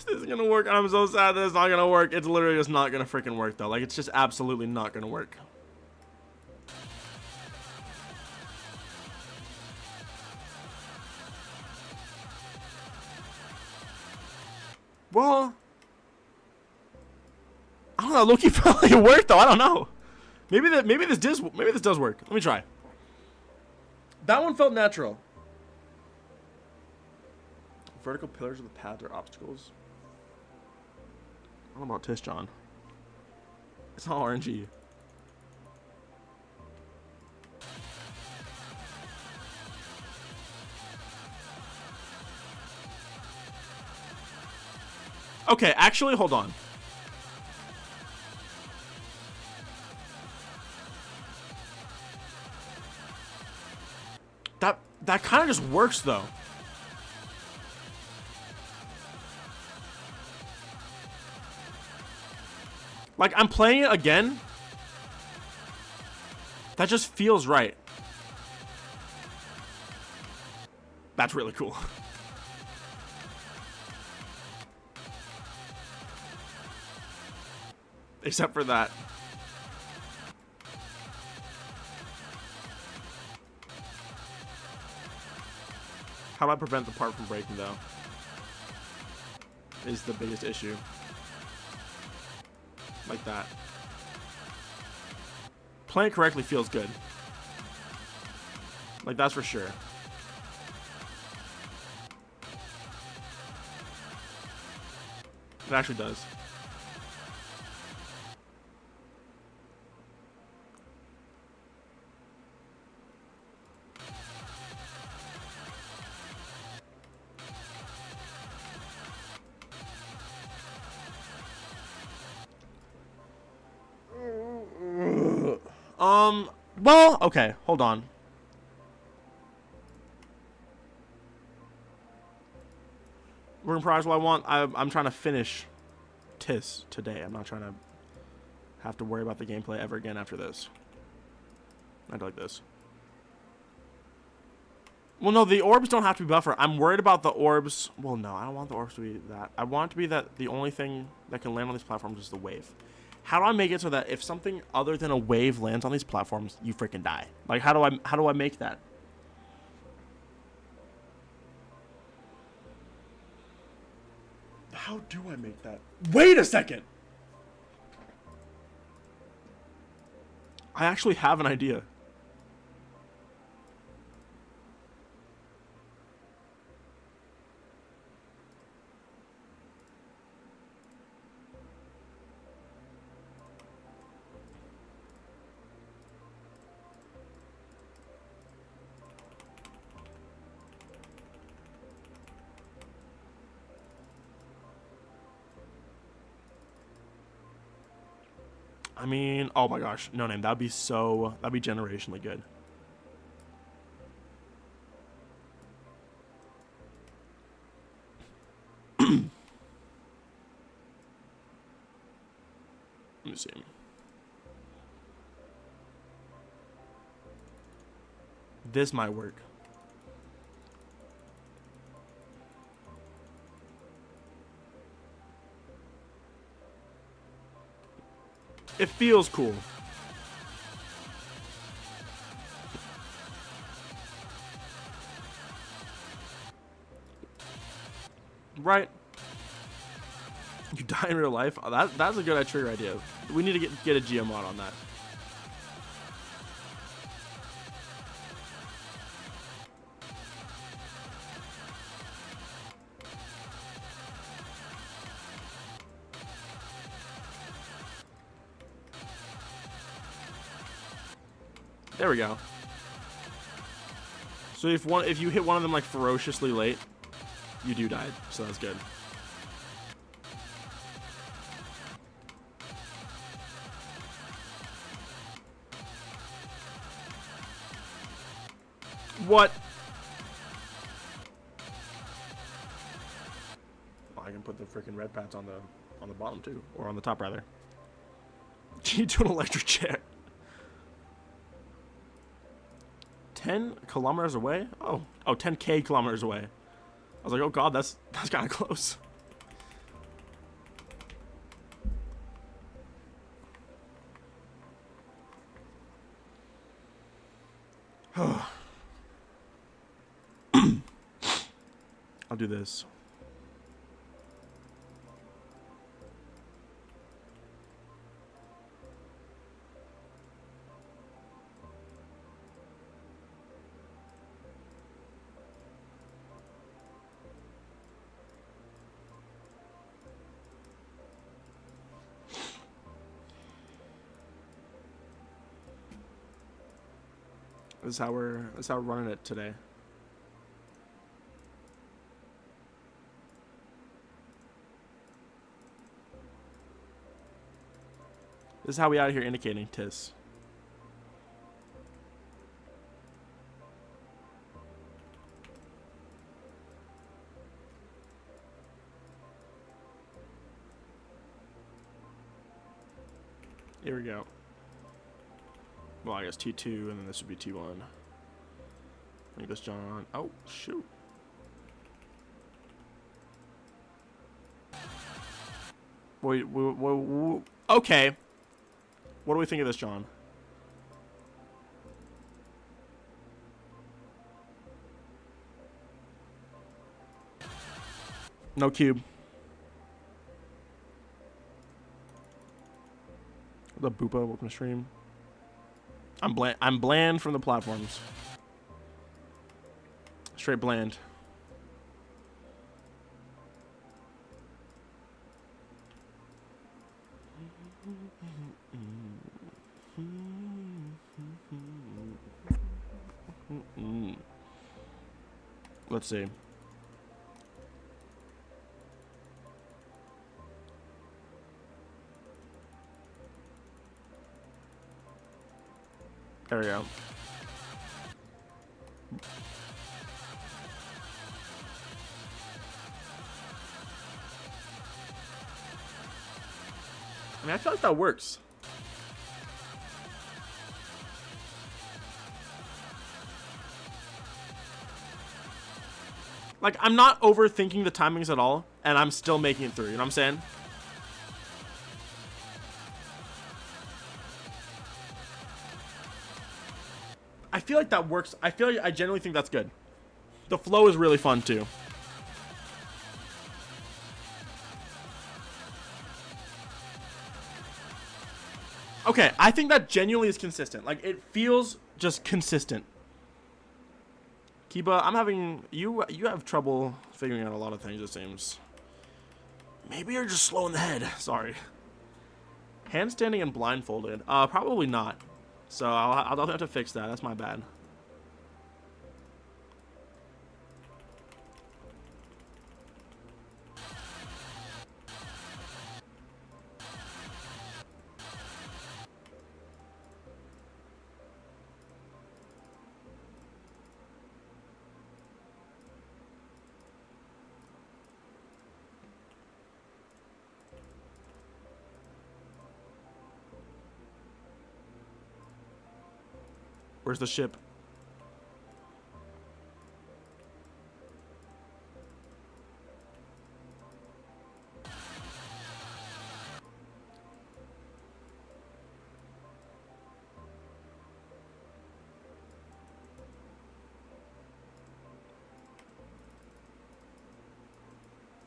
This isn't gonna work. I'm so sad that it's not gonna work. It's literally just not gonna freaking work though. Like, it's just absolutely not gonna work. Well, I don't know. Loki felt like it worked though. I don't know. Maybe this does work. Let me try. That one felt natural. Vertical pillars of the path are obstacles. I don't know about Tish, John. It's not RNG. Okay, actually, hold on. That kind of just works though. Like, I'm playing it again. That just feels right. That's really cool. Except for that. How do I prevent the part from breaking, though? Is the biggest issue. Like that. Playing it correctly feels good. Like, that's for sure. It actually does. Well, okay, hold on. We're in progress. What I want, I'm trying to finish TIS today. I'm not trying to have to worry about the gameplay ever again after this. I do like this. Well, no, the orbs don't have to be buffer. I'm worried about the orbs. Well, no, I don't want the orbs to be that. I want it to be that the only thing that can land on these platforms is the wave. How do I make it so that if something other than a wave lands on these platforms, you freaking die? Like, how do I make that? How do I make that? Wait a second! I actually have an idea. I mean, oh my gosh, no name. That'd be generationally good. Let me see. This might work. It feels cool. Right? You die in real life? Oh, that's a good trigger idea. We need to get a geo mod on that. There we go. So if you hit one of them like ferociously late, you do die. So that's good. What? Oh, I can put the freaking red pats on the bottom too, or on the top rather. G to an electric chair. 10 kilometers away? Oh, 10K kilometers away. I was like, oh god, that's kind of close. I'll do this. This is how we're running it today. This is how we out here indicating TIS. Here we go. Well, I guess T2, and then this would be T1. I think this John. Oh, shoot. Wait, okay. What do we think of this, John? No cube. The Boopa, welcome to stream. I'm bland from the platforms. Straight bland. Let's see. There we go. I mean, I feel like that works. Like, I'm not overthinking the timings at all, and I'm still making it through, you know what I'm saying? I feel like that works. I genuinely think that's good. The flow is really fun, too. Okay, I think that genuinely is consistent. Like, it feels just consistent. Kiba, I'm having... You have trouble figuring out a lot of things, it seems. Maybe you're just slow in the head. Sorry. Handstanding and blindfolded. Probably not. So I'll have to fix that. That's my bad. Where's the ship?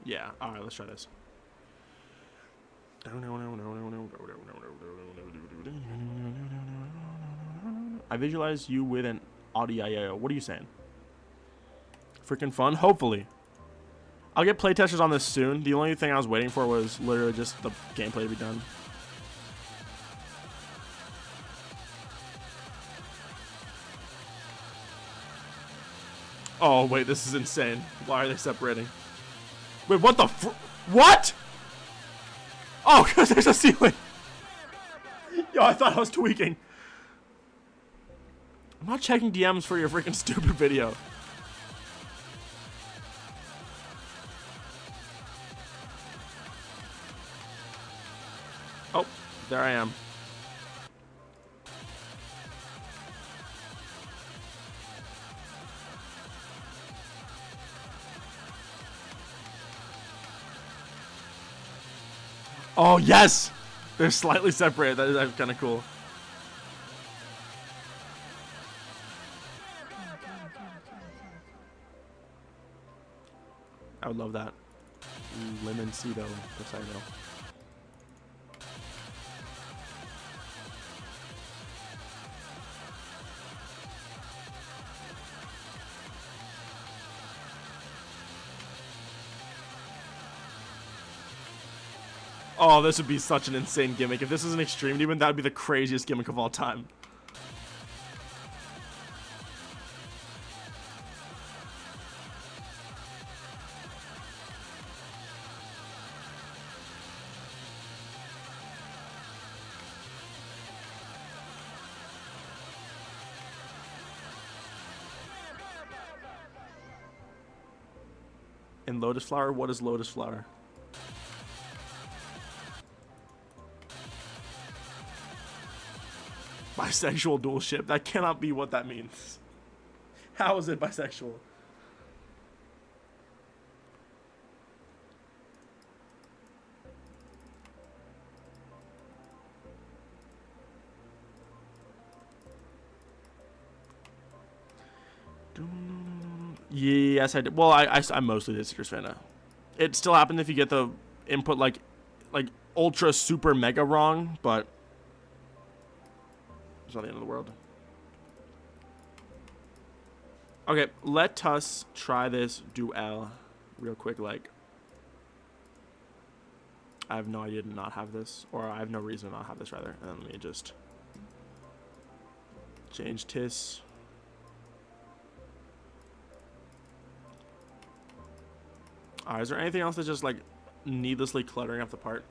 Yeah, alright, let's try this. I visualize you with an audio. What are you saying? Freaking fun? Hopefully. I'll get playtesters on this soon. The only thing I was waiting for was literally just the gameplay to be done. Oh, wait, this is insane. Why are they separating? Wait, what the what? Oh, because there's a ceiling. Yo, I thought I was tweaking. I'm not checking DMs for your freaking stupid video. Oh, there I am. Oh, yes! They're slightly separated. That is kind of cool. I would love that. Lemon Cedo. Yes, I know. Oh, this would be such an insane gimmick. If this is an extreme demon, that would be the craziest gimmick of all time. In Lotus Flower? What is Lotus Flower? bisexual dual ship. That cannot be what that means. How is it bisexual? Yes, I did. Well, I mostly did Citrus Fanta. It still happened if you get the input like ultra super mega wrong, but it's not the end of the world. Okay, let us try this duel real quick. Like, I have no idea to not have this, or I have no reason to not have this rather. And then let me just change TIS. Alright, is there anything else that's just like needlessly cluttering up the part?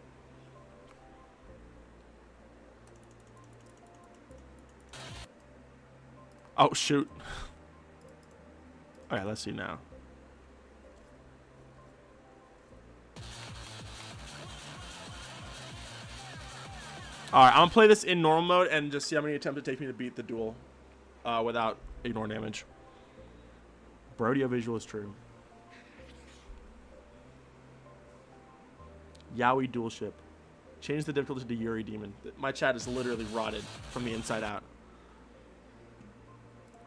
Oh shoot. Okay, let's see now. Alright, I'm gonna play this in normal mode and just see how many attempts it takes me to beat the duel without ignoring damage. AudioVisual is true. Yowie dual ship. Change the difficulty to Yuri Demon. My chat is literally rotted from the inside out.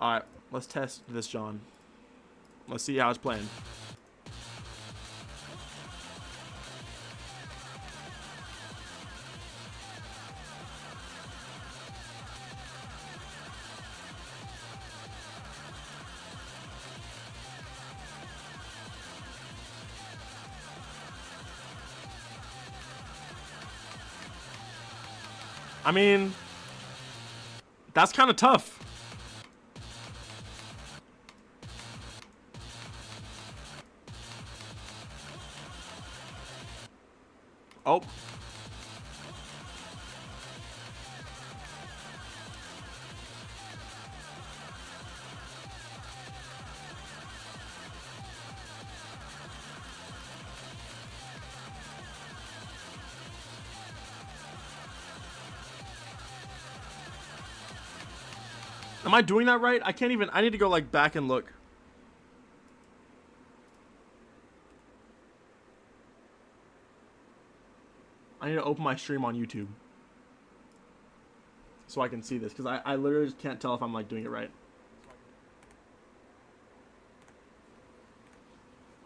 Alright, let's test this, John. Let's see how it's playing. I mean, that's kind of tough. Oh. Am I doing that right? I can't even. I need to go like back and look. I need to open my stream on YouTube so I can see this, because I literally just can't tell if I'm like doing it right.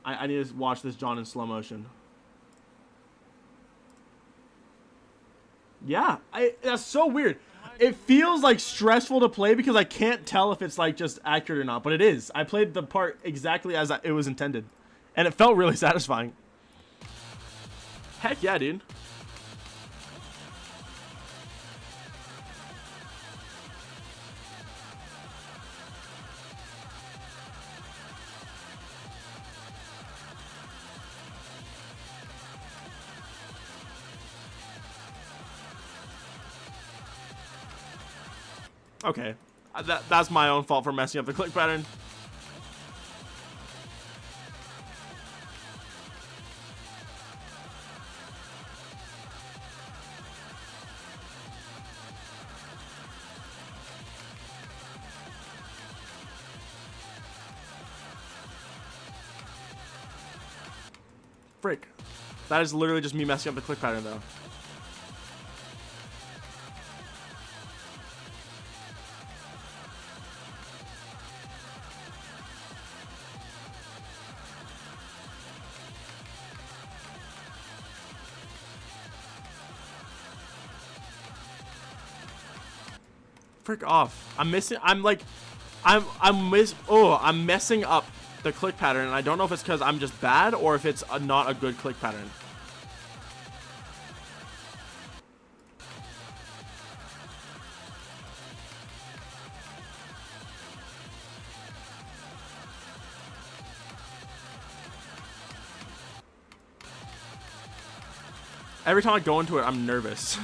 I need to watch this John in slow motion. Yeah, that's so weird. It feels like stressful to play because I can't tell if it's like just accurate or not, but it is. I played the part exactly as it was intended, and it felt really satisfying. Heck yeah, dude. Okay, that's my own fault for messing up the click pattern. Frick. That is literally just me messing up the click pattern though. Frick off. I'm messing up the click pattern, and I don't know if it's because I'm just bad or if it's not a good click pattern. Every time I go into it, I'm nervous.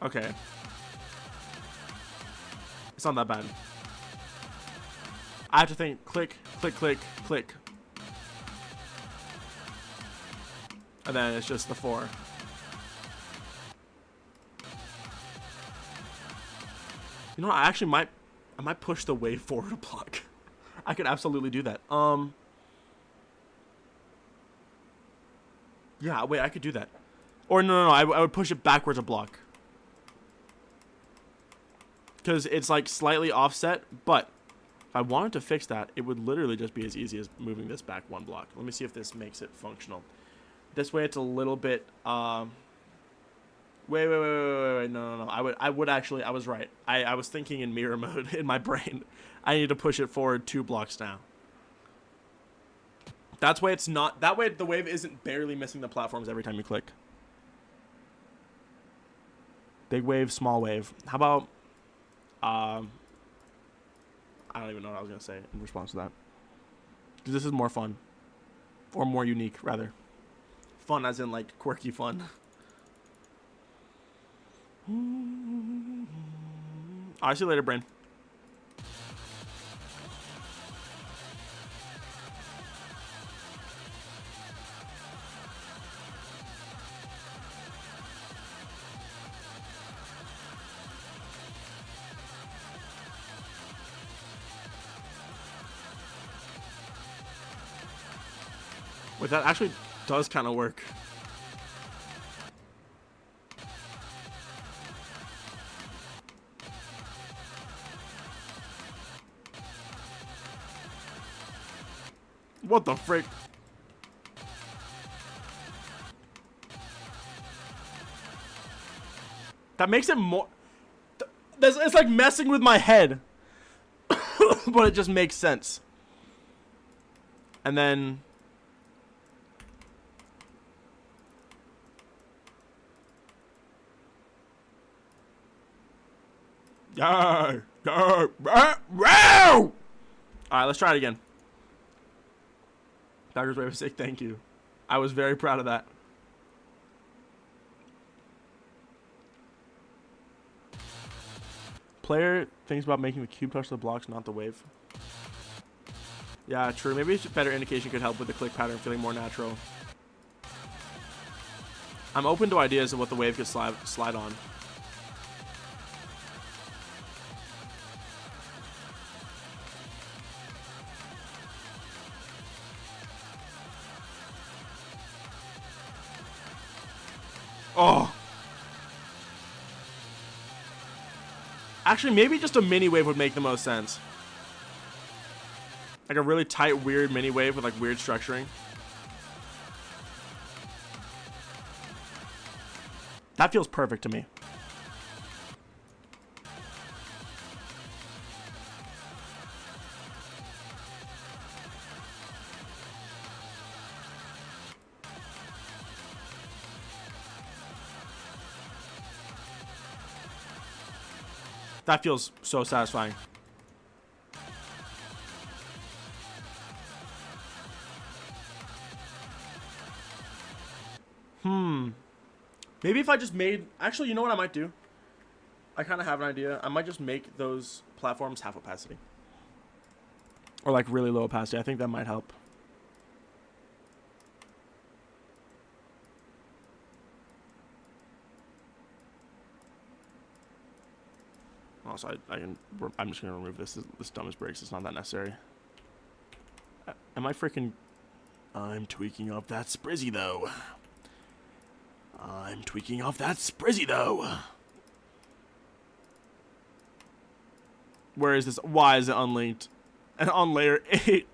Okay. It's not that bad. I have to think click, click, click, click. And then it's just the 4. You know what, I actually might push the wave forward a block. I could absolutely do that. Yeah, wait, I could do that. Or no, I would push it backwards a block. Because it's like slightly offset, but if I wanted to fix that, it would literally just be as easy as moving this back 1 block. Let me see if this makes it functional. This way it's a little bit, wait, no. I would actually, I was right. I was thinking in mirror mode in my brain. I need to push it forward 2 blocks now. That's why it's not, that way the wave isn't barely missing the platforms every time you click. Big wave, small wave. How about, I don't even know what I was going to say in response to that. Because this is more fun. Or more unique, rather. Fun as in, like, quirky fun. I'll see you later, Brain. Wait, that actually does kind of work. What the frick? That makes it more... It's like messing with my head. But it just makes sense. And then... Alright, let's try it again. Backwards wave of sick, thank you. I was very proud of that. Player thinks about making the cube touch the blocks, not the wave. Yeah, true. Maybe better indication could help with the click pattern feeling more natural. I'm open to ideas of what the wave could slide on. Oh. Actually, maybe just a mini wave would make the most sense. Like a really tight, weird mini wave with like weird structuring. That feels perfect to me. That feels so satisfying. Maybe if I just made... Actually, you know what I might do? I kind of have an idea. I might just make those platforms half opacity. Or like really low opacity. I think that might help. Also, I'm just gonna remove this. This dumb as bricks. It's not that necessary. Am I freaking? I'm tweaking off that sprizzy though. I'm tweaking off that sprizzy though. Where is this? Why is it unlinked? And on layer 8.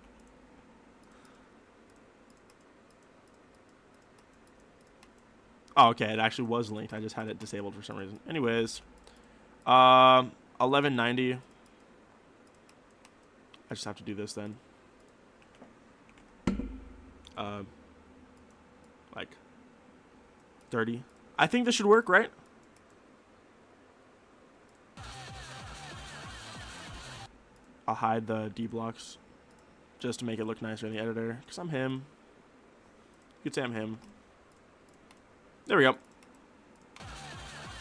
Oh, okay. It actually was linked. I just had it disabled for some reason. Anyways. 1190. I just have to do this then. Like 30. I think this should work, right? I'll hide the D blocks just to make it look nicer in the editor, because I'm him. You could say I'm him. There we go.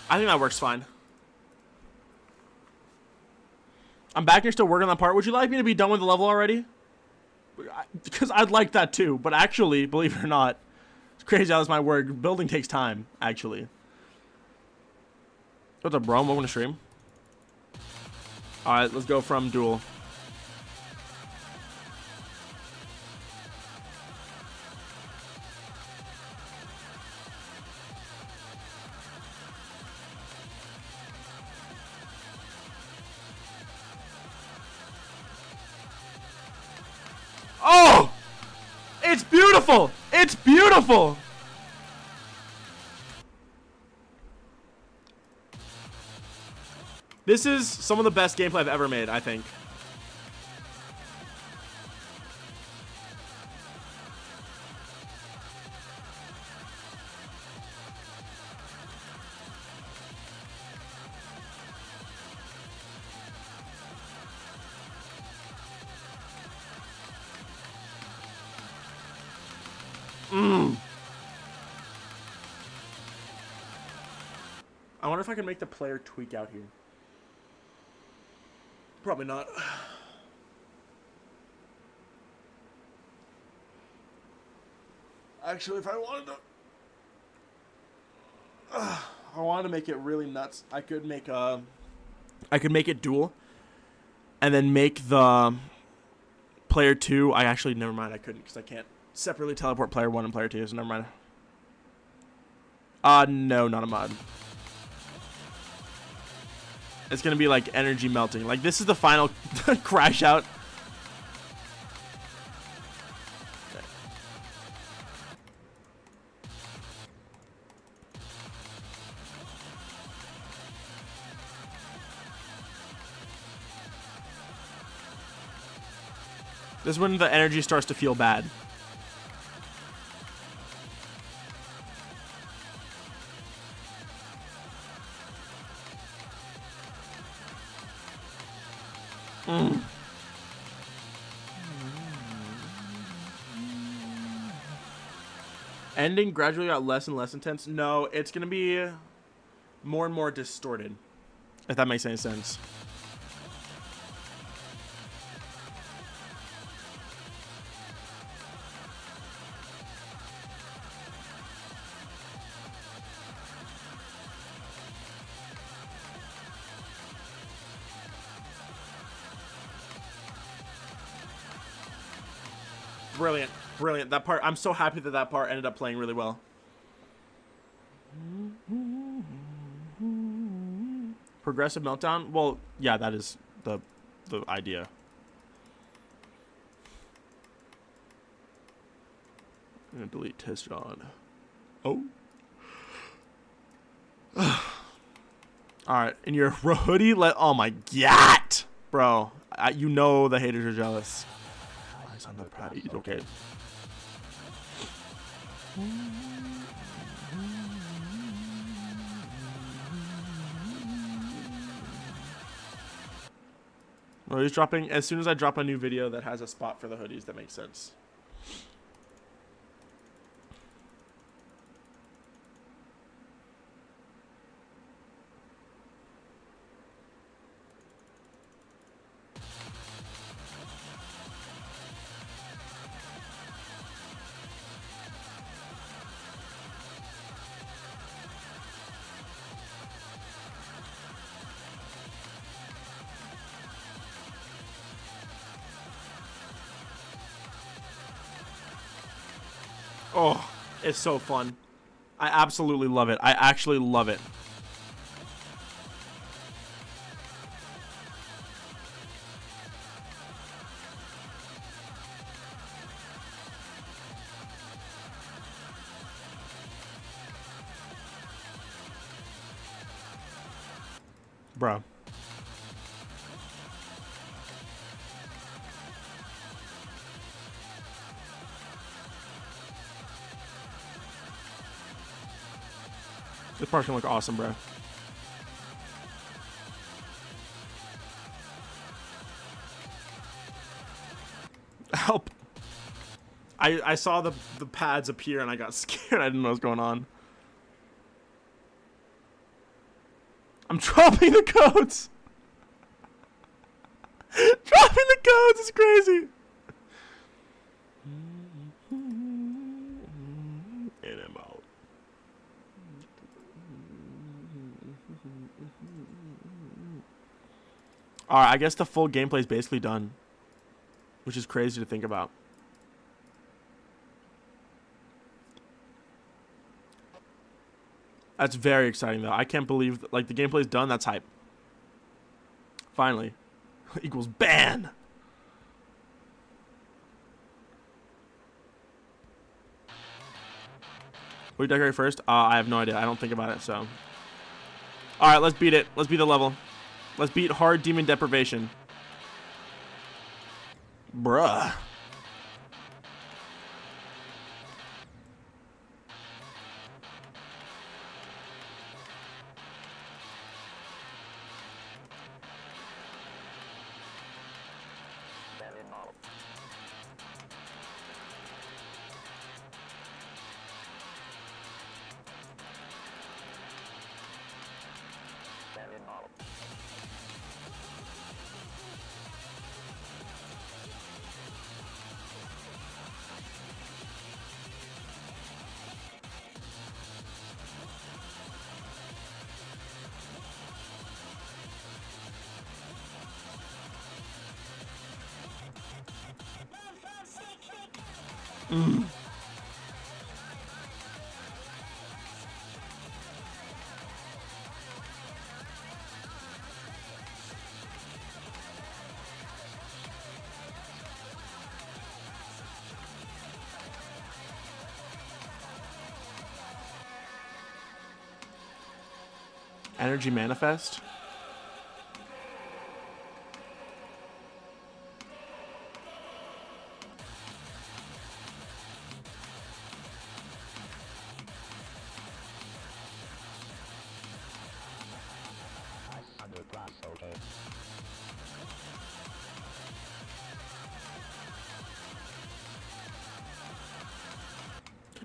I think that works fine. I'm back. You're still working on that part. Would you like me to be done with the level already? Because I'd like that too. But actually, believe it or not, it's crazy how this might work. Building takes time, actually. What's up, bro? Welcome to stream. Alright, let's go from duel. Oh! It's beautiful! It's beautiful! This is some of the best gameplay I've ever made, I think. I wonder if I can make the player tweak out here. Probably not. Actually, if I wanted to make it really nuts, I could make it dual, and then make the player 2. I actually, never mind. I couldn't because I can't separately teleport player 1 and player 2. So never mind. No, not a mod. It's gonna be like energy melting. Like this is the final crash out. This is when the energy starts to feel bad. Ending gradually got less and less intense. No, it's gonna be more and more distorted, if that makes any sense. Brilliant. Brilliant. That part, I'm so happy that that part ended up playing really well. Progressive meltdown? Well, yeah, that is the idea. I'm gonna delete test John. Oh. Alright, and your hoodie oh my god! Bro, you know the haters are jealous. Eyes on the prize, okay. Well, he's dropping as soon as I drop a new video that has a spot for the hoodies. That makes sense. Oh, it's so fun. I absolutely love it. I actually love it. Bro. This part's gonna look awesome, bro. Help. I saw the pads appear and I got scared. I didn't know what was going on. I'm dropping the codes. Alright, I guess the full gameplay is basically done. Which is crazy to think about. That's very exciting, though. I can't believe, like, the gameplay's done. That's hype. Finally. Equals ban! Will you decorate first? I have no idea. I don't think about it, so. Alright, let's beat it. Let's beat the level. Let's beat hard demon deprivation. Bruh. Energy manifest?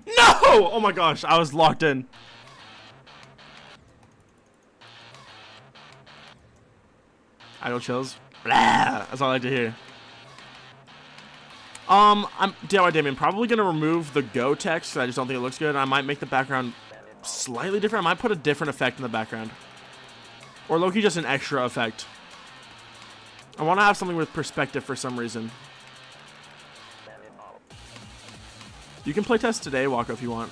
No! Oh my gosh, I was locked in. Idle chills. Blah, that's all I like to hear. I'm DIY Damien. Probably gonna remove the Go text because I just don't think it looks good. I might make the background slightly different. I might put a different effect in the background, or Loki just an extra effect. I want to have something with perspective for some reason. You can playtest today, Wako, if you want.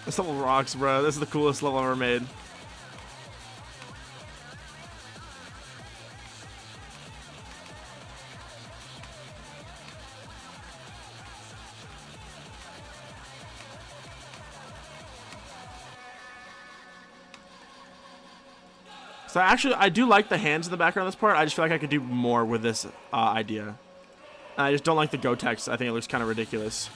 This level rocks, bro. This is the coolest level ever made. So actually, I do like the hands in the background of this part. I just feel like I could do more with this idea. And I just don't like the Go text. I think it looks kind of ridiculous.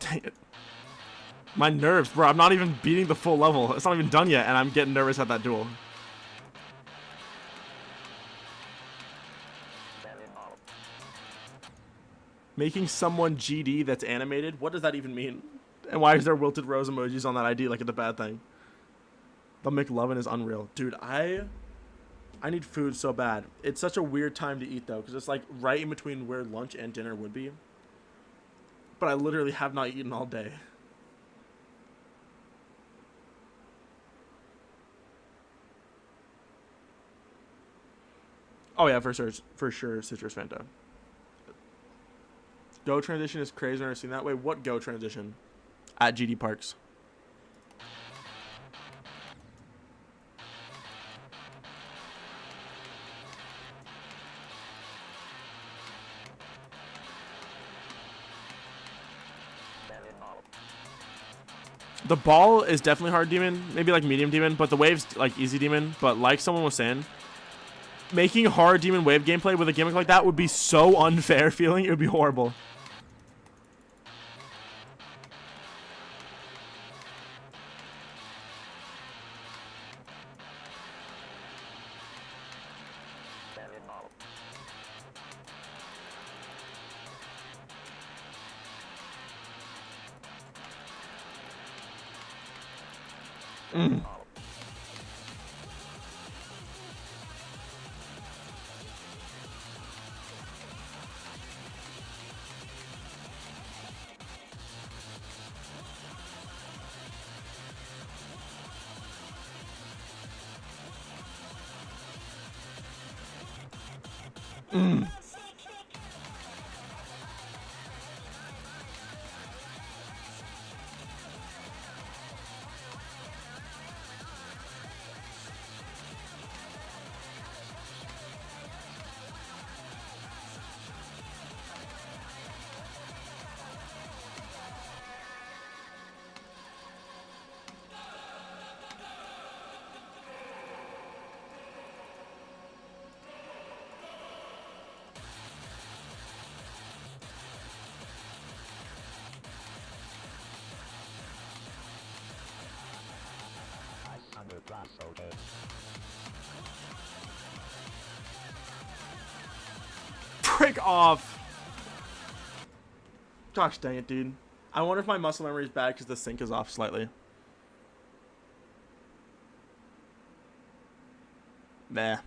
Dang it. My nerves, bro. I'm not even beating the full level. It's not even done yet, and I'm getting nervous at that duel. Making someone GD that's animated? What does that even mean? And why is there wilted rose emojis on that ID like it's a bad thing? The McLovin is unreal. Dude, I need food so bad. It's such a weird time to eat, though, because it's like right in between where lunch and dinner would be. But I literally have not eaten all day. Oh yeah, for sure, Citrus Fanta. Go transition is crazy. I've never seen that way. What Go transition? At GD Parks. The ball is definitely hard demon, maybe like medium demon, but the wave's like easy demon. But like someone was saying, Making hard Demon Wave gameplay with a gimmick like that would be so unfair feeling. It would be horrible. Frick off. Gosh dang it, dude. I wonder if my muscle memory is bad because the sync is off slightly. Nah.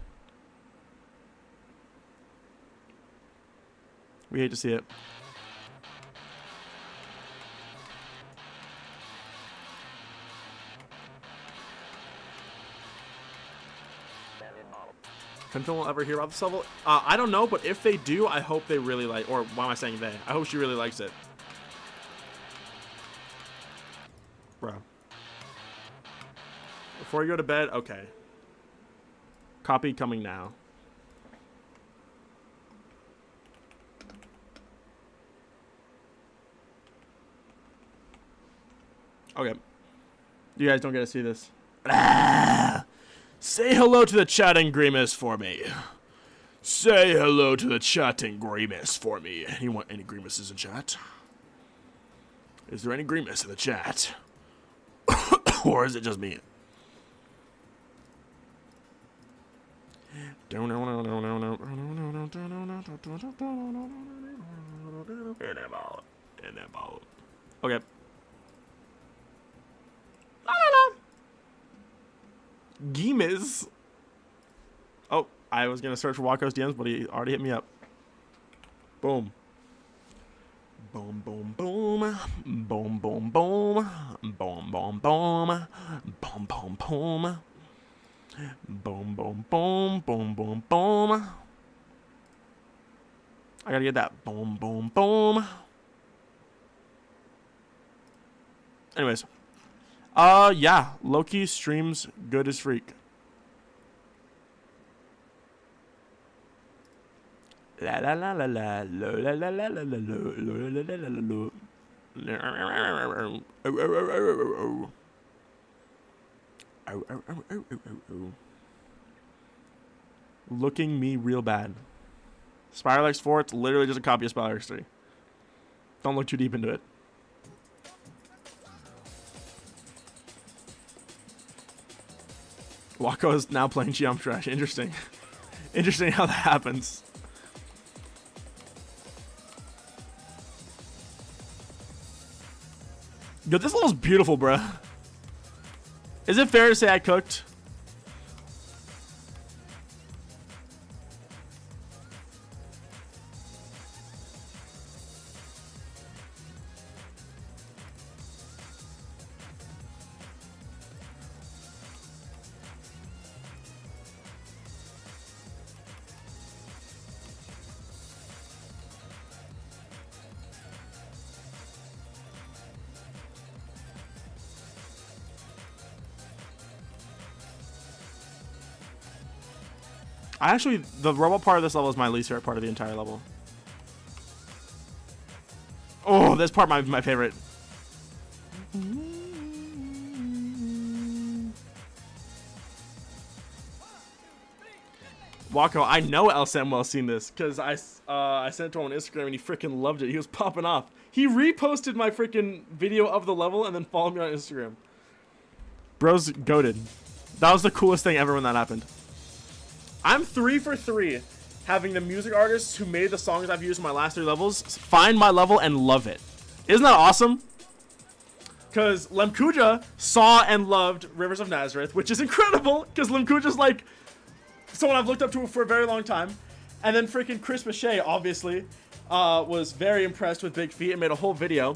We hate to see it. Fenton will ever hear about this level? I don't know, but if they do, I hope they really like, or why am I saying they? I hope she really likes it. Bro. Before you go to bed? Okay. Copy coming now. Okay. You guys don't get to see this. Say hello to the chatting Grimace for me. Say hello to the chatting Grimace for me. Anyone, any Grimaces in chat? Is there any Grimace in the chat? Or is it just me? Okay. Gimes. Oh, I was gonna search for Waco's DMs, but he already hit me up. Boom. Boom, boom, boom. Boom, boom, boom. Boom, boom, boom. Boom, boom, boom. Boom, boom, boom. Boom, boom, boom. I gotta get that. Boom, boom, boom. Anyways. Yeah. Loki streams good as freak. La la la la la la la la la la la la. Looking me real bad. Spiral X4, it's literally just a copy of Spiral X3. Don't look too deep into it. Wako is now playing Geom Trash. Interesting. Interesting how that happens. Yo, this level's beautiful, bruh. Is it fair to say I cooked? The robot part of this level is my least favorite part of the entire level. Oh, this part might be my favorite. Wako, I know El Samuel's seen this because I sent it to him on Instagram and he freaking loved it. He was popping off. He reposted my freaking video of the level and then followed me on Instagram. Bro's goated. That was the coolest thing ever when that happened. I'm 3 for 3 having the music artists who made the songs I've used in my last 3 levels find my level and love it. Isn't that awesome? Because Lemkuja saw and loved Rivers of Nazareth, which is incredible because Lemkuja's like someone I've looked up to for a very long time. And then freaking Chris Bechet, obviously, was very impressed with Big Feet and made a whole video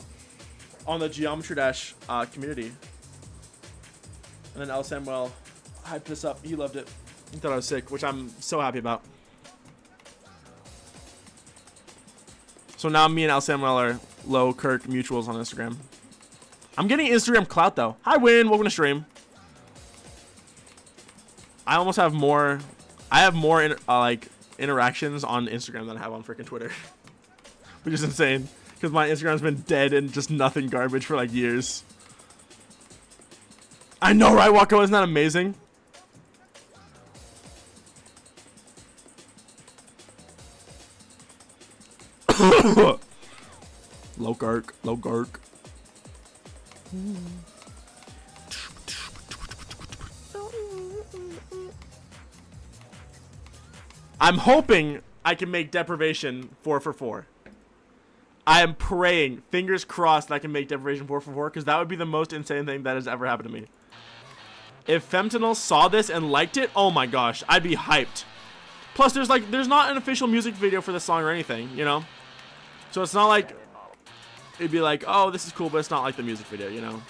on the Geometry Dash community. And then El Samuel hyped this up. He loved it. He thought I was sick, which I'm so happy about. So now me and El Samuel are low Kirk mutuals on Instagram. I'm getting Instagram clout though. Hi Win, welcome to stream. I almost have more. I have more like interactions on Instagram than I have on freaking Twitter, which is insane because my Instagram's been dead and just nothing garbage for like years. I know, right, Wako? Isn't that amazing? Low Gark, low Gark. I'm hoping I can make Deprivation 4 for 4. I am praying, fingers crossed, that I can make Deprivation 4 for 4 because that would be the most insane thing that has ever happened to me. If Femtinel saw this and liked it, oh my gosh, I'd be hyped. Plus, there's not an official music video for this song or anything, you know? So it's not like it'd be like, oh, this is cool, but it's not like the music video, you know?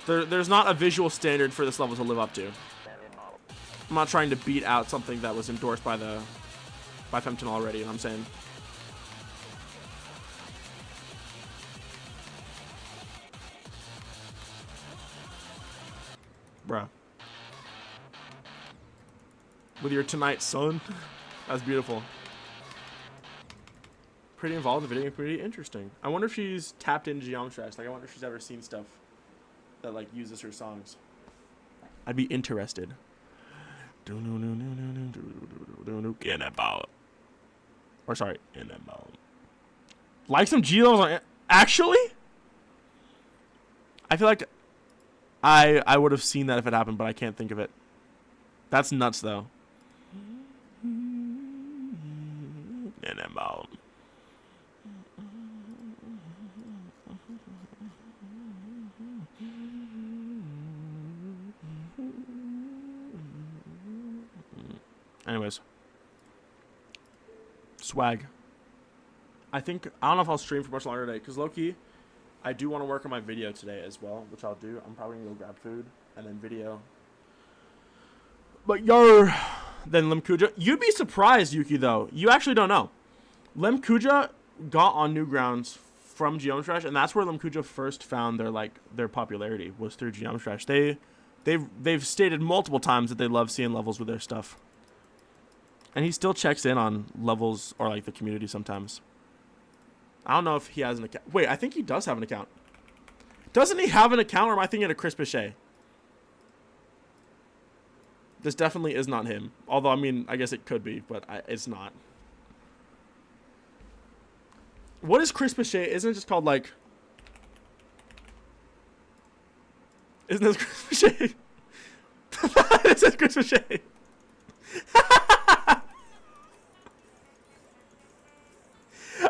There's not a visual standard for this level to live up to. I'm not trying to beat out something that was endorsed by Femtinel already, you know what I'm saying? Bruh. With your tonight, son. That's beautiful. Pretty involved in the video, pretty interesting. I wonder if she's tapped into Geometry Dash. Like, I wonder if she's ever seen stuff that, like, uses her songs. I'd be interested. Or, sorry, like some G-levels on... Actually? I feel like I would have seen that if it happened, but I can't think of it. That's nuts, though. Anyways. Swag. I don't know if I'll stream for much longer today, because low-key, I do want to work on my video today as well, which I'll do. I'm probably going to go grab food, and then video. But then Lemkuja. You'd be surprised, Yuki, though. You actually don't know. Lemkuja got on Newgrounds from Geometry Dash, and that's where Lemkuja first found their popularity, was through Geometry Dash. They've stated multiple times that they love seeing levels with their stuff. And he still checks in on levels or like the community sometimes. I don't know if he has an account. Wait, I think he does have an account. Doesn't he have an account, or am I thinking of Chris Bechet? This definitely is not him. Although, I mean, I guess it could be, but it's not. What is Chris Bechet? Isn't it just called, like... Isn't this Chris Bechet? It says Chris Bechet.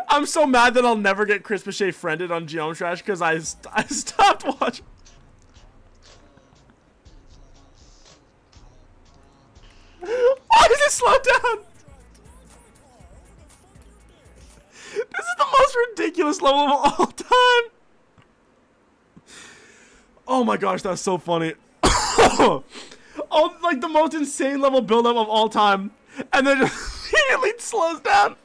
I'm so mad that I'll never get Chris Bechet friended on Geometry Dash because I stopped watching. Why does it slow down? This is the most ridiculous level of all time. Oh my gosh, that's so funny. Oh, like the most insane level buildup of all time. And then just immediately slows down.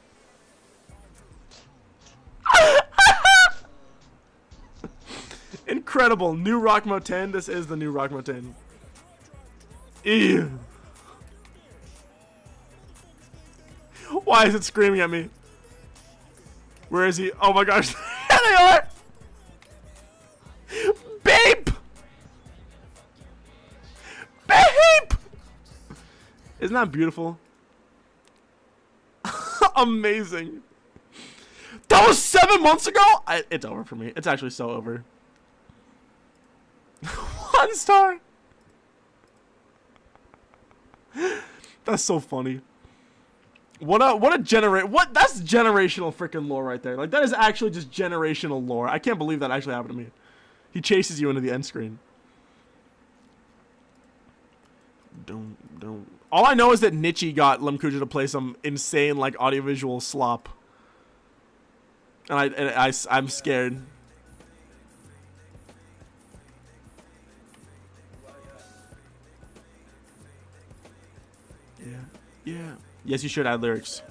Incredible. New Rockmo 10. This is the new Rockmo 10. Ew. Why is it screaming at me? Where is he? Oh my gosh. There they are. Babe. Babe. Isn't that beautiful? Amazing. That was 7 months ago? It's over for me. It's actually so over. 1 star. That's so funny. What that's generational freaking lore right there. Like, that is actually just generational lore. I can't believe that actually happened to me. He chases you into the end screen. Don't. All I know is that Nichi got Lemkuja to play some insane, like, audiovisual slop. And I'm scared. Yeah. Yes, you should add lyrics.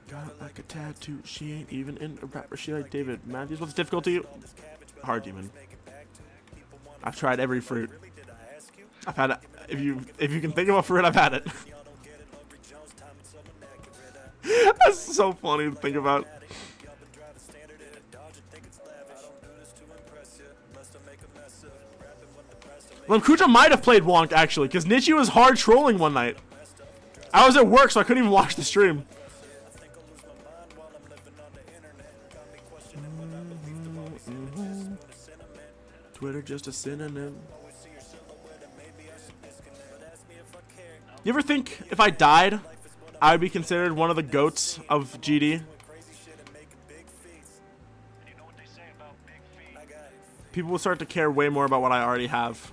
Got like a tattoo. She ain't even in a rapper. She like David Matthews. What's the difficulty? Hard demon. I've tried every fruit. I've had it. If you can think of a fruit, I've had it. That's so funny to think about. Lemkuja might have played Wonk actually, because Nichi was hard trolling one night. I was at work, so I couldn't even watch the stream. Twitter just a synonym. You ever think if I died, I would be considered one of the goats of GD? People will start to care way more about what I already have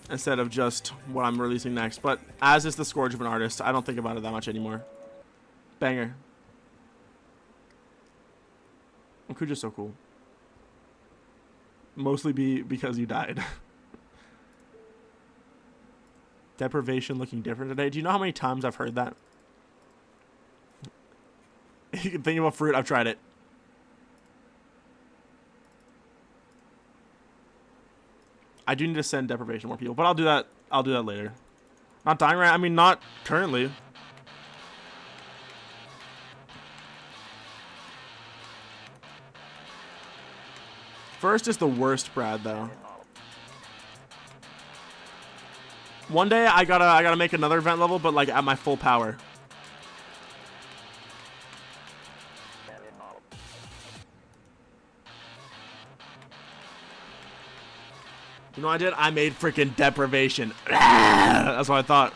instead of just what I'm releasing next. But as is the scourge of an artist, I don't think about it that much anymore. Banger. Kuja's so cool. Mostly because you died. Deprivation looking different today. Do you know how many times I've heard that? You can think of a fruit, I've tried it. I do need to send deprivation to more people, but I'll do that later. Not dying right? I mean, not currently. First is the worst, Brad, though. One day I gotta make another event level, but like at my full power. You know what I did? I made freaking deprivation. That's what I thought.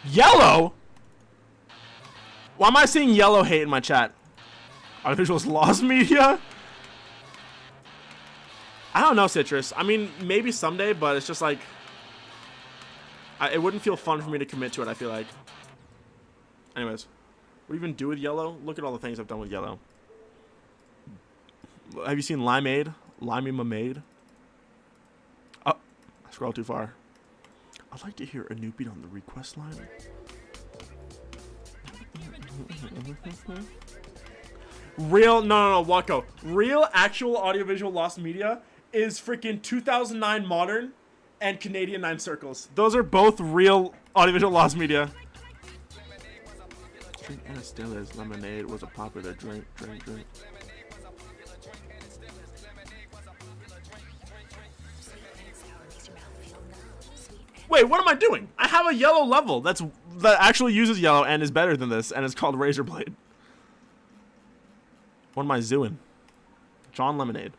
Yellow? Why am I seeing yellow hate in my chat? AudioVisual's lost media? I don't know, Citrus. I mean, maybe someday, but it's just like... it wouldn't feel fun for me to commit to it, I feel like. Anyways. What do you even do with yellow? Look at all the things I've done with yellow. Have you seen Limeade? Limey Mamade? Oh, I scrolled too far. I'd like to hear a new beat on the request line. No, Wacko. Real, actual audiovisual lost media is freaking 2009 Modern and Canadian 9 Circles. Those are both real audiovisual lost media. Drink and still is lemonade was a popular drink. Wait, what am I doing? I have a yellow level that actually uses yellow and is better than this, and it's called Razorblade. What am I doing? John Lemonade.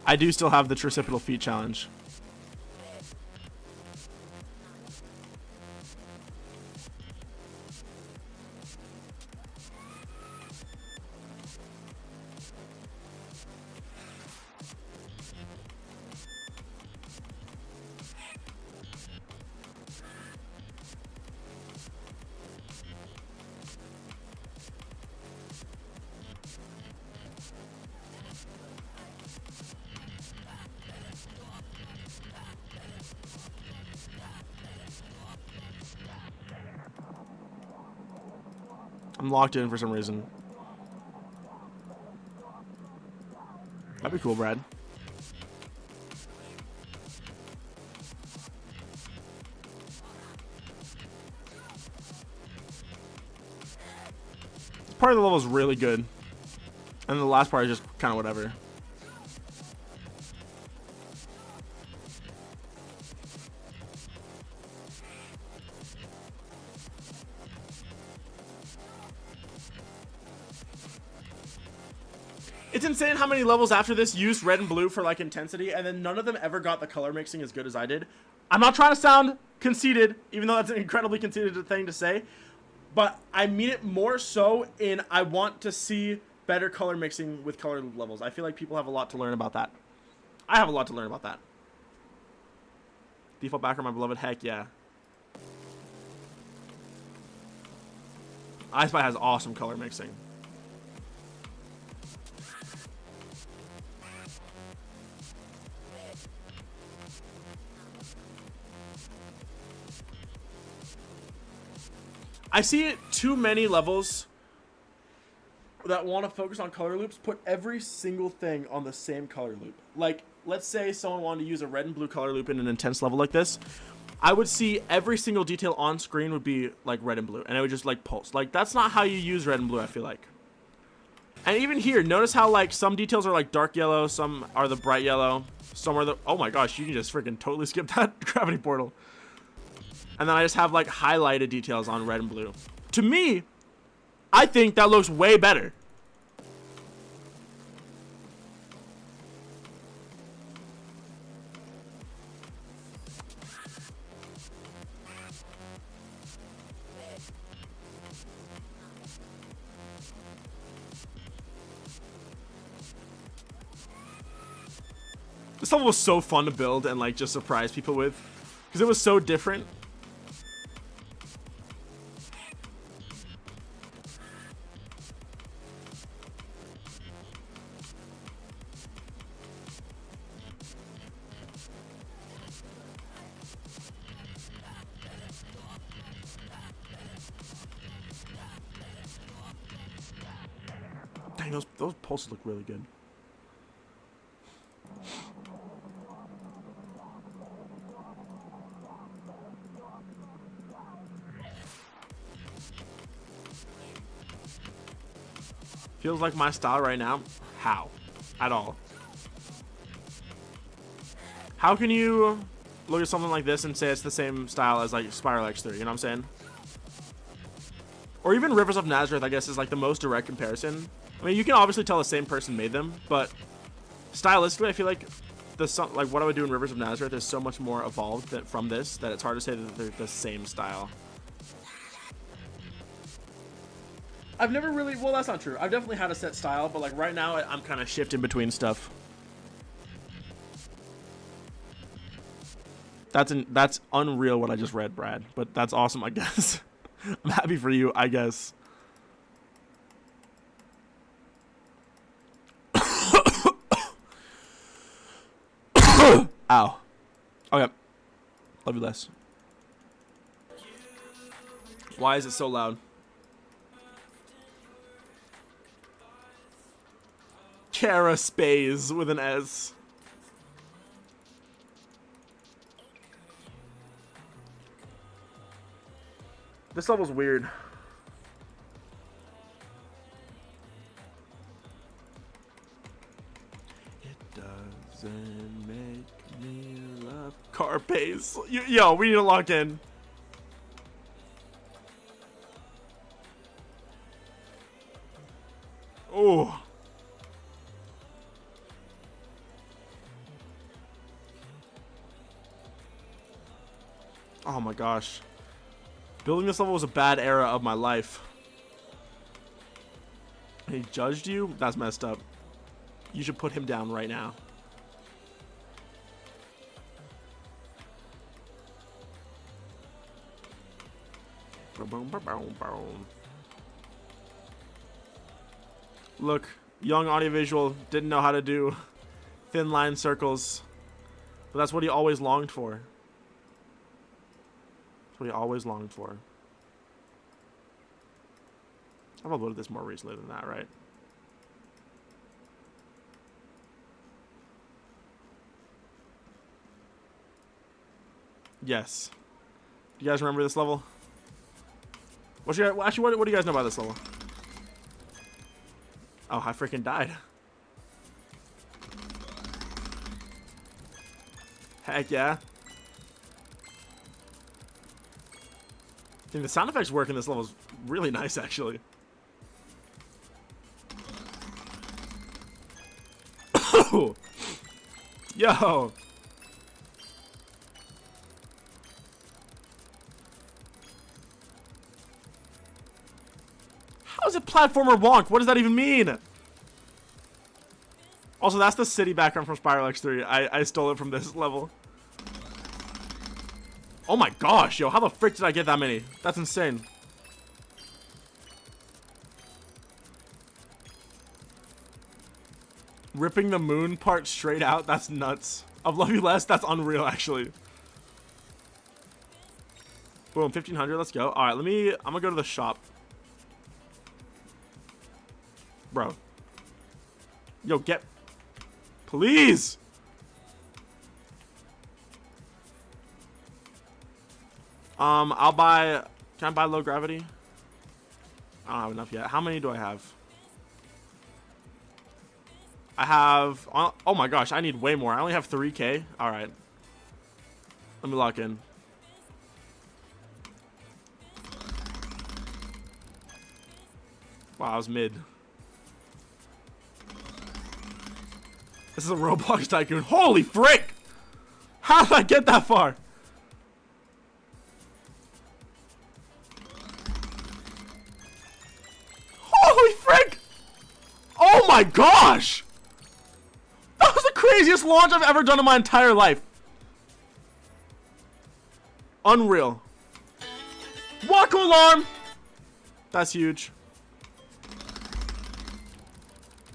I do still have the Tricipital Feet challenge. I'm locked in for some reason. That'd be cool, Brad. part of the level is really good. And the last part is just kind of whatever. It's insane how many levels after this used red and blue for like intensity, and then none of them ever got the color mixing as good as I did. I'm not trying to sound conceited, even though that's an incredibly conceited thing to say, but I mean it more so in I want to see better color mixing with color levels. I feel like people have a lot to learn about that. I have a lot to learn about that. Default backer, my beloved, heck yeah. I Spy has awesome color mixing. I see too many levels that want to focus on color loops put every single thing on the same color loop. Like, let's say someone wanted to use a red and blue color loop in an intense level like this. I would see every single detail on screen would be like red and blue, and it would just like pulse. Like, that's not how you use red and blue, I feel like. And even here, notice how like some details are like dark yellow, some are the bright yellow, some are the, oh my gosh, you can just freaking totally skip that gravity portal. And then I just have like highlighted details on red and blue. To me, I think that looks way better. This level was so fun to build and like just surprise people with, because it was so different. Dang, those pulses look really good. Feels like my style right now. How? At all. How can you look at something like this and say it's the same style as like Spiral X3, you know what I'm saying? Or even Rivers of Nazareth, I guess, is like the most direct comparison. I mean, you can obviously tell the same person made them, but stylistically, I feel like what I would do in Rivers of Nazareth is so much more evolved from this that it's hard to say that they're the same style. I've never really, well, that's not true. I've definitely had a set style, but like right now I'm kind of shifting between stuff. That's unreal what I just read, Brad, but that's awesome, I guess. I'm happy for you, I guess. Ow. Okay. Love you less. Why is it so loud? Kara Spays with an S. This level's weird. It doesn't make me love Carpace. Yo, we need to lock in. Oh. Oh my gosh. Building this level was a bad era of my life. He judged you? That's messed up. You should put him down right now. Look, young audiovisual didn't know how to do thin line circles, but that's what he always longed for. That's what he always longed for. I've uploaded this more recently than that, right? Yes. Do you guys remember this level? What do you guys know about this level? Oh, I freaking died. Heck yeah. I think the sound effects work in this level is really nice, actually. Yo. How is it platformer wonk? What does that even mean? Also, that's the city background from Spiral X3. I stole it from this level. Oh my gosh, yo, how the frick did I get that many? That's insane. Ripping the moon part straight out, that's nuts. Of Love You Less, that's unreal, actually. Boom, 1500, let's go. Alright, I'm gonna go to the shop. Bro. Yo, get... Please! I'll buy... Can I buy low gravity? I don't have enough yet. How many do I have? I have... Oh my gosh, I need way more. I only have 3k. Alright. Let me lock in. Wow, I was mid. This is a Roblox Tycoon. Holy frick! How did I get that far? Holy frick! Oh my gosh! That was the craziest launch I've ever done in my entire life. Unreal. Waco alarm! That's huge.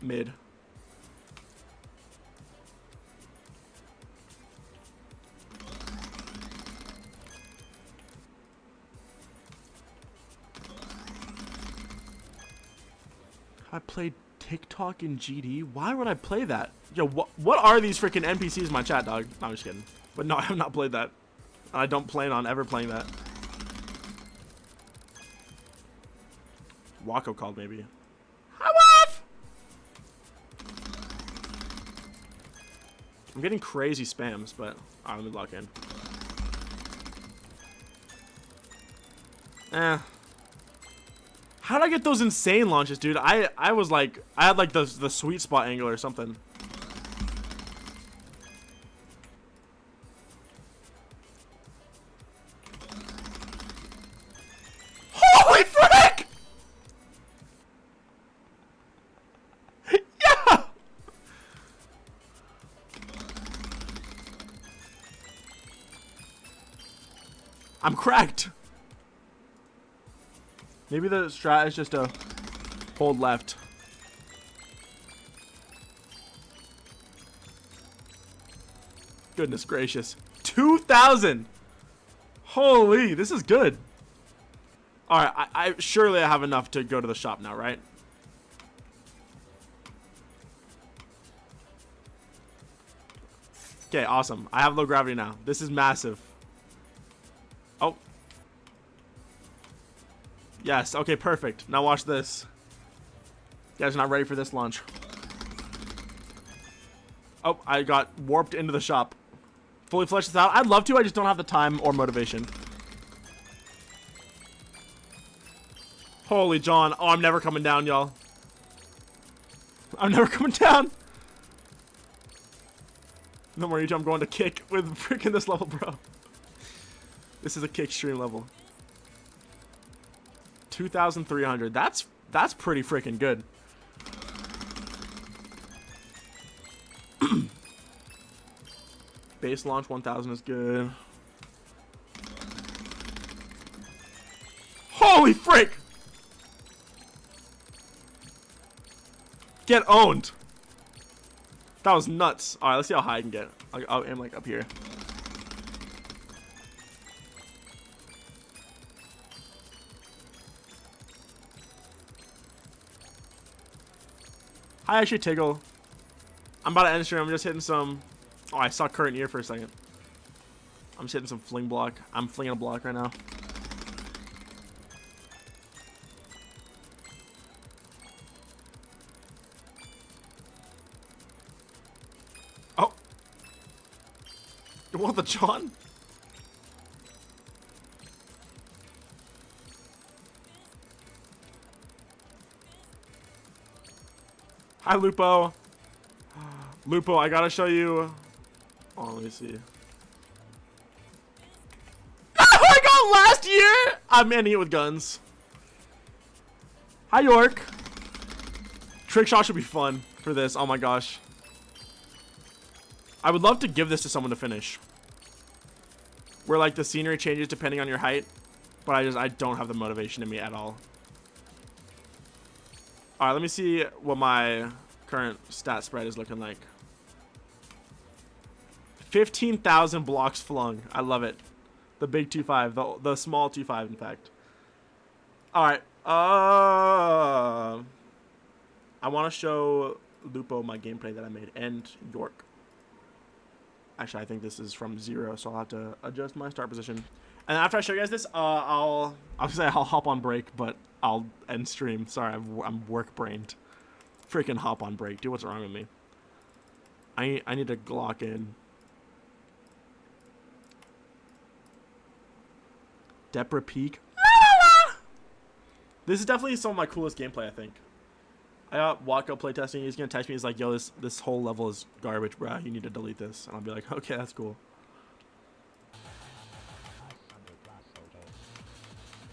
Mid. I played TikTok in GD? Why would I play that? Yo, what are these freaking NPCs in my chat, dog? No, I'm just kidding. But no, I have not played that. I don't plan on ever playing that. Waco called, maybe. Hi, Waff! I'm getting crazy spams, but... Alright, let me lock in. How did I get those insane launches, dude? I was like... I had like the sweet spot angle or something. Holy frick! Yeah! I'm cracked. Maybe the strat is just to hold left. Goodness gracious. 2,000! Holy, this is good. Alright, I surely I have enough to go to the shop now, right? Okay, awesome. I have low gravity now. This is massive. Oh. Yes, okay, perfect. Now watch this. You guys are not ready for this launch. Oh, I got warped into the shop. Fully flesh this out. I'd love to, I just don't have the time or motivation. Holy John. Oh, I'm never coming down, y'all. I'm never coming down. No more YouTube, I'm going to kick with freaking this level, bro. This is a kick stream level. 2,300. That's pretty freaking good. Base launch 1,000 is good. Holy frick! Get owned. That was nuts. All right, let's see how high I can get. I'll aim like up here. Hi, actually, Tiggle. I'm about to end stream. I'm just hitting some... Oh, I saw current ear for a second. I'm just hitting some fling block. I'm flinging a block right now. What the John? Hi, Lupo. Lupo, I gotta show you. Oh, let me see. I got last year. I'm ending it with guns. Hi, York. Trick shot should be fun for this. Oh my gosh. I would love to give this to someone to finish. Where like the scenery changes depending on your height, but I don't have the motivation in me at all. All right, let me see what my current stat spread is looking like. 15,000 blocks flung. I love it. The big 2.5, the small 2.5, in fact. All right. I want to show Lupo my gameplay that I made and York. Actually, I think this is from 0, so I'll have to adjust my start position. And after I show you guys this, I'll hop on break, but I'll end stream. Sorry, I'm work brained. Freaking hop on break, dude. What's wrong with me? I need to Glock in. Depra Peak. This is definitely some of my coolest gameplay, I think. I got Watko playtesting. He's gonna text me. He's like, "Yo, this whole level is garbage, bro. You need to delete this." And I'll be like, "Okay, that's cool."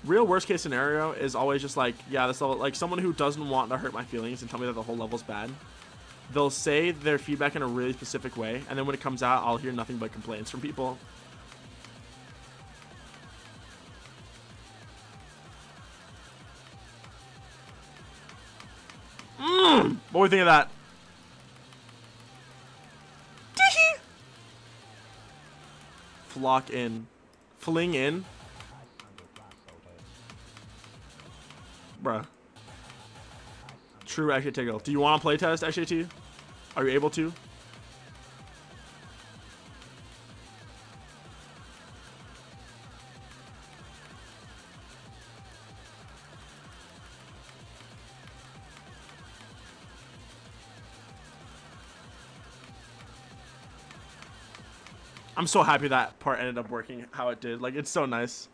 Real worst case scenario is always just like, yeah, this level, like someone who doesn't want to hurt my feelings and tell me that the whole level's bad. They'll say their feedback in a really specific way, and then when it comes out, I'll hear nothing but complaints from people. What do we think of that? Flock in. Fling in. Bruh. True XJT tickle. Do you want to playtest XJT? Are you able to? I'm so happy that part ended up working how it did. Like, it's so nice.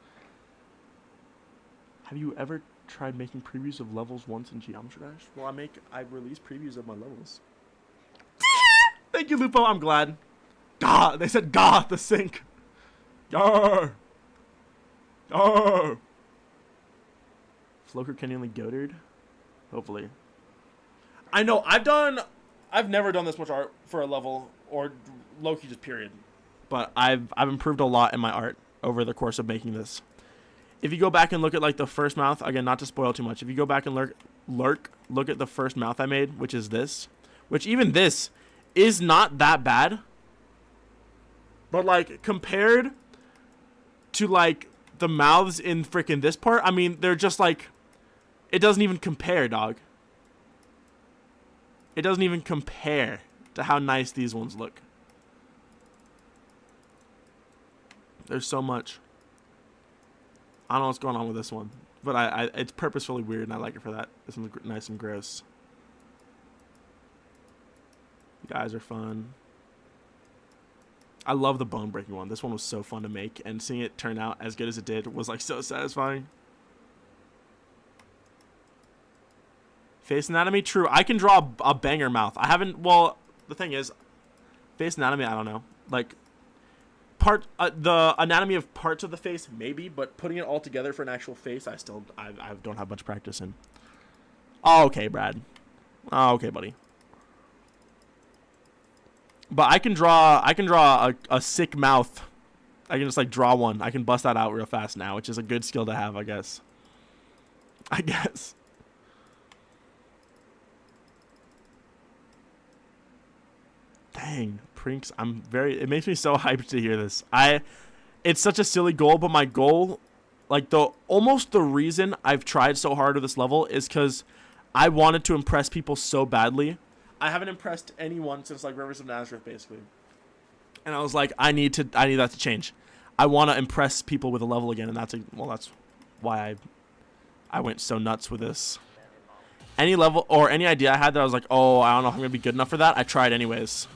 Have you ever tried making previews of levels once in Geometry Dash? Well, I release previews of my levels. Thank you, Lupo. I'm glad. Gah! They said gah! The sync. Yarr! Yarr! Floker can only goated? Hopefully. I know, I've never done this much art for a level, or low-key just period. But I've improved a lot in my art over the course of making this. If you go back and look at like the first mouth, again, not to spoil too much. If you go back and look at the first mouth I made, which is this, which even this is not that bad. But like compared to like the mouths in freaking this part, I mean, they're just like, it doesn't even compare, dog. It doesn't even compare to how nice these ones look. There's so much. I don't know what's going on with this one, but it's purposefully weird, and I like it for that. This one's nice and gross. You guys are fun. I love the bone breaking one. This one was so fun to make, and seeing it turn out as good as it did was like so satisfying. Face anatomy, true. I can draw a banger mouth. I haven't. Well, the thing is, face anatomy, I don't know. Like. The anatomy of parts of the face, maybe, but putting it all together for an actual face, I don't have much practice in. Oh, okay, Brad. Oh, okay, buddy. But I can draw a sick mouth. I can just like draw one. I can bust that out real fast now, which is a good skill to have, I guess. Dang, Prinks, it makes me so hyped to hear this. It's such a silly goal, but my goal, like almost the reason I've tried so hard with this level is because I wanted to impress people so badly. I haven't impressed anyone since like Rivers of Nazareth, basically. And I was like, I need that to change. I want to impress people with a level again, and that's why I went so nuts with this. Any level or any idea I had that I was like, oh, I don't know if I'm gonna be good enough for that, I tried anyways.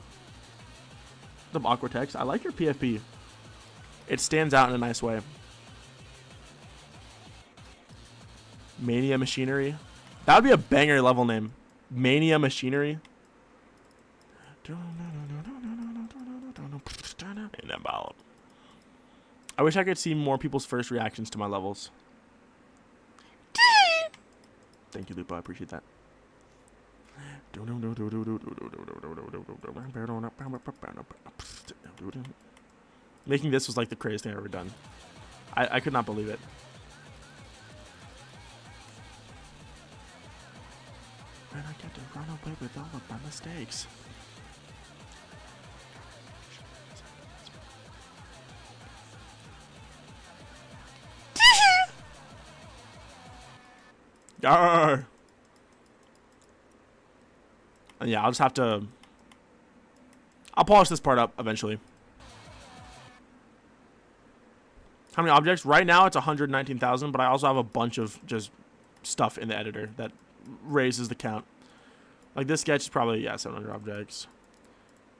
What's up, Aqua Text? I like your PFP. It stands out in a nice way. Mania Machinery. That would be a banger level name. Mania Machinery. I wish I could see more people's first reactions to my levels. Thank you, Lupa. I appreciate that. Making this was like the craziest thing I've ever done. I could not believe it. And I get to run away with all of my mistakes. Yarr! And yeah, I'll just have to... I'll polish this part up eventually. How many objects? Right now it's 119,000, but I also have a bunch of just stuff in the editor that raises the count. Like this sketch is probably, yeah, 700 objects.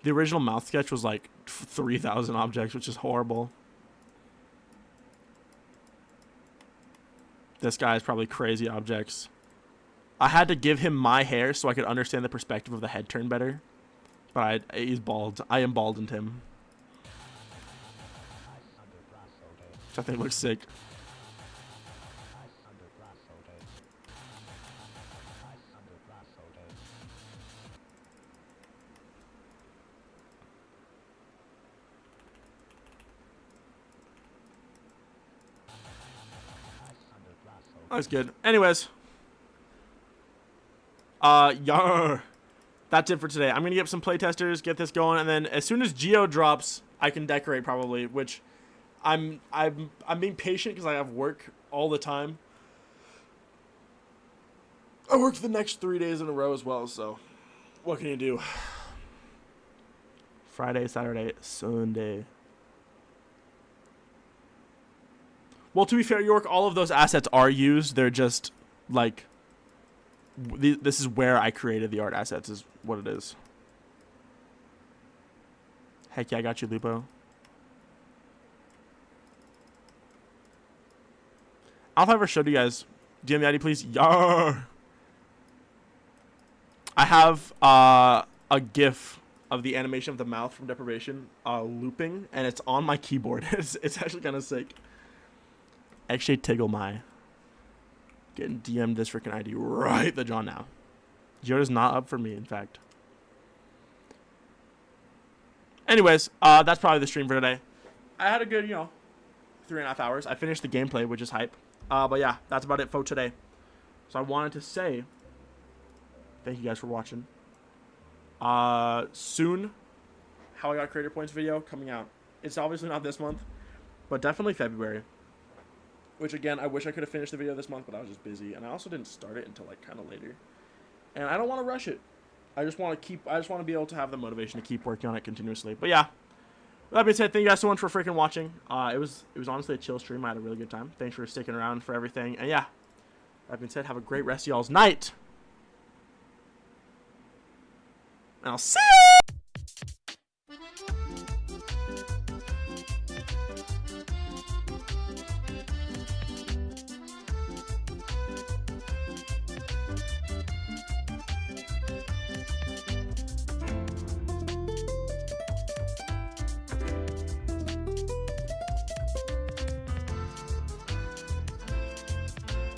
The original mouth sketch was like 3,000 objects, which is horrible. This guy is probably crazy objects. I had to give him my hair so I could understand the perspective of the head turn better. But he's bald. I embalmed him. Which I think looks sick. That's good. Anyways. Yarr. That's it for today. I'm going to get some playtesters, get this going, and then as soon as Geo drops, I can decorate probably, which I'm being patient because I have work all the time. I work the next 3 days in a row as well, so what can you do? Friday, Saturday, Sunday. Well, to be fair, York, all of those assets are used. They're just, like, this is where I created the art assets is what it is. Heck yeah, I got you, Lupo. I don't know if I ever showed you guys. DM the ID, please. Yarr! I have a GIF of the animation of the mouth from Deprivation looping, and it's on my keyboard. It's actually kind of sick. Actually, Tiggle my. Getting DM'd this freaking ID right the jaw now. Yoda's not up for me, in fact. Anyways, that's probably the stream for today. I had a good, 3.5 hours. I finished the gameplay, which is hype. But yeah, that's about it for today. So I wanted to say thank you guys for watching. Soon, How I Got Creator Points video coming out. It's obviously not this month, but definitely February. Which, again, I wish I could have finished the video this month, but I was just busy. And I also didn't start it until, like, kind of later. And I don't want to rush it. I just want to be able to have the motivation to keep working on it continuously. But, yeah. With that being said, thank you guys so much for freaking watching. It was honestly a chill stream. I had a really good time. Thanks for sticking around for everything. And, yeah. With that being said, have a great rest of y'all's night. And I'll see you!